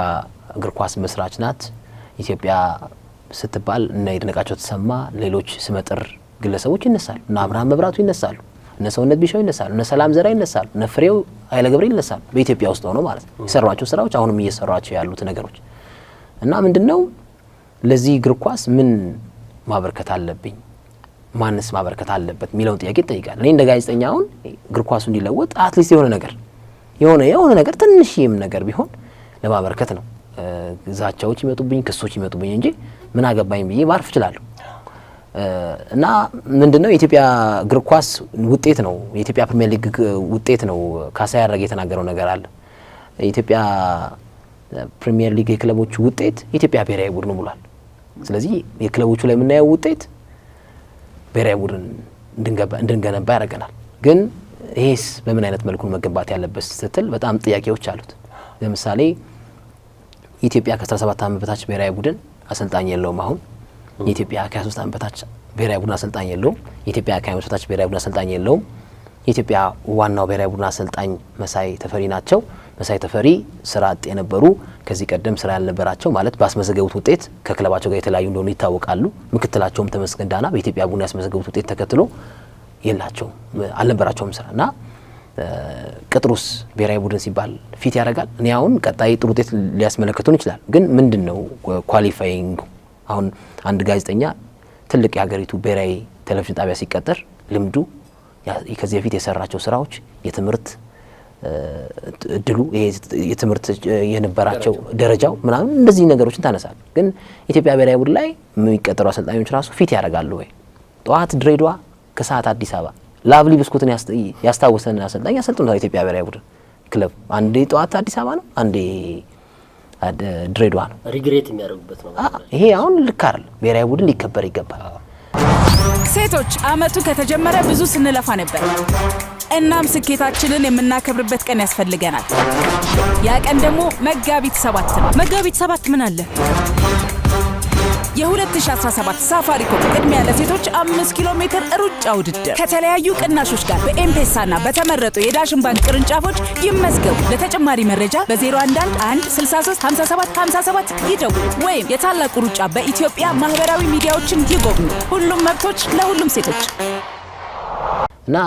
እግር ኳስ መስራች ናት። ኢትዮጵያ ስትባል እነ ይድነቃቸው ተሰማ ሌሎች ስመጥር ግለሰቦች ይነሳሉ። እና አብርሃም መብራቱ ይነሳሉ። እነ ሰውነት ቢሻው ይነሳሉ። እነ ሰላም ዘራ ይነሳሉ። እነ ፍሬው ኃይለ ገብርኤል ይነሳሉ። በኢትዮጵያ ውስጥ ሆኖ ማለት ነው የሰሯቸው ስራዎች አሁንም እየሰሯቸው ያሉት ነገሮች እና ምንድነው ለዚህ እግር ኳስ ምን ማበርከት አለብኝ ማንስ ማበርከት አለበት የሚለውን ጥያቄ ይጠይቃል። እኔ እንደ ጋዜጠኛ አሁን እግር ኳሱ እንዲለወጥ አትሊስት የሆነ ነገር ትንሽም ነገር ቢሆን ለማበርከት ነው። ዛቻዎች ይመጡብኝ ክሶች ይመጡብኝ እንጂ ምን አገባኝ ብዬ ማርፍ እችላለሁ። እና ምንድነው የኢትዮጵያ እግር ኳስ ውጤት ነው የኢትዮጵያ ፕሪሚየር ሊግ ውጤት ነው። ካሳ ያደረገ የተናገረው ነገር አለ። የኢትዮጵያ ፕሪሚየር ሊግ የክለቦቹ ውጤት የኢትዮጵያ ብሔራዊ ቡድን ብሏል። ስለዚህ የክለቦቹ ላይ የምናየው ውጤት ብሔራዊ ቡድን እንድንገነባ ያደርገናል። ግን ይሄስ በምን አይነት መልኩ መገንባት ያለበት ስትል በጣም ጥያቄዎች አሉት። ለምሳሌ ኢትዮጵያ ከ17 ዓመት በታች ብሔራዊ ቡድን አሰልጣኝ የለውም። አሁን የኢትዮጵያ ከ23 ዓመት በታች ብሔራዊ ቡድን አሰልጣኝ የለውም። የኢትዮጵያ ከ20 ዓመት በታች ብሔራዊ ቡድን አሰልጣኝ የለውም። የኢትዮጵያ ዋናው ብሔራዊ ቡድን አሰልጣኝ መሳይ ተፈሪ ናቸው። መሳይ ተፈሪ ስራ አጥ የነበሩ ከዚህ ቀደም ስራ ያልነበራቸው ማለት ባስመዘገቡት ውጤት ከክለባቸው ጋር የተለያዩ እንደሆኑ ይታወቃሉ። ምክትላቸውም ተመስገን ዳና በኢትዮጵያ ቡድን ያስመዘገቡት ውጤት ተከትሎ የላቸውም አልነበራቸውም ስራና ቅጥሩስ ብሔራዊ ቡድን ሲባል ፊት ያደርጋል። እኔ አሁን ቀጣይ ጥሩ ውጤት ሊያስመለክቱን ይችላል። ግን ምንድነው ኳሊፋይንግ? አሁን አንድ ጋዜጠኛ ትልቅ የሀገሪቱ ብሔራዊ ቴሌቪዥን ጣቢያ ሲቀጠር ልምዱ ከዚህ በፊት የሰራቸው ስራዎች የትምህርት እድሉ የትምህርት የነበራቸው ደረጃው ምናምን እንደዚህ ነገሮችን ታነሳል። ግን ኢትዮጵያ ብሔራዊ ቡድን ላይ የሚቀጠሩ አሰልጣኞች ራሱ ፊት ያደርጋሉ ወይ? ጠዋት ድሬዳዋ ከሰዓት አዲስ አበባ ላቭሊ ብስኩትን ያስታወሰን አሰልጣኝ አሰልጥኗል። ኢትዮጵያ ብሔራዊ ቡድን ክለብ አንዴ ጠዋት አዲስ አበባ ነው፣ አንዴ ድሬዳዋ ነው። ሪግሬት የሚያደርጉበት ነው። ይሄ አሁን ልክ አይደል። ብሔራዊ ቡድን ሊከበር ይገባል። ሴቶች አመቱ ከተጀመረ ብዙ ስንለፋ ነበር። እናም ስኬታችንን የምናከብርበት ቀን ያስፈልገናል። ያ ቀን ደግሞ መጋቢት 7 ነው። መጋቢት 7 ምን አለ? የ2017 ሳፋሪኮም ቅድሚያ ለሴቶች 5 ኪሎ ሜትር ሩጫ ውድድር ከተለያዩ ቅናሾች ጋር በኤምፔሳና በተመረጡ የዳሽን ባንክ ቅርንጫፎች ይመዝገቡ። ለተጨማሪ መረጃ በ0111635757 ይደውሉ ወይም የታላቁ ሩጫ በኢትዮጵያ ማህበራዊ ሚዲያዎችን ይጎብኙ። ሁሉም መብቶች ለሁሉም ሴቶች። እና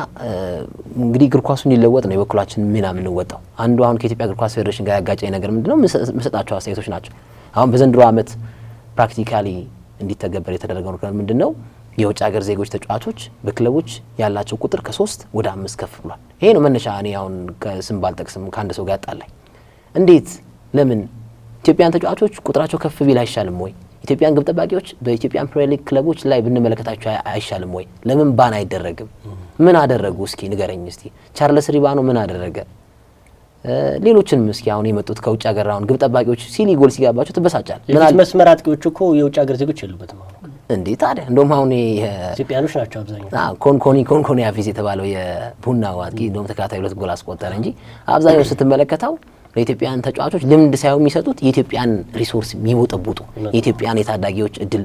እንግዲህ እግር ኳሱ እንዲለወጥ ነው የበኩላችን ሚና የምንወጣው። አንዱ አሁን ከኢትዮጵያ እግር ኳስ ፌዴሬሽን ጋር ያጋጨኝ ነገር ምንድነው? መሰጣቸው አስተያየቶች ናቸው። አሁን በዘንድሮ ዓመት ፕራክቲካሊ እንዲተገበር የተደረገው ነገር ምንድነው? የውጭ ሀገር ዜጎች ተጫዋቾች በክለቦች ያላቸው ቁጥር ከ3 ወደ 5 ከፍ ብሏል። ይሄ ነው መነሻ። እኔ አሁን ከስም ባልጠቅስም ከአንድ ሰው ጋር ያጣላኝ። እንዴት ለምን ኢትዮጵያን ተጫዋቾች ቁጥራቸው ከፍ ቢል አይሻልም ወይ? ኢትዮጵያን ግብ ጠባቂዎች በኢትዮጵያን ፕሪሚየር ሊግ ክለቦች ላይ ብንመለከታቸው አይሻልም ወይ? ለምን ባን አይደረግም? ምን አደረጉ? እስኪ ንገረኝ እስቲ። ቻርለስ ሪባኖ ምን አደረገ? ሌሎችንም እስኪ አሁን የመጡት ከውጭ ሀገር አሁን ግብ ጠባቂዎች ሲሊ ጎል ሲጋባቸው ትበሳጫል። ምን አለ መስመር አጥቂዎች እኮ የውጭ ሀገር ዜጎች የሉበትም አሁን እንዴ ታዲያ። እንደውም አሁን ኢትዮጵያኖች ናቸው አብዛኛው። ኮንኮኒ አፊስ የተባለው የቡናው አጥቂ እንደውም ተከታታይ 2 ጎል አስቆጠረ እንጂ አብዛኛው ስትመለከተው ለኢትዮጵያን ተጫዋቾች ልምድ ሳይሆን የሚሰጡት የኢትዮጵያን ሪሶርስ የሚወጠቡጡ የኢትዮጵያን የታዳጊዎች እድል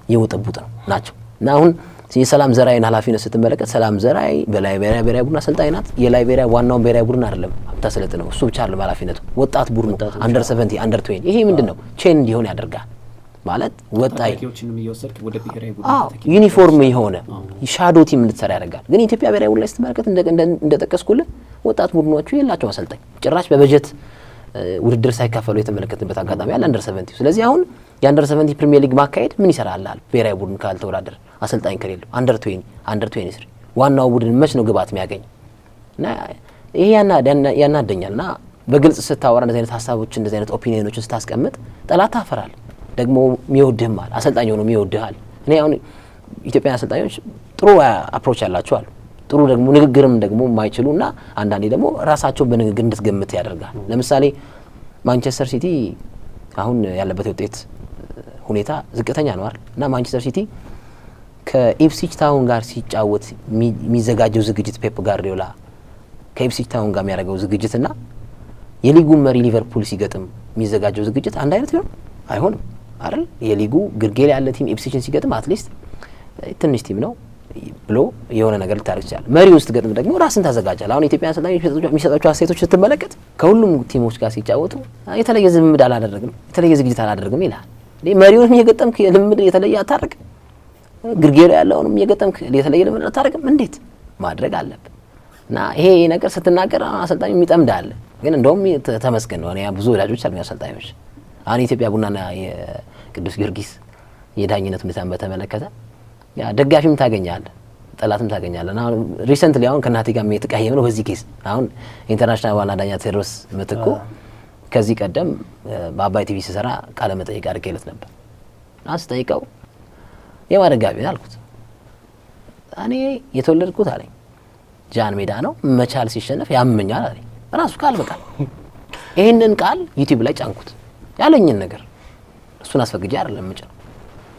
የሚወጠቡጡ ናቸው። እና አሁን የሰላም ዘራይን ኃላፊነት ስትመለከት ሰላም ዘራይ በላይቤሪያ ብሔራዊ ቡድን አሰልጣኝ ናት። የላይቤሪያ ዋናውን ብሔራዊ ቡድን አይደለም የምታሰለጥነው፣ እሱ ብቻ አይደለም ኃላፊነቱ። ወጣት ቡድኑ አንደር 70 አንደር 20 ይሄ ምንድነው ቼን እንዲሆን ያደርጋል ማለት ወጣይ ዩኒፎርም የሆነ ሻዶ ቲም እንድትሰራ ያደርጋል። ግን የኢትዮጵያ ብሔራዊ ቡድን ላይ ስትመለከት እንደጠቀስኩልህ ወጣት ቡድኖቹ የላቸው አሰልጣኝ ጭራሽ በበጀት ውድድር ሳይካፈሉ የተመለከትንበት አጋጣሚ አለ አንደር 70። ስለዚህ አሁን የአንደር 70 ፕሪሚየር ሊግ ማካሄድ ምን ይሰራልሃል? ብሔራዊ ቡድን ካልተወዳደረ አሰልጣኝ ከሌለው አንደር 20 አንደር 23 ዋናው ቡድን መች ነው ግባት የሚያገኝ? እና ይሄ ያናደኛልና በግልጽ ስታወራ እንደዚህ አይነት ሀሳቦች እንደዚህ አይነት ኦፒኒዮኖችን ስታስቀምጥ ጠላት ታፈራል። ደግሞ የሚወድህም አለ አሰልጣኝ ሆኖ የሚወድሃል። እኔ አሁን ኢትዮጵያን አሰልጣኞች ጥሩ አፕሮች ያላቸው አሉ፣ ጥሩ ደግሞ ንግግርም ደግሞ የማይችሉና አንዳንዴ ደግሞ ራሳቸው በንግግር እንድትገምት ያደርጋል። ለምሳሌ ማንቸስተር ሲቲ አሁን ያለበት ውጤት ሁኔታ ዝቅተኛ ነው አይደል? እና ማንቸስተር ሲቲ ከኢፕስዊች ታውን ጋር ሲጫወት የሚዘጋጀው ዝግጅት ፔፕ ጋርዲዮላ ከኢፕስዊች ታውን ጋር የሚያደርገው ዝግጅትና የሊጉ መሪ ሊቨርፑል ሲገጥም የሚዘጋጀው ዝግጅት አንድ አይነት ነው አይሆንም አይደል? የሊጉ ግርጌ ላይ ያለ ቲም ኢፕስዊችን ሲገጥም አትሊስት ትንሽ ቲም ነው ብሎ የሆነ ነገር ልታደርግ ይችላል። መሪውን ስትገጥም ደግሞ ራስን ታዘጋጃል። አሁን ኢትዮጵያ አሰልጣኞች የሚሰጧቸው አስተያየቶች ስትመለከት ከሁሉም ቲሞች ጋር ሲጫወቱ የተለየ ልምምድ አላደረግም፣ የተለየ ዝግጅት አላደረግም ይላል። መሪውንም እየገጠምክ ልምምድ የተለየ አታደርግም፣ ግርጌ ላይ ያለውንም እየገጠምክ የተለየ ልምምድ አታደርግም። እንዴት ማድረግ አለብን? እና ይሄ ነገር ስትናገር አሰልጣኙ የሚጠምዳል። ግን እንደውም ተመስገን ነው። እኔ ብዙ ወዳጆች አሉኝ አሰልጣኞች። አሁን የኢትዮጵያ ቡናና የቅዱስ ጊዮርጊስ የዳኝነት ሁኔታን በተመለከተ ያ ደጋፊም ታገኛለህ፣ ጠላትም ታገኛለህ። እና አሁን ሪሰንትሊ አሁን ከናቴ ጋር የተቀያየም ነው በዚህ ኬስ። አሁን ኢንተርናሽናል ዋና ዳኛ ቴዎድሮስ ምትኩ ከዚህ ቀደም በአባይ ቲቪ ሲሰራ ቃለ መጠይቅ አድርጌለት ነበር። እና ስጠይቀው የማን ደጋፊ አልኩት። እኔ የተወለድኩት አለኝ ጃን ሜዳ ነው፣ መቻል ሲሸነፍ ያመኛል አለኝ። ራሱ ቃል በቃል ይሄንን ቃል ዩቲዩብ ላይ ጫንኩት። ያለኝን ነገር እሱን አስፈግጄ አይደለም ምጭ ነው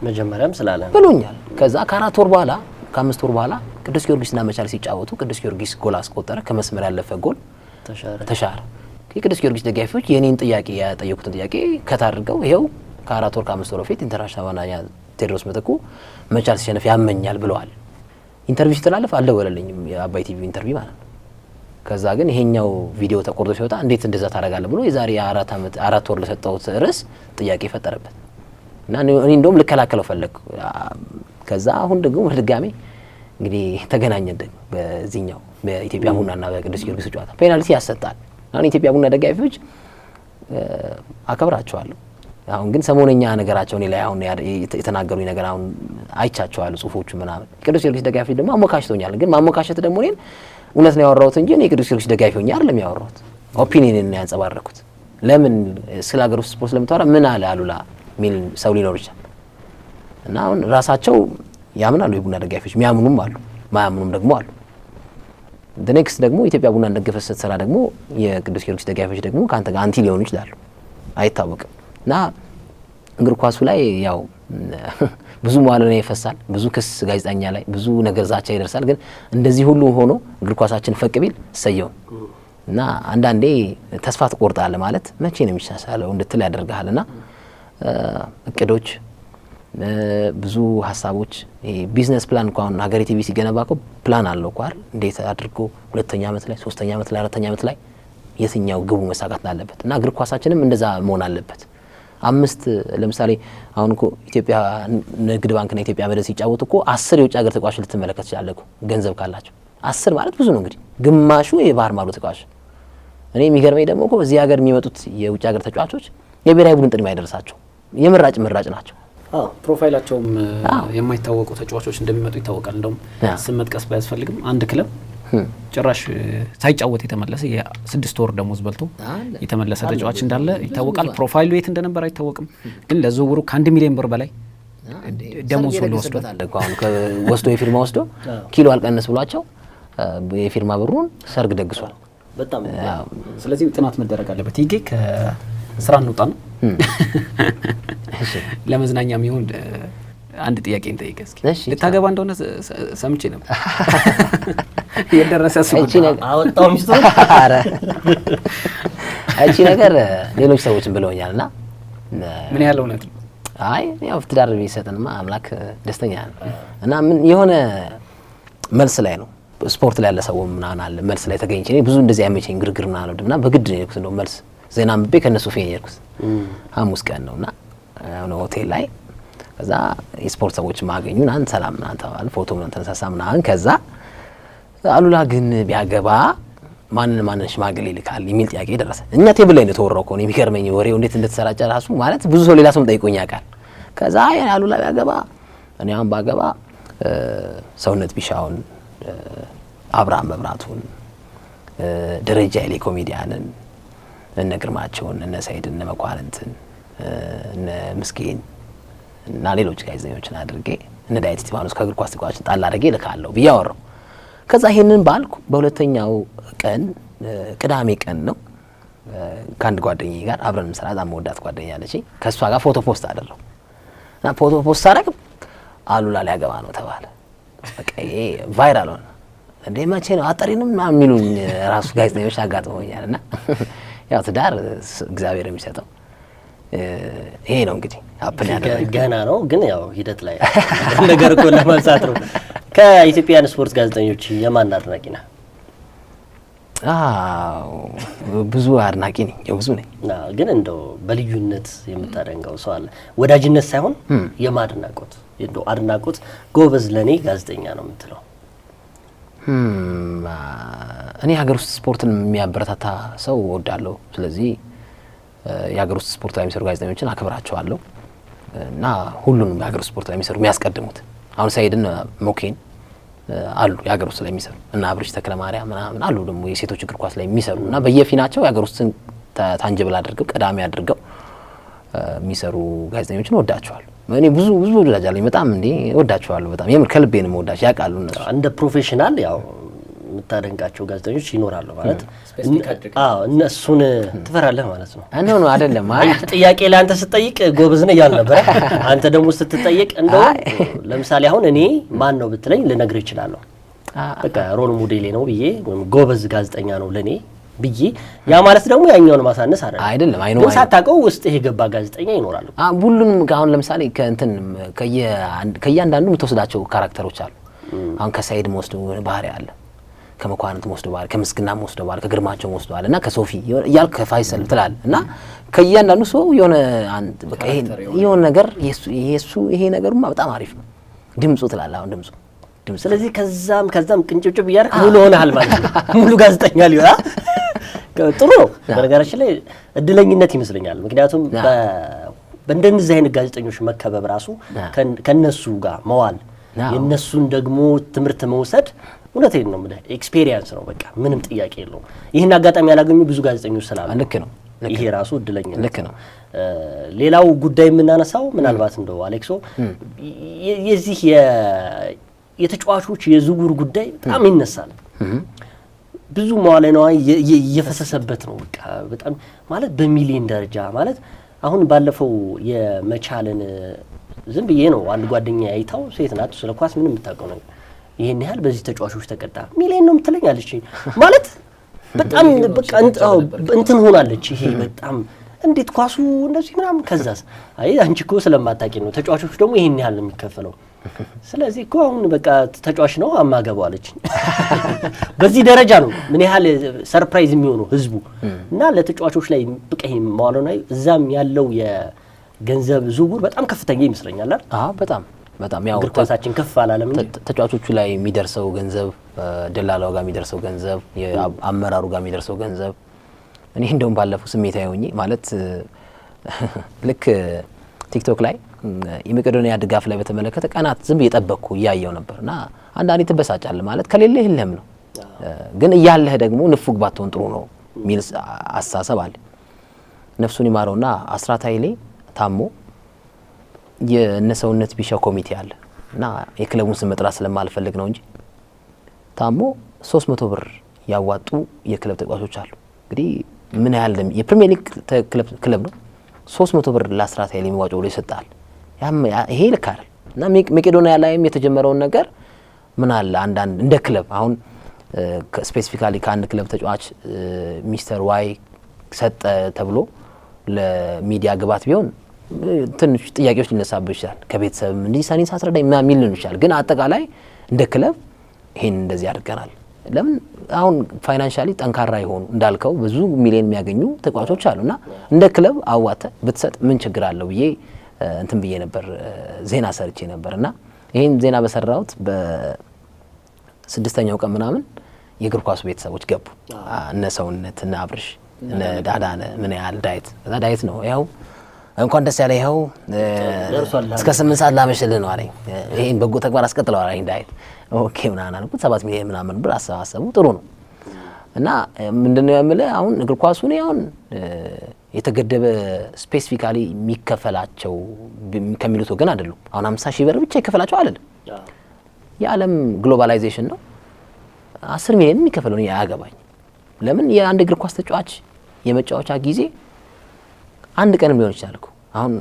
መጀመሪያም ስላለ ብሎኛል። ከዛ ከ4 ወር በኋላ ከ5 ወር በኋላ ቅዱስ ጊዮርጊስና መቻል ሲጫወቱ ቅዱስ ጊዮርጊስ ጎል አስቆጠረ። ከመስመር ያለፈ ጎል ተሻረ። የቅዱስ ጊዮርጊስ ደጋፊዎች የኔን ጥያቄ ያጠየቁትን ጥያቄ ከታርገው ይሄው ከ4 ወር ከ5 ወር በፊት ኢንተርናሽናል ዋና ዳኛ ቴዎድሮስ ምትኩ መቻል ሲሸነፍ ያመኛል ብለዋል። ኢንተርቪው ሲተላለፍ አልደወለልኝም፣ የአባይ ቲቪ ኢንተርቪው ማለት ነው። ከዛ ግን ይሄኛው ቪዲዮ ተቆርጦ ሲወጣ እንዴት እንደዛ ታደርጋለህ ብሎ የዛሬ 4 ወር ለሰጠሁት ርዕስ ጥያቄ ፈጠረበት እና እኔ እንደውም ልከላከለው ፈለግኩ። ከዛ አሁን ደግሞ በድጋሚ እንግዲህ ተገናኘን ደግሞ በዚህኛው በኢትዮጵያ ቡናና በቅዱስ ጊዮርጊስ ጨዋታ ፔናልቲ ያሰጣል። አሁን የኢትዮጵያ ቡና ደጋፊዎች አከብራቸዋለሁ። አሁን ግን ሰሞነኛ ነገራቸው እኔ ላይ አሁን የተናገሩኝ ነገር አሁን አይቻቸዋለሁ ጽሁፎቹ ምናምን። ቅዱስ ጊዮርጊስ ደጋፊዎች ደግሞ አሞካሽቶኛል። ግን ማሞካሸት ደግሞ እኔን እውነት ነው ያወራሁት እንጂ እኔ ቅዱስ ጊዮርጊስ ደጋፊ ሆኜ አይደለም ያወራሁት። ኦፒኒየን ነው ያንጸባረኩት። ለምን ስለ ሀገር ውስጥ ስፖርት ስለምታወራ ምን አለ አሉላ ሚል ሰው ሊኖር ይችላል። እና አሁን ራሳቸው ያምናሉ የቡና ደጋፊዎች፣ የሚያምኑም አሉ፣ ማያምኑም ደግሞ አሉ። ኔክስት ደግሞ ኢትዮጵያ ቡና እንደገፈ ስትሰራ ደግሞ የቅዱስ ጊዮርጊስ ደጋፊዎች ደግሞ ከአንተ ጋር አንቲ ሊሆኑ ይችላሉ፣ አይታወቅም። እና እግር ኳሱ ላይ ያው ብዙ መዋዕለ ንዋይ ይፈሳል፣ ብዙ ክስ ጋዜጠኛ ላይ ብዙ ነገር ዛቻ ይደርሳል። ግን እንደዚህ ሁሉ ሆኖ እግር ኳሳችን ፈቅ ቢል እሰየው። እና አንዳንዴ ተስፋ ትቆርጣለህ ማለት መቼ ነው የሚሻሻለው እንድትል ያደርግሃልና እቅዶች ብዙ ሀሳቦች ቢዝነስ ፕላን እንኳን ሀገሬ ቲቪ ሲገነባ እኮ ፕላን አለው እኮ አይደል? እንዴት አድርጎ 2ኛ ዓመት ላይ 3ኛ ዓመት ላይ 4ኛ ዓመት ላይ የትኛው ግቡ መሳካት አለበት እና እግር ኳሳችንም እንደዛ መሆን አለበት። 5 ለምሳሌ አሁን እኮ ኢትዮጵያ ንግድ ባንክና ኢትዮጵያ መድን ሲጫወቱ እኮ 10 የውጭ ሀገር ተጫዋቾች ልትመለከት ይችላል እኮ ገንዘብ ካላቸው 10 ማለት ብዙ ነው እንግዲህ ግማሹ የባህር ማዶ ተጫዋች። እኔ የሚገርመኝ ደግሞ እኮ እዚህ ሀገር የሚመጡት የውጭ ሀገር ተጫዋቾች የብሔራዊ ቡድን ጥቅም አይደርሳቸው የምራጭ ናቸው። ፕሮፋይላቸውም የማይታወቁ ተጫዋቾች እንደሚመጡ ይታወቃል። እንደውም ስም መጥቀስ ባያስፈልግም አንድ ክለብ ጭራሽ ሳይጫወት የተመለሰ የ6 ወር ደሞዝ በልቶ የተመለሰ ተጫዋች እንዳለ ይታወቃል። ፕሮፋይሉ የት እንደነበር አይታወቅም፣ ግን ለዝውውሩ ከ1 ሚሊዮን ብር በላይ ደሞዝ ሁሉ ወስዶታል። ወስዶ የፊርማ ወስዶ ኪሎ አልቀነስ ብሏቸው የፊርማ ብሩን ሰርግ ደግሷል። በጣም ስለዚህ ጥናት መደረግ አለበት። ይሄ ከስራ እንውጣ ነው። ለመዝናኛ የሚሆን አንድ ጥያቄ እንጠይቅ እስኪ። ልታገባ እንደሆነ ሰምቼ ነበር። የደረሰ ሰው አወጣው ሚስቱ አረ እቺ ነገር ሌሎች ሰዎችን ብለውኛልና ምን ያህል እውነት ነው? አይ ያው ትዳር ቢሰጥንማ አምላክ ደስተኛ ነው። እና ምን የሆነ መልስ ላይ ነው ስፖርት ላይ ያለ ሰው ምናምን አለ መልስ ላይ ተገኝቼ እኔ ብዙ እንደዚህ አይመቸኝ ግርግር ምናምን ነው እና በግድ ነው የሄድኩት። እንደው መልስ ዜና አንብቤ ከነሱ ፌን የሄድኩት ሐሙስ ቀን ነውና ነው ሆቴል ላይ ከዛ የስፖርት ሰዎች ማገኙን አንተ ሰላም ምናምን ተባለ። ፎቶ ምናምን ተነሳሳ ምናምን ከዛ አሉላ ግን ቢያገባ ማንን ሽማግሌ ይልካል የሚል ጥያቄ ደረሰ። እኛ ቴብል ላይ ነው ተወራው እኮ ነው የሚገርመኝ ወሬው እንዴት እንደተሰራጨ ራሱ ማለት ብዙ ሰው ሌላ ሰው ጠይቆኝ ያውቃል። ከዛ አሉላ ቢያገባ እኔ አሁን ባገባ ሰውነት ቢሻውን አብርሃም መብራቱን ደረጃ ያለ ኮሜዲያንን እነ ግርማቸውን እነ ሰይድ እነ መኳንንትን እነ ምስኪን እና ሌሎች ጋዜጠኞችን አድርጌ እነ ዳዊት እስጢፋኖስ ከእግር ኳስ ተጫዋቾች ጣል አድርጌ ልካለሁ ብዬ አወራሁ። ከዛ ይሄንን ባልኩ በሁለተኛው ቀን ቅዳሜ ቀን ነው ከአንድ ጓደኛዬ ጋር አብረን መስራት አመወዳት ጓደኛ አለችኝ። ከሷ ጋር ፎቶ ፖስት አደረኩ እና ፎቶ ፖስት አደረግ አሉላ ሊያገባ ነው ተባለ። በቃ ይሄ ቫይራል ሆነ። እንዴ መቼ ነው አጠሪንም የሚሉኝ ራሱ ጋዜጠኞች አጋጥመውኛልና ያው ትዳር እግዚአብሔር የሚሰጠው ይሄ ነው እንግዲህ አፕን ያደረገ ገና ነው ግን ያው ሂደት ላይ ነገር እኮ ለማንሳት ነው። ከኢትዮጵያን ስፖርት ጋዜጠኞች የማን አድናቂ ነህ? ብዙ አድናቂ ነኝ፣ ብዙ ነኝ። ግን እንደው በልዩነት የምታደንቀው ሰው አለ? ወዳጅነት ሳይሆን የማድናቆት እንደው አድናቆት ጎበዝ ለኔ ጋዜጠኛ ነው የምትለው? እኔ ሀገር ውስጥ ስፖርትን የሚያበረታታ ሰው እወዳለሁ። ስለዚህ የሀገር ውስጥ ስፖርት ላይ የሚሰሩ ጋዜጠኞችን አክብራቸዋለሁ እና ሁሉንም የሀገር ውስጥ ስፖርት ላይ የሚሰሩ የሚያስቀድሙት አሁን ሰይድን ሞኬን አሉ የሀገር ውስጥ ላይ የሚሰሩ እና አብርሽ ተክለማርያም ምናምን አሉ ደግሞ የሴቶች እግር ኳስ ላይ የሚሰሩ እና በየፊናቸው የሀገር ውስጥን ታንጅብል አድርገው ቀዳሚ አድርገው የሚሰሩ ጋዜጠኞችን እወዳቸዋለሁ። እኔ ብዙ ወዳጅ አለኝ በጣም እንዴ እወዳቸዋለሁ በጣም የምር ከልቤ ነው የምወዳቸው ያውቃሉ እነሱ። እንደ ፕሮፌሽናል ያው የምታደንቃቸው ጋዜጠኞች ይኖራሉ ማለት እነሱን ትፈራለህ ማለት ነው? ነው አይደለም? ጥያቄ ለአንተ ስትጠይቅ ጎበዝ ነህ እያል ነበረ። አንተ ደግሞ ስትጠይቅ እንደው ለምሳሌ አሁን እኔ ማን ነው ብትለኝ ልነግርህ እችላለሁ። በቃ ሮል ሞዴሌ ነው ብዬ ወይም ጎበዝ ጋዜጠኛ ነው ለኔ ብዬ ያ ማለት ደግሞ ያኛውን ማሳነስ አይደለም። ግን ሳታውቀው ውስጥ የገባ ጋዜጠኛ ይኖራሉ። ሁሉንም አሁን ለምሳሌ ከእንትን ከእያንዳንዱ የምትወስዳቸው ካራክተሮች አሉ። አሁን ከሳይድ ወስዶ ባህሪ አለ፣ ከመኳንንት ወስዶ ባህሪ፣ ከምስግና ወስዶ ባህሪ፣ ከግርማቸው ወስዶ አለ እና ከሶፊ እያልክ ከፋይሰል ትላለህ እና ከእያንዳንዱ ሰው የሆነ አንድ በቃ የሆነ ነገር ይሄ ነገሩማ በጣም አሪፍ ነው ድምፁ ትላለህ። አሁን ድምፁ ስለዚህ ከዛም ቅንጭብጭብ እያደረክ ሙሉ ሆነሃል ማለት ነው። ሙሉ ጋዜጠኛ ሊሆን ጥሩ ነው። በነገራችን ላይ እድለኝነት ይመስለኛል። ምክንያቱም በእንደነዚህ አይነት ጋዜጠኞች መከበብ ራሱ ከነሱ ጋር መዋል የነሱን ደግሞ ትምህርት መውሰድ እውነቴን ነው የምልህ ኤክስፒሪየንስ ነው። በቃ ምንም ጥያቄ የለውም። ይህን አጋጣሚ ያላገኙ ብዙ ጋዜጠኞች ስላሉ ልክ ነው። ይሄ ራሱ እድለኝነት ልክ ነው። ሌላው ጉዳይ የምናነሳው ምናልባት እንደው አሌክሶ የዚህ የተጫዋቾች የዝውውር ጉዳይ በጣም ይነሳል። ብዙ መዋለ ንዋይ እየፈሰሰበት ነው። በቃ በጣም ማለት በሚሊዮን ደረጃ ማለት አሁን ባለፈው የመቻልን ዝም ብዬ ነው አንድ ጓደኛ አይታው ሴት ናት ስለ ኳስ ምንም የምታውቀው ነገር ይሄን ያህል በዚህ ተጫዋቾች ተቀጣ ሚሊዮን ነው የምትለኛለች ማለት በጣም በቃ እንትን ሆናለች። ይሄ በጣም እንዴት ኳሱ እንደዚህ ምናምን ከዛስ አይ አንቺ እኮ ስለማታውቂ ነው ተጫዋቾች ደግሞ ይሄን ያህል ነው የሚከፈለው ስለዚህ እኮ አሁን በቃ ተጫዋች ነው አማገባው አለች በዚህ ደረጃ ነው ምን ያህል ሰርፕራይዝ የሚሆነው ህዝቡ እና ለተጫዋቾች ላይ በቃ ይሄ ማዋለው ነው እዛም ያለው የገንዘብ ዝውውር በጣም ከፍተኛ ይመስለኛል አይደል አዎ በጣም ያው እግር ኳሳችን ከፍ አላለም እንጂ ተጫዋቾቹ ላይ የሚደርሰው ገንዘብ ደላላው ጋር የሚደርሰው ገንዘብ የአመራሩ ጋር የሚደርሰው ገንዘብ እኔ እንደውም ባለፈው ስሜታዊ ሆኜ ማለት ልክ ቲክቶክ ላይ የመቄዶንያ ድጋፍ ላይ በተመለከተ ቀናት ዝም እየጠበቅኩ እያየው ነበርና አንዳንዴ ትበሳጫለህ ማለት ከሌለ የለም ነው ግን እያለህ ደግሞ ንፉግ ባትሆን ጥሩ ነው ሚል አሳሰብ አለ ነፍሱን ይማረውና አስራት ኃይሌ ታሞ የነሰውነት ቢሻው ኮሚቴ አለ እና የክለቡን ስም መጥራት ስለማልፈልግ ነው እንጂ ታሞ 300 ብር ያዋጡ የክለብ ተጫዋቾች አሉ እንግዲህ ምን ያህል የፕሪሚየር ሊግ ክለብ ነው 300 ብር ለአስራት ኃይሌ የሚዋጭ ብሎ ይሰጣል ይሄ ልክ አይደል እና መቄዶንያ ላይም የተጀመረውን ነገር ምን አለ አንዳንድ እንደ ክለብ አሁን ስፔሲፊካሊ ከአንድ ክለብ ተጫዋች ሚስተር ዋይ ሰጠ ተብሎ ለሚዲያ ግባት ቢሆን ትንሽ ጥያቄዎች ሊነሳብህ ይችላል ከቤተሰብ እንዲህ ሳኒን ሳስረዳኝ ምን ሊሆን ይችላል ግን አጠቃላይ እንደ ክለብ ይሄን እንደዚህ አድርገናል ለምን አሁን ፋይናንሻሊ ጠንካራ ይሆኑ እንዳልከው ብዙ ሚሊዮን የሚያገኙ ተጫዋቾች አሉና እንደ ክለብ አዋተ ብትሰጥ ምን ችግር አለው ብዬ እንትን ብዬ ነበር ዜና ሰርቼ ነበርና ይሄን ዜና በሰራውት በ6ኛው ቀን ምናምን የእግር ኳስ ቤተሰቦች ገቡ እነ ሰውነት እነ አብርሽ እነ ዳዳነ ምን ያህል ዳይት ነው ያው እንኳን ደስ ያለ ይኸው እስከ 8 ሰዓት ላመሽልህ ነው አለኝ ይሄን በጎ ተግባር አስቀጥለው አለኝ ዳይት ኦኬ ምናምን አልኩት 7 ሚሊዮን ምናምን ብር አሰባሰቡ ጥሩ ነው እና ምንድነው የምልህ አሁን እግር ኳሱ ነው አሁን የተገደበ ስፔሲፊካሊ የሚከፈላቸው ከሚሉት ወገን አይደሉም አሁን 50,000 ብር ብቻ ይከፈላቸው አይደለም የዓለም ግሎባላይዜሽን ነው 10 ሚሊዮን የሚከፈለው ነው ያገባኝ ለምን የአንድ እግር ኳስ ተጫዋች የመጫወቻ ጊዜ አንድ ቀንም ሊሆን ይችላል እኮ አሁን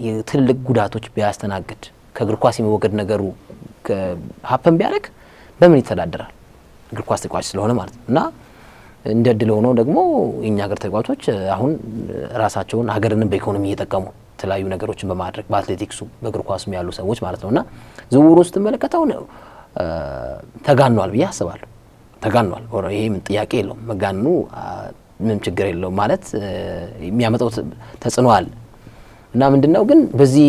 የትልልቅ ጉዳቶች ቢያስተናግድ ከእግር ኳስ የመወገድ ነገሩ ሀፐን ቢያደርግ በምን ይተዳደራል እግር ኳስ ተጫዋች ስለሆነ ማለት ነው እና እንደ ድል ሆኖ ደግሞ የኛ ሀገር ተጫዋቾች አሁን ራሳቸውን ሀገርን በኢኮኖሚ እየጠቀሙ ተለያዩ ነገሮችን በማድረግ በአትሌቲክሱ በእግር ኳስም ያሉ ሰዎች ማለት ነውና ዝውውሩን ስትመለከተው ተጋኗል ብዬ አስባለሁ ተጋኗል ይሄ ምን ጥያቄ የለውም መጋኑ ምን ችግር የለውም ማለት የሚያመጣው ተጽዕኖ አለ እና ምንድነው ግን በዚህ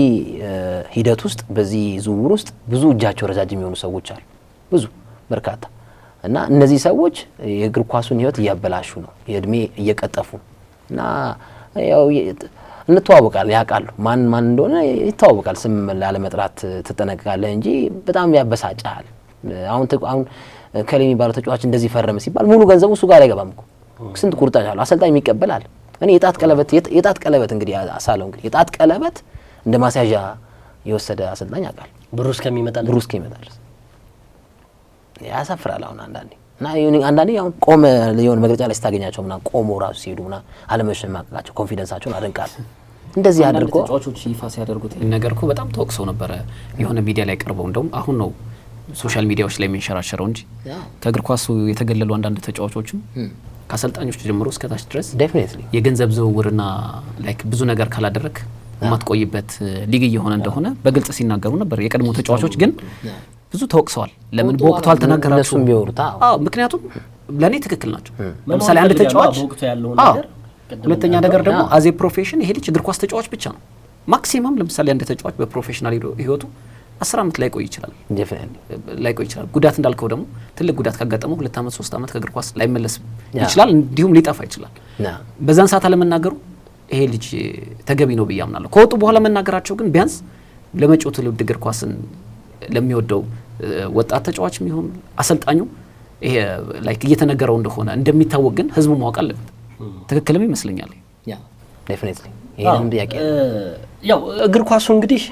ሂደት ውስጥ በዚህ ዝውውር ውስጥ ብዙ እጃቸው ረጃጅም የሚሆኑ ሰዎች አሉ ብዙ በርካታ እና እነዚህ ሰዎች የእግር ኳሱን ህይወት እያበላሹ ነው የእድሜ እየቀጠፉ እና ያው እንተዋወቃለን ያውቃሉ ማን እንደሆነ ይተዋወቃል ስም ላለመጥራት ትጠነቀቃለህ እንጂ በጣም ያበሳጫል አሁን ከሌሚ ባለው ተጫዋች እንደዚህ ፈረመ ሲባል ሙሉ ገንዘቡ እሱ ጋር አይገባም እኮ ስንት ቁርጣኝ አለ አሰልጣኝ የሚቀበላል እኔ የጣት ቀለበት እንግዲህ አሳለው እንግዲህ የጣት ቀለበት እንደ ማስያዣ የወሰደ አሰልጣኝ አቃል ብሩስ ከሚመጣል ያሳፍራል አሁን አንዳንዴ አሁን ቆመ ለየሆነ መግለጫ ላይ ስታገኛቸው ምናምን ቆሞ ራሱ ሲሄዱና አለመሸማቀቃቸው ኮንፊደንሳቸውን አደንቃለሁ እንደዚህ አድርጎ ተጫዋቾች ይፋ ሲያደርጉት ነገር እኮ በጣም ተወቅሰው ነበር የሆነ ሚዲያ ላይ ቀርበው እንደውም አሁን ነው ሶሻል ሚዲያዎች ላይ የሚንሸራሸረው እንጂ ከእግር ኳሱ የተገለሉ አንዳንድ ተጫዋቾችም ከአሰልጣኞች ጀምሮ እስከ ታች ድረስ ዴፊኒትሊ የገንዘብ ዝውውርና ላይክ ብዙ ነገር ካላደረክ የማትቆይበት ሊግ እየሆነ እንደሆነ በግልጽ ሲናገሩ ነበር የቀድሞ ተጫዋቾች ግን ብዙ ተወቅሰዋል ለምን በወቅቱ አልተናገራችሁም ምክንያቱም ለኔ ትክክል ናቸው ለምሳሌ አንድ ተጫዋች ሁለተኛ ነገር ደግሞ አዜ ፕሮፌሽን ይሄ ልጅ እግር ኳስ ተጫዋች ብቻ ነው ማክሲመም ለምሳሌ አንድ ተጫዋች በፕሮፌሽናል ህይወቱ 10 አመት ላይ ቆይ ይችላል ላይ ቆይ ይችላል ጉዳት እንዳልከው ደግሞ ትልቅ ጉዳት ካጋጠመው 2 አመት 3 አመት ከእግር ኳስ ላይ መለስ ይችላል እንዲሁም ሊጠፋ ይችላል በዛን ሰዓት አለመናገሩ ይሄ ልጅ ተገቢ ነው ብያምናለሁ ከወጡ በኋላ መናገራቸው ግን ቢያንስ ለመጪው ትውልድ እግር ኳስን ለሚወደው ወጣት ተጫዋችም ይሁን አሰልጣኙ ይሄ ላይክ እየተነገረው እንደሆነ እንደሚታወቅ ግን ህዝቡ ማወቅ አለበት ትክክልም ይመስለኛል ዴፊኒትሊ ይሄን ጥያቄ ያው እግር ኳሱ እንግዲህ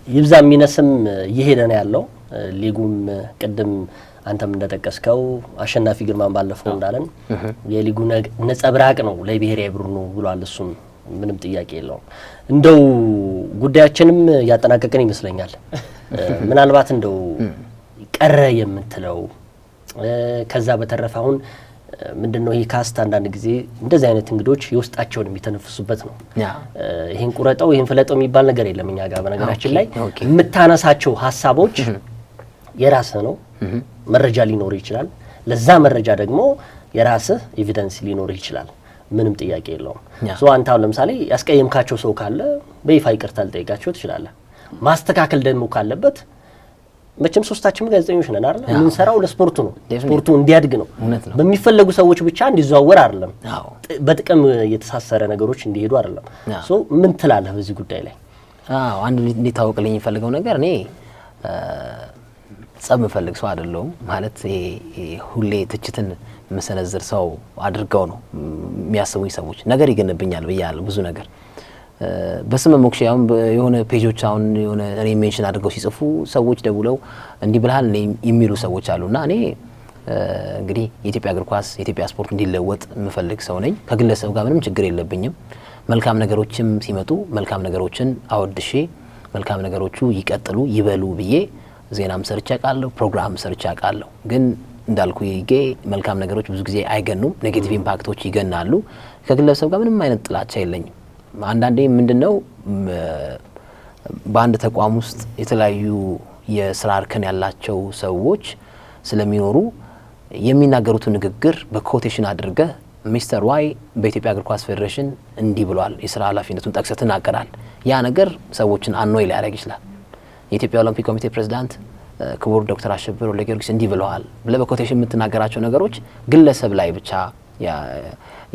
ይብዛ ሚነስም እየሄደ ነው ያለው ሊጉም ቅድም አንተም እንደጠቀስከው አሸናፊ ግርማን ባለፈው እንዳለን የሊጉ ነጸብራቅ ነው ለብሔራዊ ቡድኑ ብሏል እሱም ምንም ጥያቄ የለውም እንደው ጉዳያችንም ያጠናቀቀን ይመስለኛል ምናልባት እንደው ቀረ የምትለው ከዛ በተረፈ አሁን ምንድነው ይሄ ካስት አንዳንድ ጊዜ እንደዚህ አይነት እንግዶች የውስጣቸውን የሚተነፍሱበት ነው። ይሄን ቁረጠው ይሄን ፍለጠው የሚባል ነገር የለም እኛ ጋር። በነገራችን ላይ የምታነሳቸው ሀሳቦች የራስህ ነው። መረጃ ሊኖር ይችላል። ለዛ መረጃ ደግሞ የራስህ ኤቪደንስ ሊኖር ይችላል። ምንም ጥያቄ የለውም። ሶ አንተ አሁን ለምሳሌ ያስቀየምካቸው ሰው ካለ በይፋ ይቅርታ ልጠይቃቸው ትችላለህ። ማስተካከል ደግሞ ካለበት መቼም ሶስታችንም ጋዜጠኞች ነን አይደል? የምንሰራው ለስፖርቱ ነው። ስፖርቱ እንዲያድግ ነው። በሚፈለጉ ሰዎች ብቻ እንዲዘዋወር አይደለም። በጥቅም የተሳሰረ ነገሮች እንዲሄዱ አይደለም። ሶ ምን ትላለህ በዚህ ጉዳይ ላይ? አንድ እንዲታወቅልኝ የሚፈልገው ነገር እኔ ጸብ የምፈልግ ሰው አይደለሁም። ማለት ሁሌ ትችትን መሰነዝር ሰው አድርገው ነው የሚያስቡኝ ሰዎች። ነገር ይገነብኛል ብያለሁ ብዙ ነገር በስመ ሞክሼ አሁን የሆነ ፔጆች አሁን የሆነ እኔ ሜንሽን አድርገው ሲጽፉ ሰዎች ደውለው እንዲህ ብለሃል የሚሉ ሰዎች አሉና እኔ እንግዲህ የኢትዮጵያ እግር ኳስ የኢትዮጵያ ስፖርት እንዲለወጥ የምፈልግ ሰው ነኝ። ከግለሰብ ጋር ምንም ችግር የለብኝም። መልካም ነገሮችም ሲመጡ መልካም ነገሮችን አወድሼ መልካም ነገሮቹ ይቀጥሉ ይበሉ ብዬ ዜናም ሰርቼ አውቃለሁ፣ ፕሮግራም ሰርቼ አውቃለሁ። ግን እንዳልኩ ይጌ መልካም ነገሮች ብዙ ጊዜ አይገኑም፣ ኔጌቲቭ ኢምፓክቶች ይገናሉ። ከግለሰብ ጋር ምንም አይነት ጥላቻ የለኝም። አንዳንዴ ምንድነው በአንድ ተቋም ውስጥ የተለያዩ የስራ እርከን ያላቸው ሰዎች ስለሚኖሩ የሚናገሩት ንግግር በኮቴሽን አድርገ ሚስተር ዋይ በኢትዮጵያ እግር ኳስ ፌዴሬሽን እንዲህ ብሏል የስራ ኃላፊነቱን ጠቅሰህ ትናገራል። ያ ነገር ሰዎችን አኖይ ሊያደርግ ይችላል። የኢትዮጵያ ኦሎምፒክ ኮሚቴ ፕሬዝዳንት ክቡር ዶክተር አሸብር ወልደጊዮርጊስ እንዲህ ብለዋል ብለህ በኮቴሽን የምትናገራቸው ነገሮች ግለሰብ ላይ ብቻ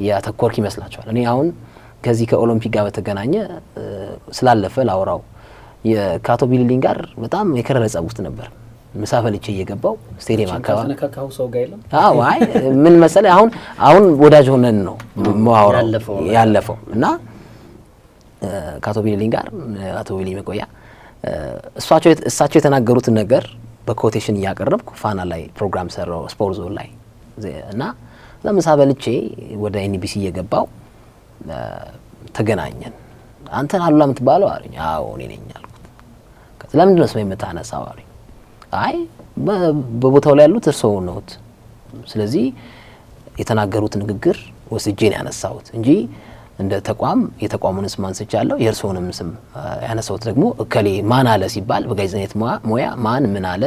ያተኮርክ ይመስላቸዋል። እኔ አሁን ከዚህ ከኦሎምፒክ ጋር በተገናኘ ስላለፈ ላውራው የካቶ ቢልዲንግ ጋር በጣም የከረረ ጸብ ውስጥ ነበር። ምሳ በልቼ እየገባው ስቴዲየም አካባቢ ተነካካው ሰው ጋር የለም። አይ ምን መሰለህ አሁን ወዳጅ ሆነን ነው ማውራው ያለፈው እና ካቶ ቢልዲንግ ጋር አቶ ቢሊ መቆያ እሳቸው የተናገሩትን ነገር በኮቴሽን እያቀረብኩ ፋና ላይ ፕሮግራም ሰራው ስፖርት ዞን ላይ እና ለምሳ በልቼ ወደ ኤንቢሲ እየገባው ተገናኘን። አንተን አሉላ የምትባለው አለኝ። አዎ እኔ ነኝ አልኩት። ለምንድን ነው ስሜ የምታነሳው አለኝ። አይ በቦታው ላይ ያሉት እርስዎ ነዎት፣ ስለዚህ የተናገሩት ንግግር ወስጄን ያነሳሁት እንጂ እንደ ተቋም የተቋሙን ስም አንስቻለሁ፣ የእርስዎንም ስም ያነሳሁት ደግሞ እከሌ ማን አለ ሲባል በጋዜጠኝነት ሙያ ማን ምን አለ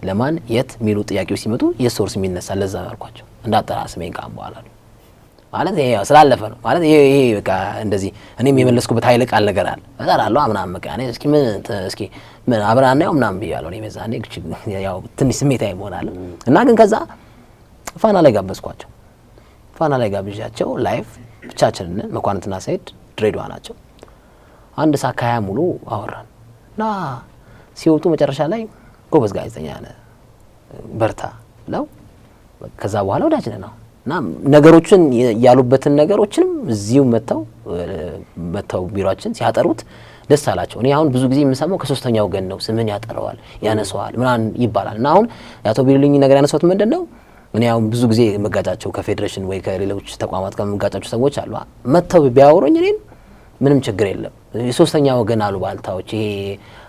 ለማን የት የሚሉ ጥያቄዎች ሲመጡ የእርስዎ ስም ይነሳል። ለዛ አልኳቸው እንዳጠራ ስሜን ካም በኋላ ማለት ይሄ ስላለፈ ነው ማለት ይሄ በቃ እንደዚህ እኔም የመለስኩበት ኃይለ ቃል ነገር አለ እጠራለሁ አምናም በቃ እኔ እስኪ ምን አብራና ያው ምናምን ብያለሁ። እኔ መዛኔ ያው ትንሽ ስሜታዊ መሆናለ እና ግን ከዛ ፋና ላይ ጋበዝኳቸው። ፋና ላይ ጋብዣቸው ላይቭ ብቻችንን መኳንንትና ሰይድ ድሬዳዋ ናቸው። አንድ ሰዓት ከ20 ሙሉ አወራን እና ሲወጡ መጨረሻ ላይ ጎበዝ ጋዜጠኛ ነህ በርታ ብለው ከዛ በኋላ ወዳጅ ነን እና ነገሮችን ያሉበትን ነገሮችንም እዚሁ መተው ቢሮአችን ሲያጠሩት ደስ አላቸው። እኔ አሁን ብዙ ጊዜ የምሰማው ከሶስተኛው ወገን ነው ስምን ያጠራዋል ያነሳዋል ምናምን ይባላል እና አሁን የአቶ ቢልልኝ ነገር ያነሳሁት ምንድነው እኔ አሁን ብዙ ጊዜ መጋጫቸው ከፌዴሬሽን ወይ ከሌሎች ተቋማት ጋር መጋጫቸው ሰዎች አሉ። መተው ቢያወሩኝ እኔን ምንም ችግር የለም። የሶስተኛ ወገን አሉ ባልታዎች ይሄ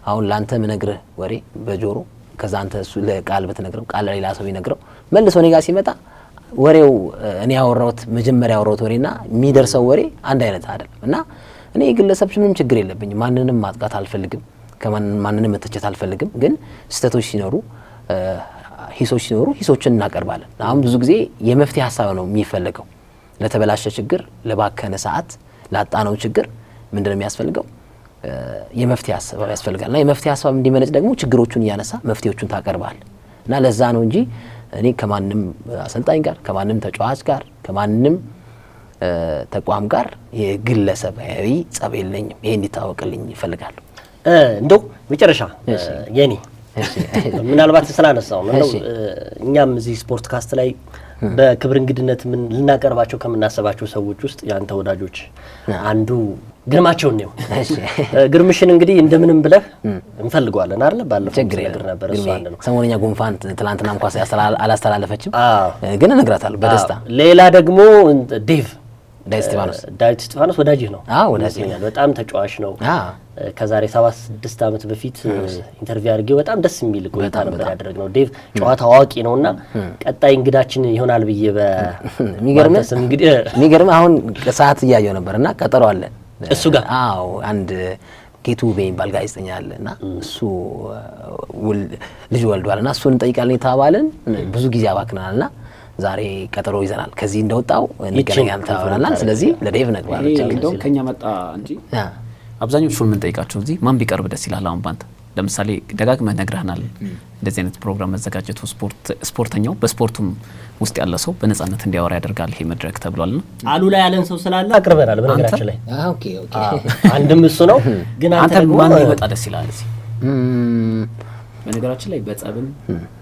አሁን ላንተ ምነግርህ ወሬ በጆሮ ከዛ አንተ እሱ ለቃል በተነግረው ቃል ሌላ ሰው ይነግረው መልሶ እኔ ጋር ሲመጣ ወሬው እኔ ያወራሁት መጀመሪያ ያወራሁት ወሬና የሚደርሰው ወሬ አንድ አይነት አይደለም እና እኔ ግለሰብ ምንም ችግር የለብኝም። ማንንም ማጥቃት አልፈልግም፣ ከማንንም መተቸት አልፈልግም። ግን ስህተቶች ሲኖሩ ሂሶች ሲኖሩ ሂሶችን እናቀርባለን። አሁን ብዙ ጊዜ የመፍትሄ ሀሳብ ነው የሚፈልገው ለተበላሸ ችግር፣ ለባከነ ሰዓት፣ ላጣነው ችግር ምንድነው የሚያስፈልገው? የመፍትሄ ሀሳብ ያስፈልጋል። እና የመፍትሄ ሀሳብ እንዲመነጭ ደግሞ ችግሮቹን እያነሳ መፍትሄዎቹን ታቀርባል እና ለዛ ነው እንጂ እኔ ከማንም አሰልጣኝ ጋር ከማንም ተጫዋች ጋር ከማንም ተቋም ጋር የግለሰባዊ ጸብ የለኝም። ይሄ እንዲታወቅልኝ ይፈልጋሉ። እንደው መጨረሻ የኔ ምናልባት ስላነሳው ነው እኛም እዚህ ስፖርት ካስት ላይ በክብር እንግድነት ምን ልናቀርባቸው ከምናስባቸው ሰዎች ውስጥ ያንተ ወዳጆች አንዱ ግርማቸው ነው። ግርምሽን እንግዲህ እንደምንም ብለህ እንፈልገዋለን አይደል? ባለፈው ነገር ነበር እሱ አንድ ነው። ሰሞንኛ ጉንፋን ትላንትና እንኳን አላስተላለፈችም፣ ግን እነግራታለሁ በደስታ። ሌላ ደግሞ ዴቭ ዳዊት እስጢፋኖስ ወዳጅህ ነው? አዎ ወዳጅ ነው። በጣም ተጫዋች ነው። ከዛሬ 76 ዓመት በፊት ኢንተርቪው አድርጌው በጣም ደስ የሚል ቆይታ ነበር ያደረግነው። ዴቭ ጨዋታ አዋቂ ነውና ቀጣይ እንግዳችን ይሆናል ብዬ የሚገርም አሁን ሰዓት እያየው ነበርና ቀጠሮ አለን እሱ ጋር። አዎ አንድ ጌቱ በሚባል ጋዜጠኛ አለና እሱ ልጅ ወልዷልና እሱን እንጠይቃለን ተባባልን። ብዙ ጊዜ አባክናልና ዛሬ ቀጠሮ ይዘናል። ከዚህ እንደወጣው እንገናኛለን ተባብለናል። ስለዚህ ለዴቭ ነግባለሁ። እንደውም ከኛ መጣ እንጂ አብዛኞቹን ምን ጠይቃቸው እዚህ ማን ቢቀርብ ደስ ይላል? አሁን ባንተ ለምሳሌ ደጋግመህ ነግረህናል። እንደዚህ አይነት ፕሮግራም መዘጋጀቱ ስፖርተኛው በስፖርቱም ውስጥ ያለ ሰው በነጻነት እንዲያወራ ያደርጋል ይሄ መድረክ ተብሏልና አሉ ላይ ያለን ሰው ስላለ አቅርበናል። በነገራችን ላይ ኦኬ አንድም እሱ ነው። ግን አንተ ማን ቢመጣ ደስ ይላል እዚህ? በነገራችን ላይ በጸብም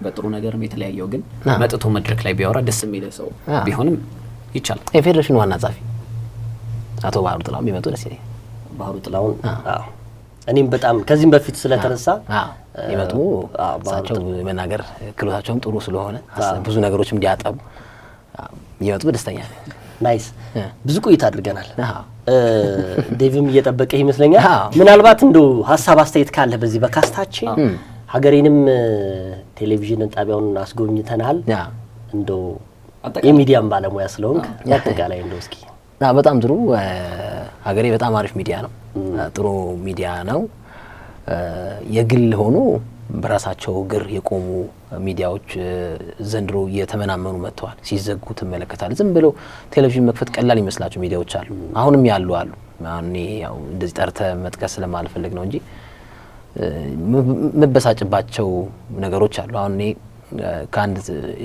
በጥሩ ነገርም የተለያየው ግን መጥቶ መድረክ ላይ ቢያወራ ደስ የሚል ሰው ቢሆንም ይቻላል። የፌዴሬሽኑ ዋና ጸሐፊ አቶ ባህሩ ጥላሁን ቢመጡ ደስ ይላል። ባህሩ ጥላሁን እኔም በጣም ከዚህም በፊት ስለተነሳ ይመጡ እሳቸው የመናገር ክህሎታቸውም ጥሩ ስለሆነ ብዙ ነገሮችም እንዲያጠቡ ይመጡ ደስተኛ ነኝ። ናይስ። ብዙ ቆይታ አድርገናል። ዴቭም እየጠበቀ ይመስለኛል። ምናልባት እንደው ሀሳብ አስተያየት ካለ በዚህ በካስታችን ሀገሬንም ቴሌቪዥን ጣቢያውን አስጎብኝተናል። እንደው የሚዲያም ባለሙያ ስለሆንክ አጠቃላይ እንደው እስኪ በጣም ጥሩ ሀገሬ በጣም አሪፍ ሚዲያ ነው። ጥሩ ሚዲያ ነው። የግል ሆኖ በራሳቸው እግር የቆሙ ሚዲያዎች ዘንድሮ እየተመናመኑ መጥተዋል። ሲዘጉ ትመለከታለህ። ዝም ብለው ቴሌቪዥን መክፈት ቀላል ይመስላቸው ሚዲያዎች አሉ። አሁንም ያሉ እኔ ያው እንደዚህ ጠርተ መጥቀስ ስለማልፈልግ ነው እንጂ መበሳጭባቸው ነገሮች አሉ። አሁን እኔ ከአንድ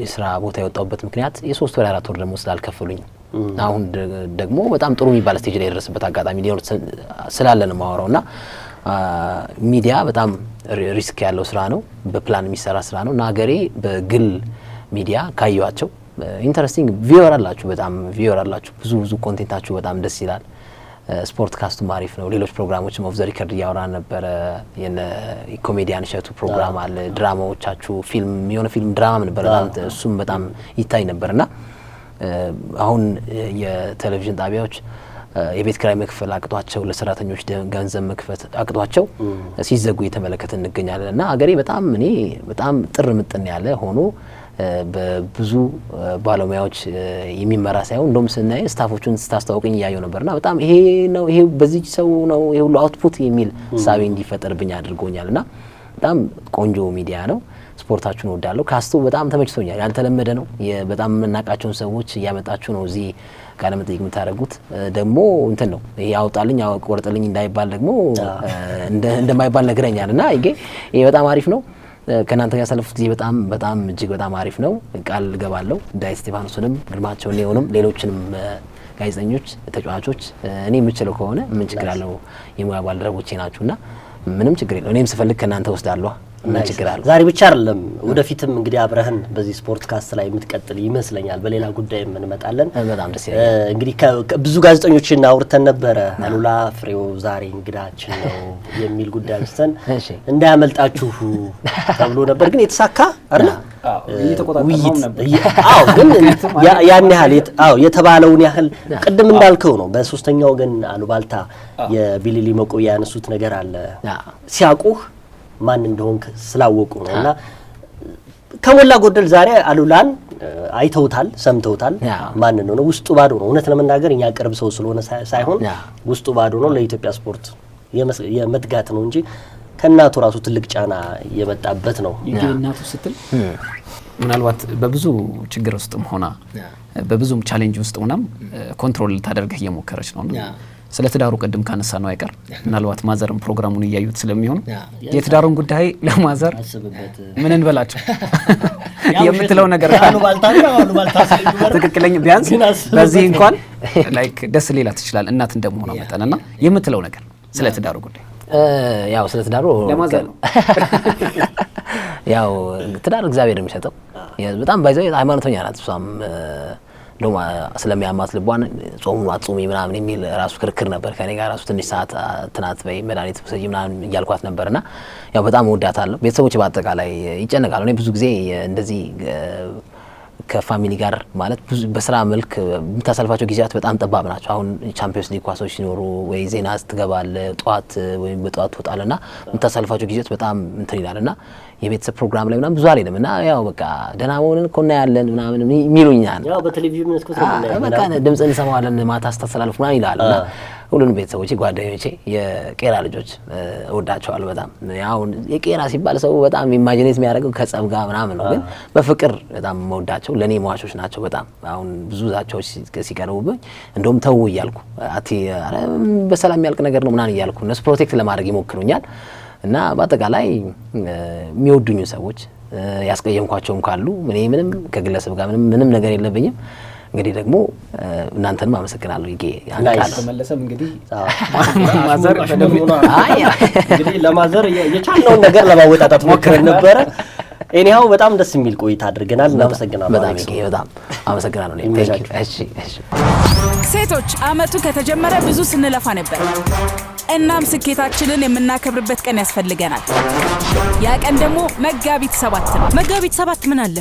የስራ ቦታ የወጣሁበት ምክንያት የ3 ወር 4 ወር ደግሞ ስላልከፈሉኝ አሁን ደግሞ በጣም ጥሩ የሚባል ስቴጅ ላይ የደረሰበት አጋጣሚ ሊሆን ስላለ ነው የማወራውና ሚዲያ በጣም ሪስክ ያለው ስራ ነው። በፕላን የሚሰራ ስራ ነው እና ሀገሬ በግል ሚዲያ ካየዋቸው ኢንተረስቲንግ ቪወር አላችሁ፣ በጣም ቪወር አላችሁ። ብዙ ኮንቴንታችሁ በጣም ደስ ይላል። ስፖርት ካስቱ አሪፍ ነው። ሌሎች ፕሮግራሞችም ኦፍ ዘ ሪከርድ እያወራን ነበረ። የነ ኮሜዲያን እሸቱ ፕሮግራም አለ። ድራማዎቻችሁ የሆነ ፊልም ድራማ ነበር፣ እሱም በጣም ይታይ ነበርና አሁን የቴሌቪዥን ጣቢያዎች የቤት ኪራይ መክፈል አቅቷቸው ለሰራተኞች ገንዘብ መክፈት አቅቷቸው ሲዘጉ እየተመለከተ እንገኛለን እና ሀገሬ በጣም ጥር ምጥን ያለ ሆኖ በብዙ ባለሙያዎች የሚመራ ሳይሆን እንደውም ስናይ ስታፎቹን ስታስተዋውቀኝ እያየው ነበርና በጣም ይሄ ነው ይሄ በዚህ ሰው ነው ይሄ ሁሉ አውትፑት የሚል ሳቢ እንዲፈጠርብኝ አድርጎኛልና በጣም ቆንጆ ሚዲያ ነው። ስፖርታችሁን ወዳለሁ። ካስቱ በጣም ተመችቶኛል። ያልተለመደ ነው። በጣም የምናውቃቸውን ሰዎች እያመጣችሁ ነው እዚህ ቃለ መጠይቅ የምታደርጉት። ደግሞ እንትን ነው ይሄ አውጣልኝ አቆርጥልኝ እንዳይባል ደግሞ እንደማይባል ነግረኛልና ይሄ በጣም አሪፍ ነው። ከናንተ ጋር ያሳለፉት ጊዜ በጣም እጅግ በጣም አሪፍ ነው። ቃል ገባለሁ ዳዊት እስጢፋኖስንም ግርማቸው ነውንም ሌሎችንም ጋዜጠኞች፣ ተጫዋቾች እኔ የምችለው ከሆነ ምን ችግር አለው? የሙያ ባልደረቦቼ ናችሁና ምንም ችግር የለው። እኔም ስፈልግ ከናንተ ወስዳለሁ። ምን ችግር አለው? ዛሬ ብቻ አይደለም ወደፊትም እንግዲህ አብረህን በዚህ ስፖርት ካስት ላይ የምትቀጥል ይመስለኛል። በሌላ ጉዳይ እንመጣለን። በጣም ደስ ይላል። እንግዲህ ብዙ ጋዜጠኞችን አውርተን ነበረ። አሉላ ፍሬው ዛሬ እንግዳችን ነው የሚል ጉዳይ አንስተን እንዳያመልጣችሁ ተብሎ ነበር። ግን የተሳካ አይደል? እየተቆጣጠረው ነበር። ግን ያን ያህል የተባለውን ያህል ቅድም እንዳልከው ነው። በሶስተኛው ወገን አሉባልታ የቢሊሊ መቆያ ያነሱት ነገር አለ። ሲያውቁህ ማን እንደሆንክ ስላወቁ ነውና ከሞላ ጎደል ዛሬ አሉላን አይተውታል፣ ሰምተውታል። ማን ነው ውስጡ ባዶ ነው። እውነት ለመናገር እኛ ቅርብ ሰው ስለሆነ ሳይሆን ውስጡ ባዶ ነው። ለኢትዮጵያ ስፖርት የመትጋት ነው እንጂ ከእናቱ ራሱ ትልቅ ጫና የመጣበት ነው። እናቱ ስትል ምናልባት በብዙ ችግር ውስጥም ሆና በብዙም ቻሌንጅ ውስጥ ሆናም ኮንትሮል ልታደርግህ እየሞከረች ነው። ስለ ትዳሩ ቅድም ካነሳ ነው አይቀር ምናልባት ማዘርም ፕሮግራሙን እያዩት ስለሚሆን የትዳሩን ጉዳይ ለማዘር ምን እንበላቸው የምትለው ነገር ትክክለኛ ቢያንስ በዚህ እንኳን ላይክ ደስ ሌላ ትችላል እናት እንደመሆኗ መጠንና የምትለው ነገር ስለ ትዳሩ ጉዳይ ያው ስለ ትዳሩ ለማዘር ነው። ያው ትዳር እግዚአብሔር የሚሰጠው በጣም ባይዘው ሃይማኖተኛ ናት። እሷም ዶማ ስለሚያማት ልቧን ጾሙን አጽሚ ምናምን የሚል ራሱ ክርክር ነበር ከኔ ጋር ራሱ ትንሽ ሰዓት ትናት በይ መድኃኒት ወሰጂ ምናምን እያልኳት ነበርና ያው በጣም ወዳታለሁ። ቤተሰቦች በአጠቃላይ ይጨነቃሉ። እኔ ብዙ ጊዜ እንደዚህ ከፋሚሊ ጋር ማለት ብዙ በስራ መልክ የምታሳልፋቸው ጊዜያት በጣም ጠባብ ናቸው። አሁን ቻምፒዮንስ ሊግ ኳሶች ሲኖሩ ወይ ዜና ስትገባለ ጧት ወይም በጧት ትወጣለና የምታሳልፋቸው ጊዜያት በጣም እንትን ይላልና የቤተሰብ ፕሮግራም ላይ ምናምን ብዙ አልሄድም እና ያው በቃ ደህና መሆንን እኮ እናያለን ምናምን የሚሉኛል። ያው በቴሌቪዥን መስኮት ነው በቃ ድምጽ እንሰማዋለን ማታ አስተላልፉ ምናምን ይላልና ሁሉንም ቤተሰቦቼ ጓደኞቼ የቄራ ልጆች እወዳቸዋለሁ በጣም። ያው የቄራ ሲባል ሰው በጣም ኢማጂኔት የሚያደርገው ከጸብ ጋር ምናምን ነው፣ ግን በፍቅር በጣም መወዳቸው ለኔ ሟቾች ናቸው በጣም። አሁን ብዙ ዛቻዎች ሲቀርቡብኝ እንደውም ተው እያልኩ በሰላም የሚያልቅ ነገር ነው ምናምን እያልኩ እነሱ ፕሮቴክት ለማድረግ ይሞክሩኛል። እና በአጠቃላይ የሚወዱኝ ሰዎች ያስቀየምኳቸውም ካሉ እኔ ምንም ከግለሰብ ጋር ምንም ነገር የለብኝም። እንግዲህ ደግሞ እናንተንም አመሰግናለሁ። ይጌ ያንቃል ተመለሰም እንግዲህ ማዘር እንግዲህ ለማዘር የቻልነውን ነገር ለማወጣጣት ሞክረን ነበረ። ኤኒሃው በጣም ደስ የሚል ቆይታ አድርገናል። እናመሰግናለን። በጣም ይጌ በጣም አመሰግናለሁ። እሺ ሴቶች አመቱ ከተጀመረ ብዙ ስንለፋ ነበር። እናም ስኬታችንን የምናከብርበት ቀን ያስፈልገናል። ያ ቀን ደግሞ መጋቢት 7 ነው። መጋቢት 7 ምን አለ?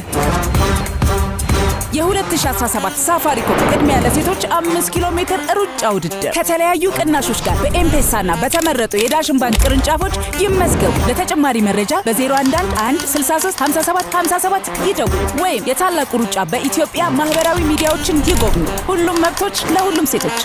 የ2017 ሳፋሪኮም ቅድሚያ ለሴቶች 5 ኪሎ ሜትር ሩጫ ውድድር ከተለያዩ ቅናሾች ጋር በኤምፔሳና በተመረጡ የዳሽን ባንክ ቅርንጫፎች ይመዝገቡ። ለተጨማሪ መረጃ በ011 63 57 57 ይደውሉ ወይም የታላቁ ሩጫ በኢትዮጵያ ማህበራዊ ሚዲያዎችን ይጎብኙ። ሁሉም መብቶች ለሁሉም ሴቶች።